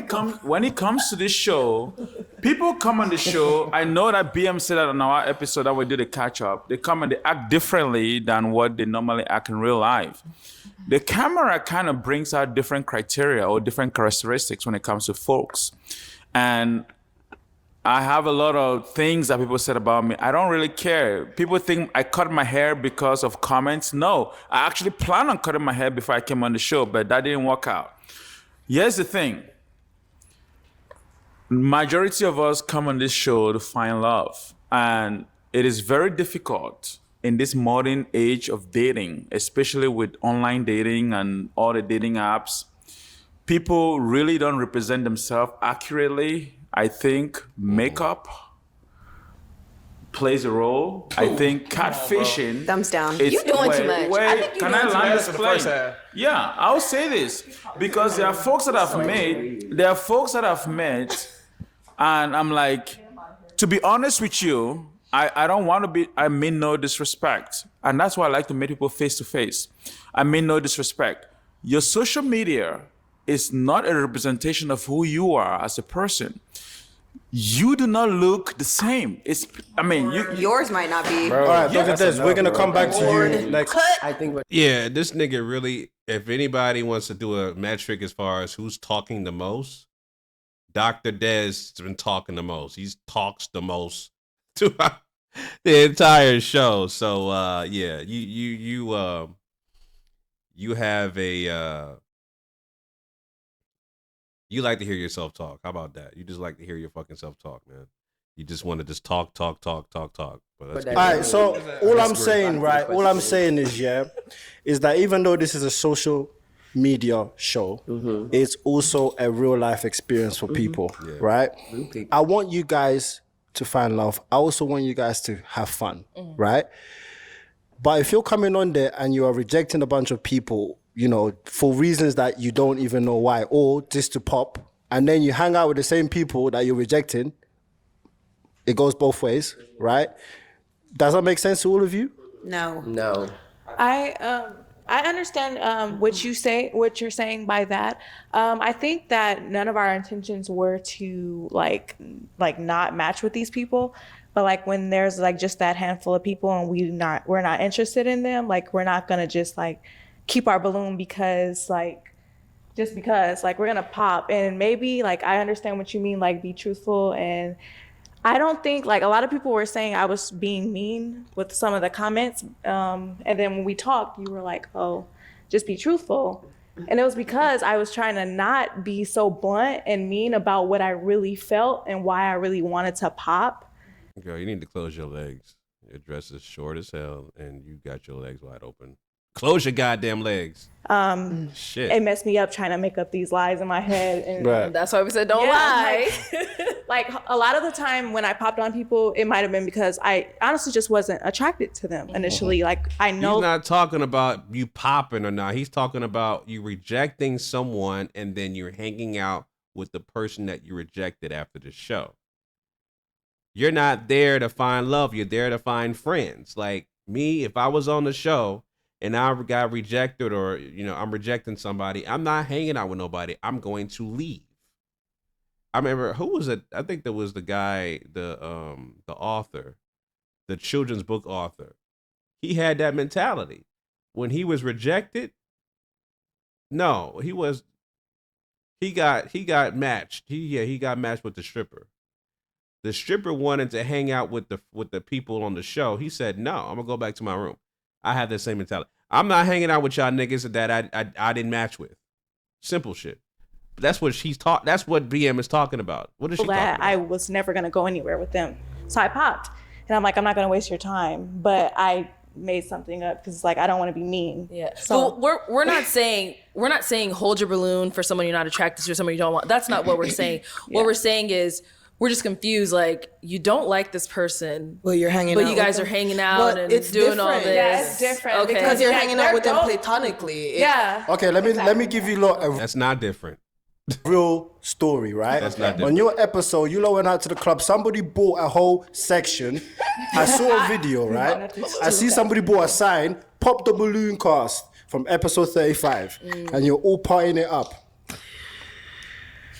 it comes to this show, people come on the show. I know that BM said that on our episode that we did a catch up. They come and they act differently than what they normally act in real life. The camera kind of brings out different criteria or different characteristics when it comes to folks. And I have a lot of things that people said about me. I don't really care. People think I cut my hair because of comments. No, I actually planned on cutting my hair before I came on the show, but that didn't work out. Here's the thing. Majority of us come on this show to find love. And it is very difficult in this modern age of dating, especially with online dating and all the dating apps. People really don't represent themselves accurately. I think makeup plays a role. I think catfishing. Thumbs down. You doing too much. I think you Can I land this plane? Yeah, I'll say this because there are folks that I've met, and I'm like, to be honest with you, I don't want to be. I mean no disrespect, and that's why I like to meet people face to face. I mean no disrespect. Your social media is not a representation of who you are as a person. You do not look the same. Yours might not be. All right, look at this. We're gonna come back to you next. I think. Yeah, this nigga really. If anybody wants to do a metric as far as who's talking the most, Dr. Dez has been talking the most. He talks the most throughout the entire show. So yeah, you have a. You like to hear yourself talk. How about that? You just like to hear your fucking self talk, man. You just want to just talk. But all right, so all I'm saying is, is that even though this is a social media show, it's also a real life experience for people, right? I want you guys to find love. I also want you guys to have fun, right? But if you're coming on there and you are rejecting a bunch of people, you know, for reasons that you don't even know why, or just to pop, and then you hang out with the same people that you're rejecting, it goes both ways, right? Does that make sense to all of you? No. I understand what you're saying by that. I think that none of our intentions were to like not match with these people, but like when there's like just that handful of people and we're not interested in them, like we're not gonna just like keep our balloon because like we're gonna pop. And maybe like I understand what you mean, like be truthful. And I don't think, like, a lot of people were saying I was being mean with some of the comments. And then when we talked, you were like, oh, just be truthful. And it was because I was trying to not be so blunt and mean about what I really felt and why I really wanted to pop. Girl, you need to close your legs. Your dress is short as hell, and you got your legs wide open. Close your goddamn legs. Shit. It messed me up trying to make up these lies in my head. And That's why we said don't lie. Like a lot of the time when I popped on people, it might have been because I honestly just wasn't attracted to them initially. Like I know. He's not talking about you popping or not. He's talking about you rejecting someone and then you're hanging out with the person that you rejected after the show. You're not there to find love. You're there to find friends. Like me, if I was on the show and I got rejected, or you know, I'm rejecting somebody, I'm not hanging out with nobody. I'm going to leave. I remember, who was it? I think that was the guy, the author, the children's book author. He had that mentality. When he was rejected, he got matched. He got matched with the stripper. The stripper wanted to hang out with the people on the show. He said, no, I'm gonna go back to my room. I have that same mentality. I'm not hanging out with y'all niggas that I didn't match with. Simple shit. That's what that's what BM is talking about. What is she talking about? I was never gonna go anywhere with them. So I popped. And I'm like, I'm not gonna waste your time. But I made something up because like I don't want to be mean. Yeah. So Well, we're not saying hold your balloon for someone you're not attracted to or someone you don't want. That's not what we're saying. What we're saying is we're just confused. Like, you don't like this person, but you're hanging out. But you guys are hanging out and it's doing different. all this. Yeah, it's different. Okay. Because you're hanging out with them platonically. Yeah. Okay, let me give you lot a That's not different. real story, right? That's not different. On your episode, you lot went out to the club. Somebody bought a whole section. I saw a video, right? I see somebody bought a sign, Pop the Balloon Cast from episode 35, and you're all partying it up.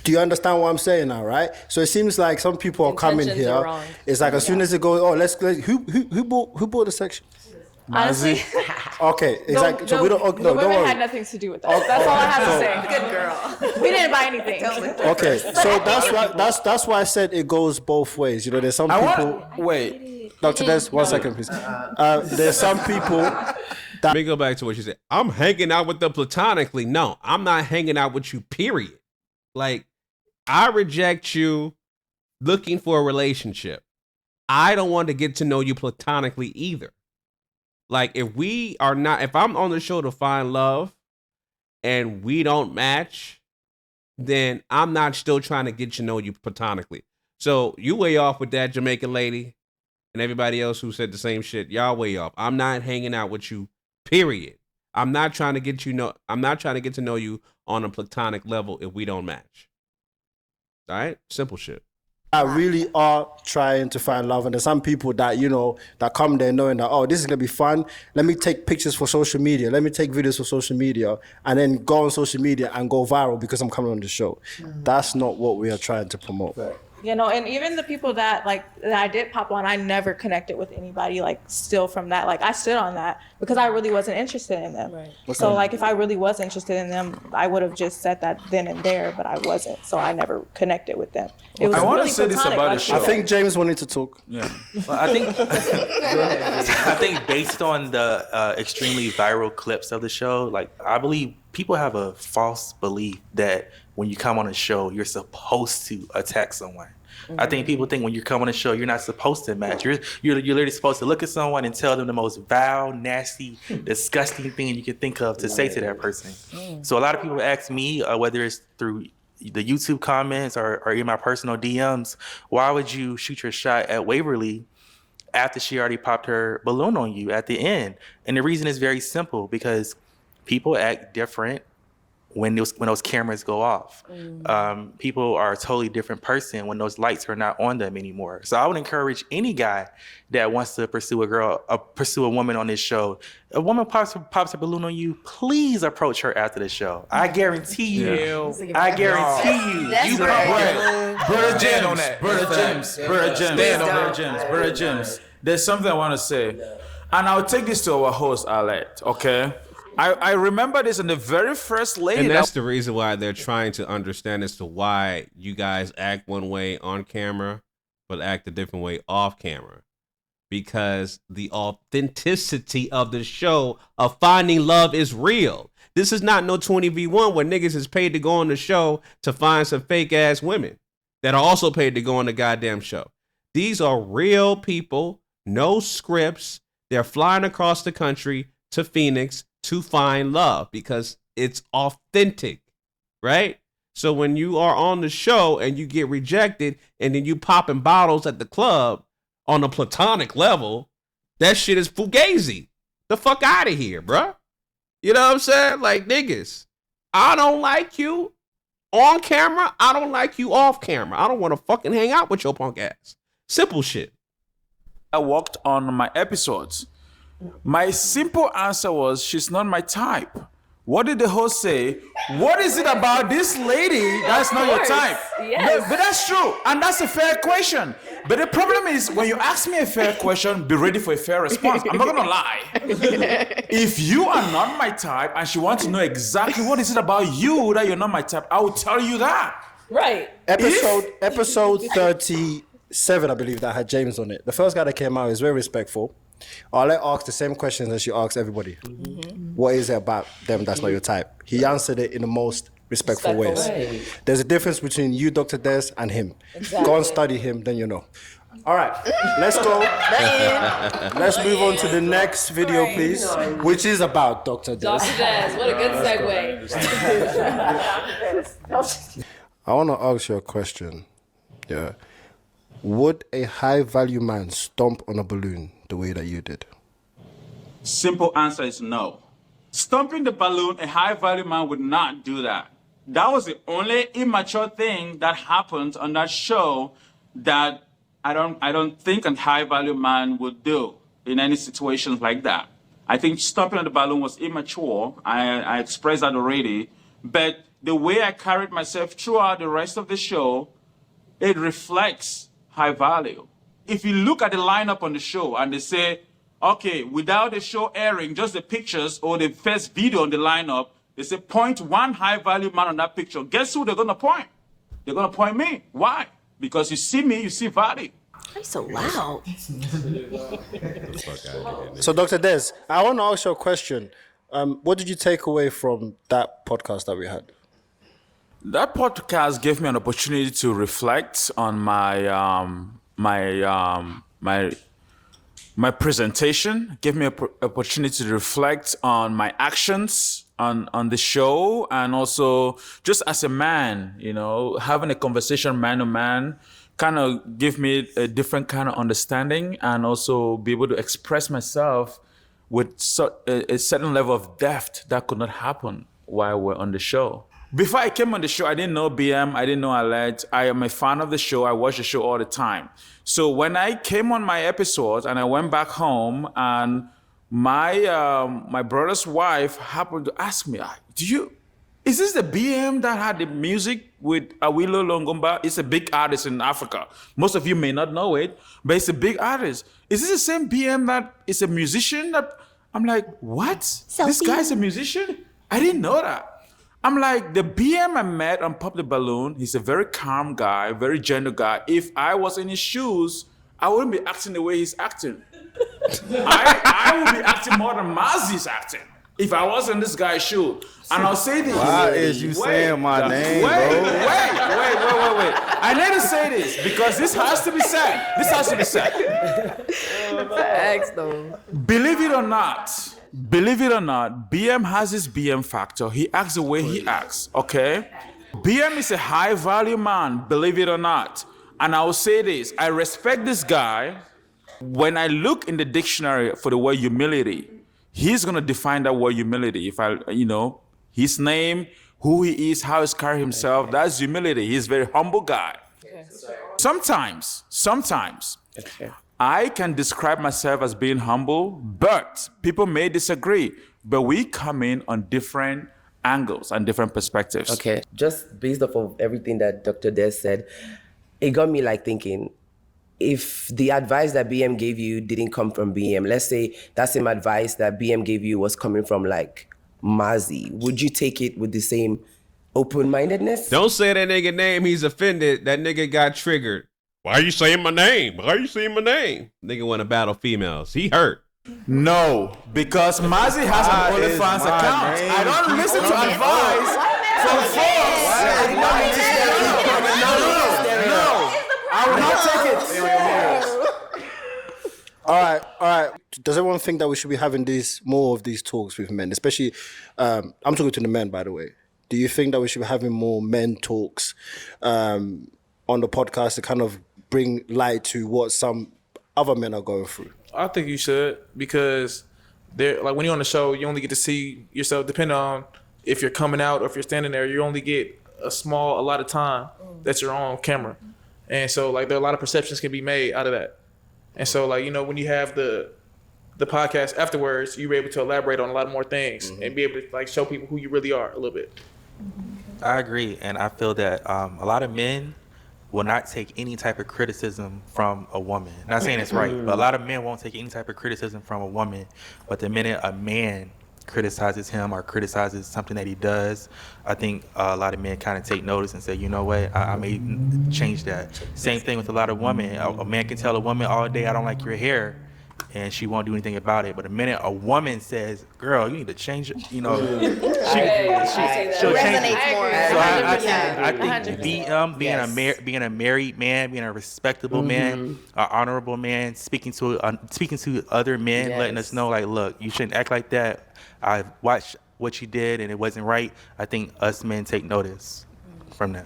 Do you understand what I'm saying now, right? So it seems like some people are coming Intentions here. are wrong. It's like as soon as it goes, oh, let's who bought the section? honestly, Okay, exactly. So we don't. the No, don't women worry. had nothing to do with that. That's all I have to say. Good girl. We didn't buy anything. Okay, so that's why I said it goes both ways. You know, there's some people. Wait, Dr. Des, 1 second, please. There's some people. Let me go back to what she said. I'm hanging out with them platonically. No, I'm not hanging out with you, period. Like, I reject you looking for a relationship. I don't want to get to know you platonically either. Like, if I'm on the show to find love and we don't match, then I'm not still trying to get to know you platonically. So you way off with that Jamaican lady and everybody else who said the same shit. Y'all way off. I'm not hanging out with you, period. I'm not trying to get to know you on a platonic level if we don't match. All right? Simple shit. I really are trying to find love, and there's some people that, you know, that come there knowing that, oh, this is gonna be fun. Let me take pictures for social media. Let me take videos for social media, and then go on social media and go viral because I'm coming on the show. That's not what we are trying to promote. You know, and even the people that I did pop on, I never connected with anybody still from that. Like, I stood on that because I really wasn't interested in them. Right. So if I really was interested in them, I would have just said that then and there, but I wasn't. So I never connected with them. It was I want really to say this platonic, about like the show. I think James wanted to talk. Yeah. Well, I think based on the extremely viral clips of the show, I believe people have a false belief that when you come on a show, you're supposed to attack someone. I think people think when you come on the show, you're not supposed to match. You're literally supposed to look at someone and tell them the most vile, nasty, disgusting thing you can think of to say to that person. So a lot of people ask me, whether it's through the YouTube comments or in my personal DMs, why would you shoot your shot at Waverly after she already popped her balloon on you at the end? And the reason is very simple, because people act different when those cameras go off. People are a totally different person when those lights are not on them anymore. So I would encourage any guy that wants to pursue a woman on this show. A woman pops a balloon on you, please approach her after the show. I guarantee you. Brother James. There's something I want to say. And I'll take this to our host, Alette, okay? I remember this in the very first lady. And that's the reason why they're trying to understand as to why you guys act one way on camera, but act a different way off camera. Because the authenticity of the show of Finding Love is real. This is not no 20v1 where niggas is paid to go on the show to find some fake ass women that are also paid to go on the goddamn show. These are real people, no scripts. They're flying across the country to Phoenix to find love because it's authentic, right? So when you are on the show and you get rejected and then you popping bottles at the club on a platonic level, that shit is fugazi. The fuck out of here, bruh. You know what I'm saying? Like, niggas, I don't like you on camera. I don't like you off camera. I don't want to fucking hang out with your punk ass. Simple shit. I walked on my episodes. My simple answer was, she's not my type. What did the host say? What is it about this lady that's not your type? Yes. But that's true, and that's a fair question. But the problem is, when you ask me a fair question, be ready for a fair response. I'm not gonna lie. If you are not my type and she wants to know exactly what is it about you that you're not my type, I will tell you that. Right. Episode 37, I believe, that had James on it. The first guy that came out is very respectful. I'll let ask the same questions as you ask everybody. What is it about them that's not your type? He answered it in the most respectful ways. There's a difference between you, Dr. Des, and him. Exactly. Go and study him, then you know. All right, let's go. Let's move on to the next video, please, which is about Dr. Des. Dr. Des, what a good segue. I want to ask you a question. Yeah. Would a high-value man stomp on a balloon the way that you did? Simple answer is no. Stomping the balloon, a high-value man would not do that. That was the only immature thing that happened on that show that I don't think a high-value man would do in any situations like that. I think stomping on the balloon was immature. I expressed that already. But the way I carried myself throughout the rest of the show, it reflects high value. If you look at the lineup on the show and they say, okay, without the show airing, just the pictures or the first video on the lineup, they say point one high value man on that picture. Guess who they're gonna point? They're gonna point me. Why? Because you see me, you see value. Why so loud? So, Dr. Des, I want to ask you a question. What did you take away from that podcast that we had? That podcast gave me an opportunity to reflect on my presentation. Gave me an opportunity to reflect on my actions on the show, and also just as a man, you know, having a conversation man to man, kind of give me a different kind of understanding, and also be able to express myself with a certain level of depth that could not happen while we're on the show. Before I came on the show, I didn't know BM, I didn't know Alette. I am a fan of the show. I watch the show all the time. So when I came on my episodes and I went back home, and my brother's wife happened to ask me, is this the BM that had the music with Awilo Longomba? It's a big artist in Africa. Most of you may not know it, but it's a big artist. Is this the same BM that is a musician? I'm like, what? This guy's a musician? I didn't know that. I'm like, the BM I met on Pop the Balloon, he's a very calm guy, very gentle guy. If I was in his shoes, I wouldn't be acting the way he's acting. I would be acting more than Mazi's acting if I was in this guy's shoe. And I'll say this. Why is you saying my name, bro? Wait. I need to say this because this has to be said. This has to be said. Facts though. Believe it or not, BM has his BM factor. He acts the way he acts, okay? BM is a high value man, believe it or not. And I will say this, I respect this guy. When I look in the dictionary for the word humility, he's gonna define that word humility. If his name, who he is, how he's carrying himself, that's humility. He's a very humble guy. Sometimes, I can describe myself as being humble, but people may disagree. But we come in on different angles and different perspectives. Okay, just based off of everything that Dr. Des said, it got me like thinking, if the advice that BM gave you didn't come from BM, let's say that same advice that BM gave you was coming from like Mazi, would you take it with the same open-mindedness? Don't say that nigga name, he's offended. That nigga got triggered. Why are you saying my name? Nigga want to battle females. He hurt. No, because Mazi has an OnlyFans account. I don't listen to advice from folks. I will not take it. All right. Does everyone think that we should be having more of these talks with men? Especially, I'm talking to the men, by the way. Do you think that we should be having more men talks on the podcast to kind of bring light to what some other men are going through? I think you should, because like when you're on the show, you only get to see yourself. Depending on if you're coming out or if you're standing there, you only get a lot of time that you're on camera. And so like there are a lot of perceptions can be made out of that. And so like, when you have the podcast afterwards, you're able to elaborate on a lot more things and be able to like show people who you really are a little bit. I agree, and I feel that a lot of men will not take any type of criticism from a woman. Not saying it's right, but a lot of men won't take any type of criticism from a woman. But the minute a man criticizes him or criticizes something that he does, I think a lot of men kind of take notice and say, you know what, I may change that. Same thing with a lot of women. A man can tell a woman all day, I don't like your hair, and she won't do anything about it. But the minute a woman says, girl, you need to change it, she'll change it. So I think being a married man, being a respectable man, an honorable man, speaking to other men, letting us know, like, look, you shouldn't act like that. I watched what you did and it wasn't right. I think us men take notice from that.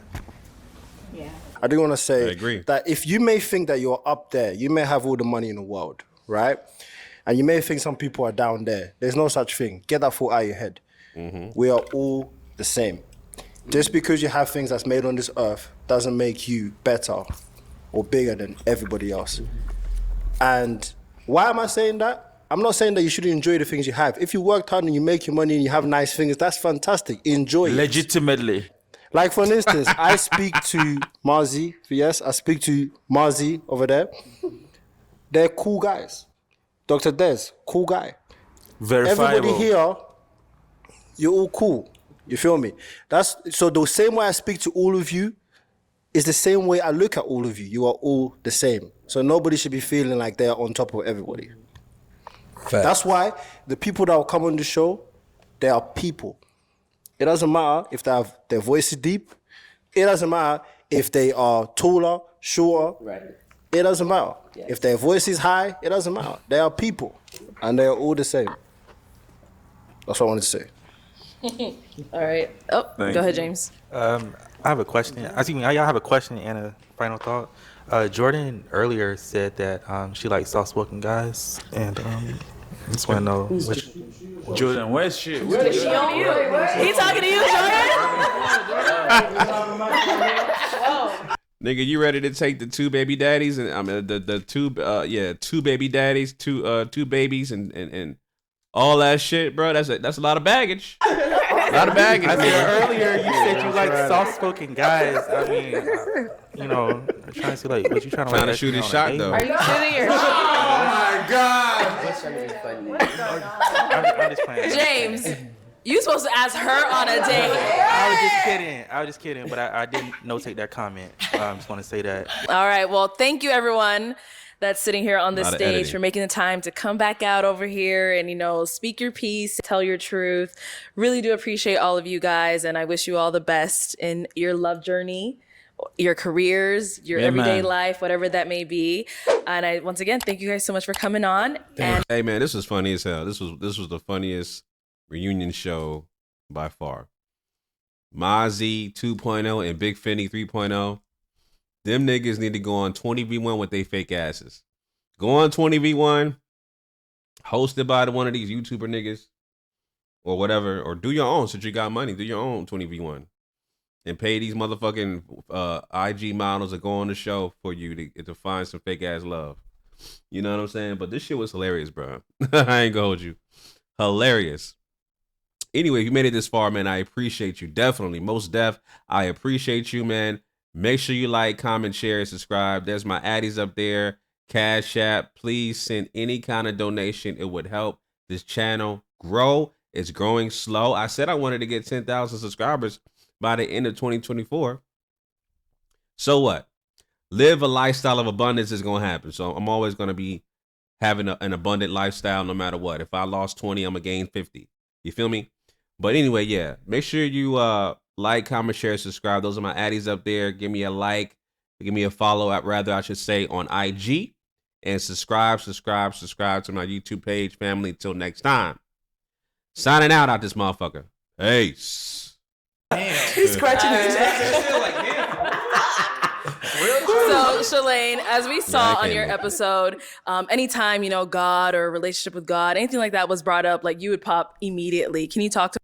Yeah. I do want to say that if you may think that you're up there, you may have all the money in the world, right? And you may think some people are down there. There's no such thing. Get that thought out of your head. We are all the same. Just because you have things that's made on this earth doesn't make you better or bigger than everybody else. And why am I saying that? I'm not saying that you shouldn't enjoy the things you have. If you worked hard and you make your money and you have nice things, that's fantastic. Enjoy it. Legitimately. Like, for instance, I speak to Mazi. Yes, I speak to Mazi over there. They're cool guys. Dr. Des, cool guy. Verifiable. Everybody here, you're all cool. You feel me? So the same way I speak to all of you is the same way I look at all of you. You are all the same. So nobody should be feeling like they're on top of everybody. Fair. That's why the people that will come on the show, they are people. It doesn't matter if they have their voice is deep. It doesn't matter if they are taller, shorter. Right. It doesn't matter. Yes. If their voice is high, it doesn't matter. They are people, and they are all the same. That's what I wanted to say. All right. Oh, go ahead, James. I have a question. Y'all have a question and a final thought. Jordan earlier said that she likes soft-spoken guys, and I just want to know which. Jordan, where's she? Is she on you? He talking to you, Jordan? Nigga, you ready to take the two baby daddies and two baby daddies, two babies and all that shit, bro? That's a lot of baggage. A lot of baggage. I said earlier you said you like soft-spoken guys. I mean, I'm trying to see like what you trying to shoot his shot though. Are you shooting your shot? Oh my god! I'm just playing. James, you supposed to ask her on a date. I was just kidding, but I didn't notate that comment. I just want to say that. All right. Well, thank you everyone that's sitting here on this stage for making the time to come back out over here and, speak your piece, tell your truth. Really do appreciate all of you guys, and I wish you all the best in your love journey. your careers, your Yeah, everyday man. life, whatever that may be. And I once again thank you guys so much for coming on. And Hey man, this was funny as hell. This was the funniest reunion show by far. Mazi 2.0 and Big Fendi 3.0. Them niggas need to go on 20v1 with they fake asses. Go on 20v1, hosted by one of these YouTuber niggas or whatever, or do your own since you got money. Do your own 20v1 and pay these motherfucking IG models to go on the show for you to find some fake ass love. You know what I'm saying? But this shit was hilarious, bro. I ain't gonna hold you. Hilarious. Anyway, if you made it this far, man, I appreciate you. Definitely. Most def. I appreciate you, man. Make sure you like, comment, share, subscribe. There's my addies up there. CashApp. Please send any kind of donation. It would help this channel grow. It's growing slow. I said I wanted to get 10,000 subscribers by the end of 2024. So what? Live a lifestyle of abundance is going to happen. So I'm always going to be having an abundant lifestyle no matter what. If I lost 20, I'm going to gain 50. You feel me? But anyway, yeah. Make sure you like, comment, share, subscribe. Those are my addies up there. Give me a like. Give me a follow, I should say, on IG. And subscribe to my YouTube page, family. Until next time. Signing out this motherfucker. Peace. He's scratching his neck. So, Shalane, as we saw on your episode, anytime, God or relationship with God, anything like that was brought up, like you would pop immediately. Can you talk to